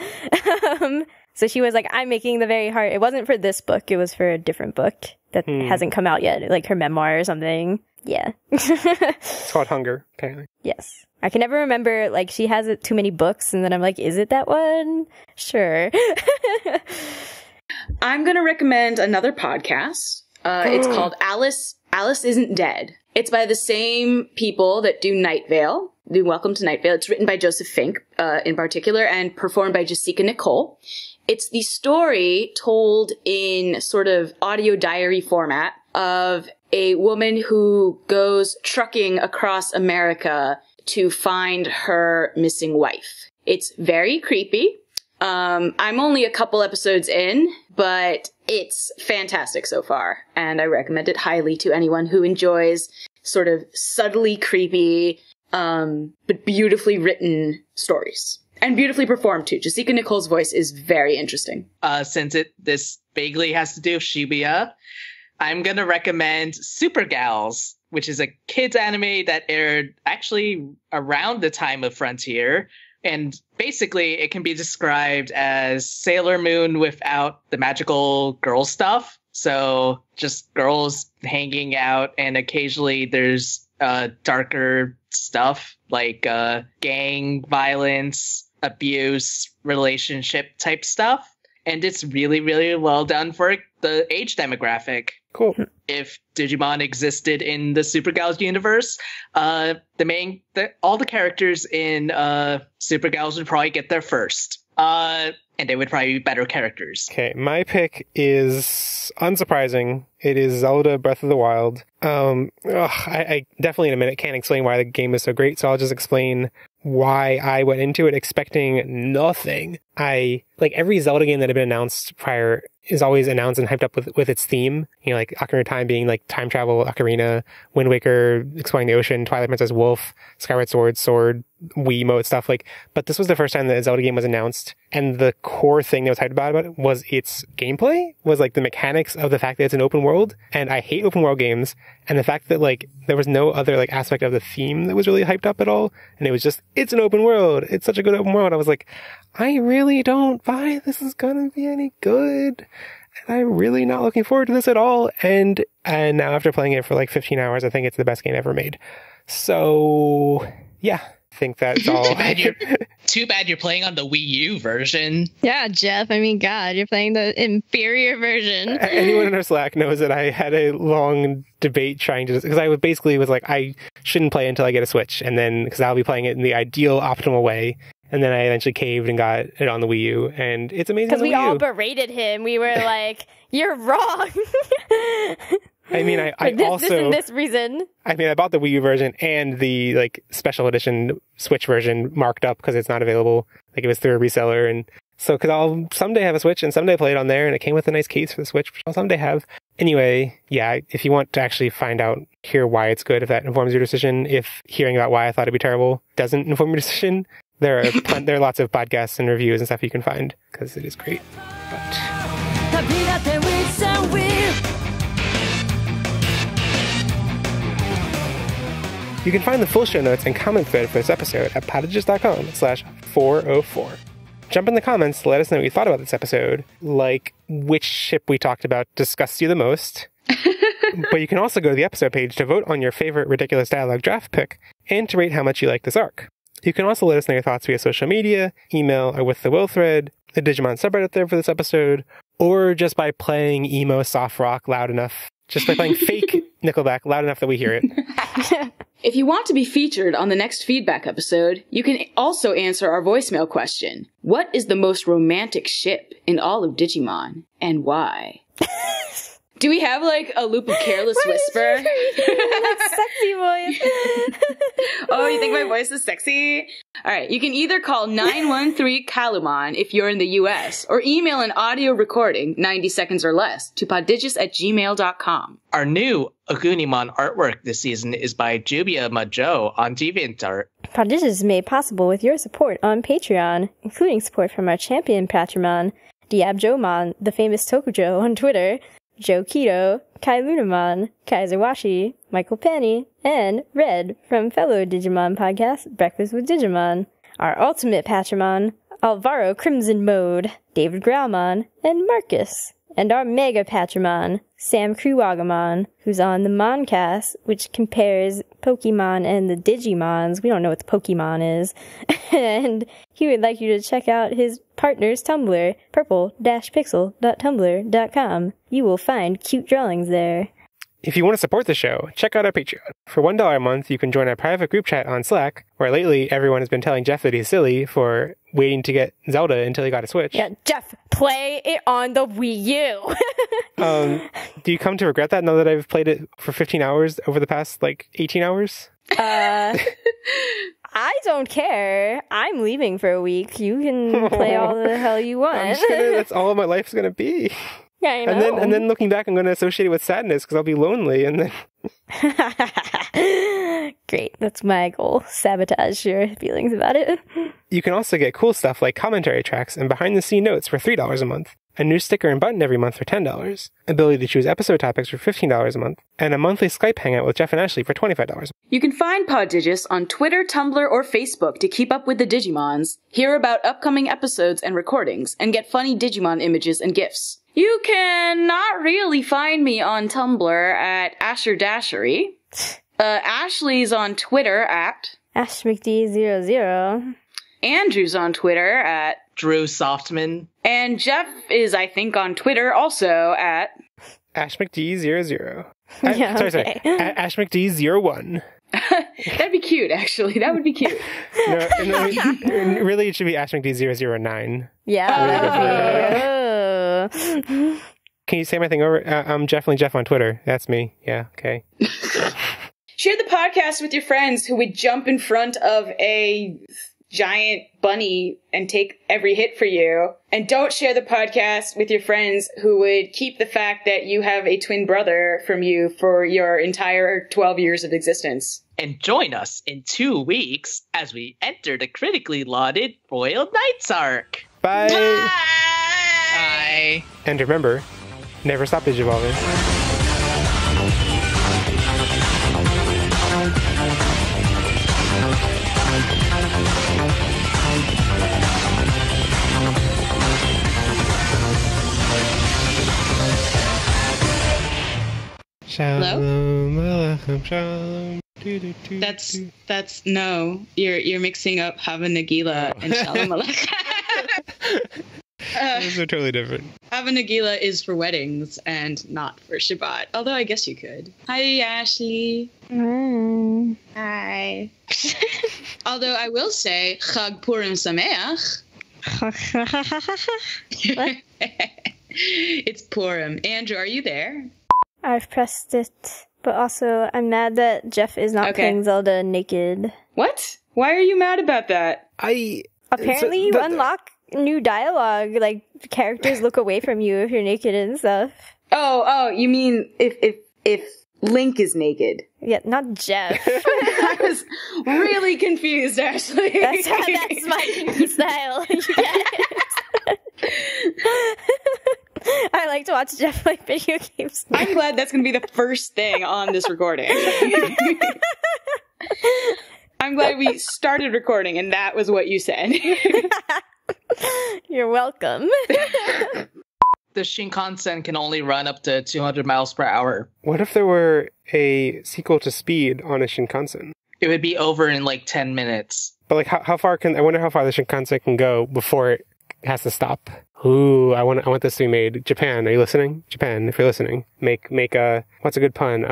So she was like, I'm making the very hard. It wasn't for this book. It was for a different book that hasn't come out yet. Like her memoir or something. Yeah. It's called Hunger, apparently. Yes. I can never remember, like, she has too many books, and then I'm like, is it that one? Sure. I'm going to recommend another podcast. It's called Alice Isn't Dead. It's by the same people that do Night Vale, do Welcome to Night Vale. It's written by Joseph Fink, in particular, and performed by Jessica Nicole. It's the story told in sort of audio diary format of a woman who goes trucking across America to find her missing wife. It's very creepy. I'm only a couple episodes in, but it's fantastic so far, and I recommend it highly to anyone who enjoys sort of subtly creepy, but beautifully written stories. And beautifully performed, too. Jessica Nicole's voice is very interesting. Since this vaguely has to do with Shibuya, I'm going to recommend Super Gals, which is a kids anime that aired actually around the time of Frontier. And basically, it can be described as Sailor Moon without the magical girl stuff. So just girls hanging out, and occasionally there's darker stuff like gang violence, abuse, relationship type stuff. And it's really, really well done for the age demographic. Cool. If Digimon existed in the Super Gals universe, all the characters in Super Gals would probably get there first. And they would probably be better characters. Okay, my pick is unsurprising. It is Zelda Breath of the Wild. I definitely in a minute can't explain why the game is so great, so I'll just explain why I went into it expecting nothing. Every Zelda game that had been announced prior is always announced and hyped up with its theme. You know, like Ocarina of Time being like time travel, Ocarina, Wind Waker, exploring the ocean, Twilight Princess, Wolf, Skyward Sword, Wii mode stuff. But this was the first time that a Zelda game was announced, and the core thing that was hyped about it was its gameplay, was like the mechanics of the fact that it's an open world. And I hate open world games, and the fact that there was no other aspect of the theme that was really hyped up at all, and it was just, it's an open world, it's such a good open world. I was like, I really don't buy this is gonna be any good, and I'm really not looking forward to this at all. And now after playing it for 15 hours, I think it's the best game ever made. So yeah, I think that's all. Too bad you're playing on the Wii U version. Yeah, Jeff. I mean, God, you're playing the inferior version. Anyone in our Slack knows that I had a long debate trying to, because I basically was like, I shouldn't play until I get a Switch, and then because I'll be playing it in the ideal, optimal way. And then I eventually caved and got it on the Wii U, and it's amazing. Because we all berated him. We were like, "You're wrong." I mean, I this and this reason. I mean, I bought the Wii U version and the special edition Switch version marked up because it's not available. It was through a reseller, and so because I'll someday have a Switch and someday play it on there, and it came with a nice case for the Switch, which I'll someday have. Anyway, yeah, if you want to actually hear why it's good, if that informs your decision, if hearing about why I thought it'd be terrible doesn't inform your decision, there are lots of podcasts and reviews and stuff you can find because it is great. You can find the full show notes and comment thread for this episode at podigious.com/404. Jump in the comments to let us know what you thought about this episode, like which ship we talked about disgusts you the most. But you can also go to the episode page to vote on your favorite ridiculous dialogue draft pick and to rate how much you like this arc. You can also let us know your thoughts via social media, email, or with the will thread, the Digimon subreddit there for this episode, or just by playing emo soft rock loud enough, just by playing fake Nickelback loud enough that we hear it. If you want to be featured on the next feedback episode, you can also answer our voicemail question. What is the most romantic ship in all of Digimon, and why? Do we have a loop of Careless Whisper? Sexy voice. Oh, you think my voice is sexy? All right, you can either call 913-KALUMON if you're in the U.S., or email an audio recording, 90 seconds or less, to podigious@gmail.com. Our new Agunimon artwork this season is by Jubia Majo on DeviantArt. Podigious is made possible with your support on Patreon, including support from our champion Patramon, Diabjomon, the famous Tokujo on Twitter, Joe Keto, Kai Lunamon, Kaiserwashi, Michael Penny, and Red from fellow Digimon podcast Breakfast with Digimon. Our ultimate Patramon, Alvaro Crimson Mode, David Grauman, and Marcus. And our mega Patramon, Sam Kruwagamon, who's on the Moncast, which compares Pokemon and the Digimons. We don't know what the Pokemon is. And he would like you to check out his partner's Tumblr, purple-pixel.tumblr.com. You will find cute drawings there. If you want to support the show, check out our Patreon. For $1 a month, you can join our private group chat on Slack, where lately everyone has been telling Jeff that he's silly for waiting to get Zelda until he got a Switch. Yeah, Jeff, play it on the Wii U. Do you come to regret that now that I've played it for 15 hours over the past, 18 hours? I don't care. I'm leaving for a week. You can play all the hell you want. That's all my life's gonna be. Yeah, I know. And then looking back, I'm going to associate it with sadness because I'll be lonely. And then Great. That's my goal. Sabotage your feelings about it. You can also get cool stuff like commentary tracks and behind-the-scene notes for $3 a month. a new sticker and button every month for $10, ability to choose episode topics for $15 a month, and a monthly Skype hangout with Jeff and Ashley for $25. You can find Podigious on Twitter, Tumblr, or Facebook to keep up with the Digimons, hear about upcoming episodes and recordings, and get funny Digimon images and GIFs. You can not really find me on Tumblr at Asher Dashery. Ashley's on Twitter at AshMcD00. Andrew's on Twitter at Drew Softman. And Jeff is, I think, on Twitter also at AshMcD00. Yeah, Sorry. AshMcD01. That'd be cute, actually. That would be cute. No, really, it should be AshMcD009. Yeah. Can you say my thing over? I'm definitely Jeff on Twitter. That's me. Yeah, okay. Share the podcast with your friends who would jump in front of a giant bunny and take every hit for you. And don't share the podcast with your friends who would keep the fact that you have a twin brother from you for your entire 12 years of existence. And join us in 2 weeks as we enter the critically lauded Royal Knights arc. Bye! Bye! And remember, never stop digivolving. Shalom, alechem, shalom. That's no. You're mixing up Hava Nagila and Shalom Aleichem. Those are totally different. Hava Nagila is for weddings and not for Shabbat. Although I guess you could. Hi, Ashley. Hi. Although I will say Chag Purim Sameach. It's Purim. Andrew, are you there? I've pressed it, but also I'm mad that Jeff is not playing Zelda naked. What? Why are you mad about that? Apparently you unlock new dialogue, like characters look away from you if you're naked and stuff. Oh, you mean if Link is naked? Yeah, not Jeff. I was really confused, Ashley. That's my style. I like to watch Jeff play video games. I'm glad that's going to be the first thing on this recording. I'm glad we started recording and that was what you said. You're welcome. The Shinkansen can only run up to 200 miles per hour. What if there were a sequel to Speed on a Shinkansen? It would be over in like 10 minutes. But like, how far I wonder how far the Shinkansen can go before it has to stop. Ooh, I want this to be made. Japan, are you listening? Japan, if you're listening, make what's a good pun?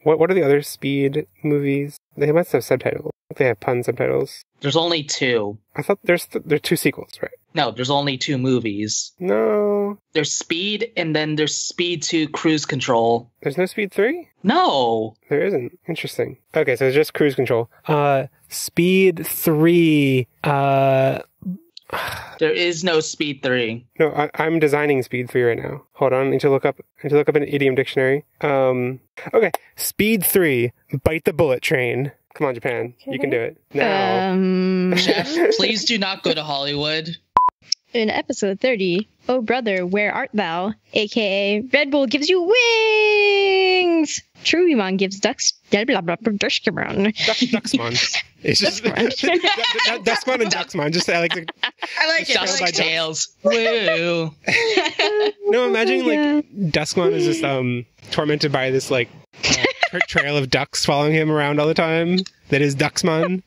What are the other Speed movies? They must have subtitles. They have pun subtitles. There's only 2. I thought there are 2 sequels, right? No, there's only 2 movies. No. There's Speed, and then there's Speed 2 Cruise Control. There's no Speed 3? No. There isn't. Interesting. Okay, so it's just Cruise Control. Speed 3, there is no Speed 3. No, I'm designing Speed 3 right now. Hold on, I need to look up an idiom dictionary. Okay, Speed 3, bite the bullet train. Come on, Japan, you can do it now. Jeff, please do not go to Hollywood. In episode 30, Oh Brother, Where Art Thou? AKA Red Bull gives you wings! Cherubimon gives Duxmon. It's just Duxmon and Duxmon. Just I like it. Just tails. Woo. No, imagine like Duxmon is just tormented by this like trail of ducks following him around all the time. That is Duxmon.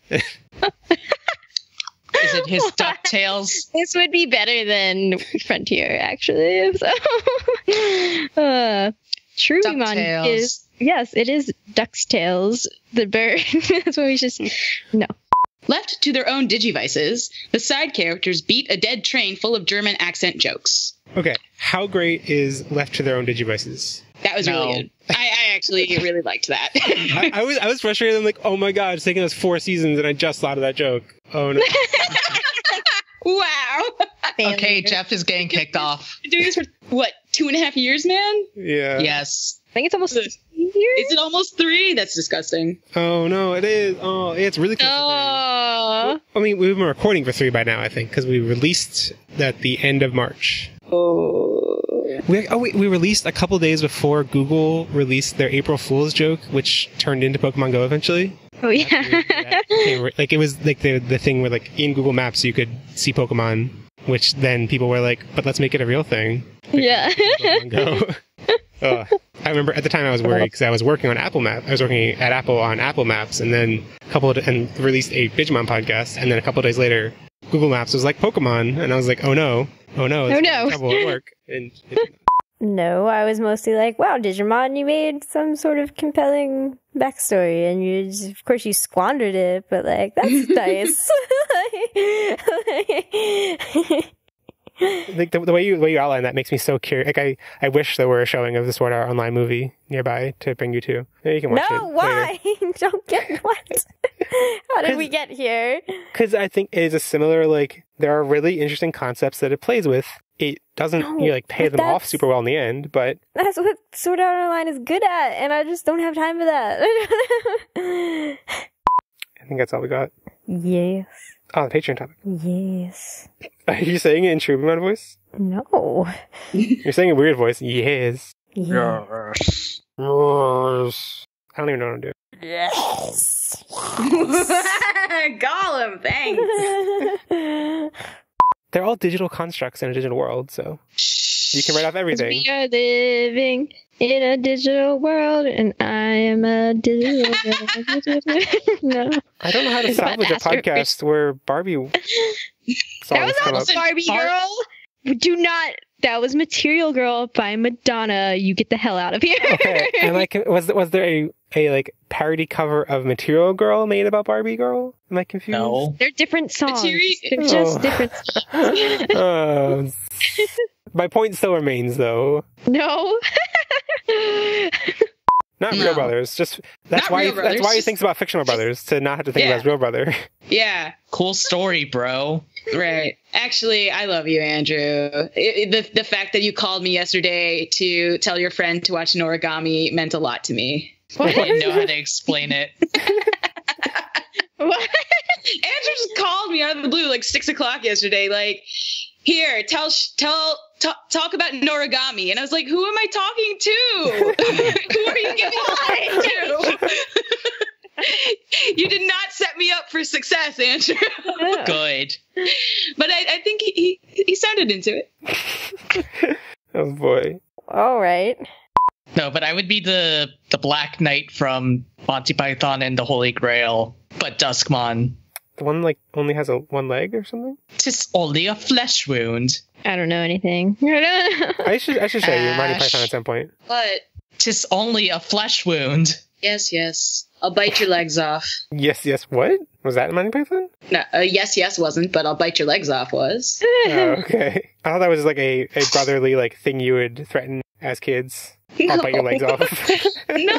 Is it his DuckTales? This would be better than Frontier, actually. So, Cherubimon is... Yes, it is DuckTales, the bird. That's what we just... No. Left to their own digivices, the side characters beat a dead train full of German accent jokes. Okay, how great is Left to Their Own Digivices? That was really good. I actually really liked that. I was frustrated. I'm like, oh my god, it's taken us 4 seasons and I just thought of that joke. Oh no. Wow. Okay, Jeff is getting kicked off. You're doing this for, what, 2.5 years, man? Yeah. Yes. I think it's almost 3 years. Is it almost 3? That's disgusting. Oh no, it is. Oh, it's really close to 3. I mean, we've been recording for 3 by now, I think, because we released at the end of March. Oh. We released a couple days before Google released their April Fool's joke, which turned into Pokemon Go eventually. Oh yeah. Like it was like the thing where like in Google Maps you could see Pokemon, which then people were like, but let's make it a real thing. Like, yeah. Pokemon Go. I remember at the time I was worried because I was working on Apple Map. I was working at Apple on Apple Maps, and then and released a Digimon podcast, and then a couple of days later, Google Maps was like Pokemon, and I was like, oh no, it's trouble at work. And No, I was mostly like, wow, Digimon, you made some sort of compelling backstory, and of course you squandered it, but like, that's nice. Like the way you outline that makes me so curious. Like I wish there were a showing of the Sword Art Online movie nearby to bring you to. Maybe you can watch it. No, why? Don't get what? How did we get here? Because I think it is a similar, like, there are really interesting concepts that it plays with. It doesn't pay them off super well in the end, but that's what Sword Art Online is good at, and I just don't have time for that. I think that's all we got. Yes. Oh, the Patreon topic. Yes. Are you saying it in Cherubimon voice? No. You're saying a weird voice. Yes. Yes. Yes. I don't even know what I'm doing. Yes. Gollum, thanks. They're all digital constructs in a digital world, so you can write off everything. We are living in a digital world, and I am a digital girl. No. I don't know how to salvage a podcast where Barbie songs come up. That was not Barbie Girl. Do not. That was Material Girl by Madonna. You get the hell out of here. Okay. And like, was there a like parody cover of Material Girl made about Barbie Girl? Am I confused? No. They're different songs. They're just different songs. My point still remains, though. No. Not real brothers. Just that's why he thinks about fictional brothers, to not have to think about his real brother. Yeah. Cool story, bro. Right. Actually, I love you, Andrew. The fact that you called me yesterday to tell your friend to watch Noragami meant a lot to me. I didn't know how to explain it. What? Andrew just called me out of the blue like 6 o'clock yesterday. Like, here, talk about Noragami. And I was like, who am I talking to? Who are you giving line to? You did not set me up for success, Andrew. Good. But I think he sounded into it. Oh boy. All right. No, but I would be the Black Knight from Monty Python and the Holy Grail, but Duskmon. The one like only has one leg or something? 'Tis only a flesh wound. I don't know anything. I should show you Monty Python at some point. What? 'Tis only a flesh wound. Yes. I'll bite your legs off. Yes. What? Was that in Monty Python? No, yes wasn't, but I'll bite your legs off was. Oh, okay. I thought that was like a brotherly like thing you would threaten as kids. I'll bite your legs off. No.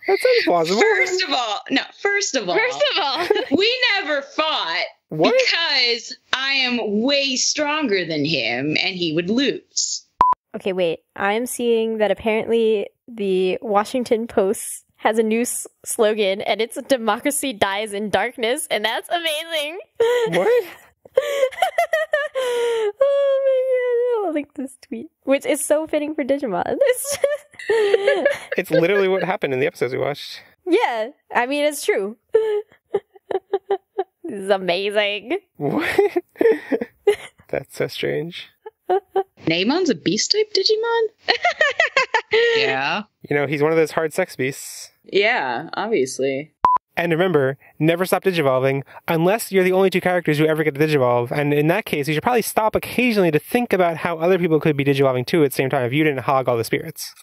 That sounds plausible. First of all, we never fought. What? Because I am way stronger than him, and he would lose. Okay, wait. I'm seeing that apparently the Washington Post has a new slogan, and it's "Democracy dies in darkness," and that's amazing. What? Oh my god, I'll link this tweet, which is so fitting for Digimon. It's literally what happened in the episodes we watched. Yeah, I mean, it's true. This is amazing. What? That's so strange. Neymon's a beast-type Digimon? Yeah. You know, he's one of those hard sex beasts. Yeah, obviously. And remember, never stop digivolving unless you're the only two characters who ever get to digivolve. And in that case, you should probably stop occasionally to think about how other people could be digivolving too at the same time if you didn't hog all the spirits.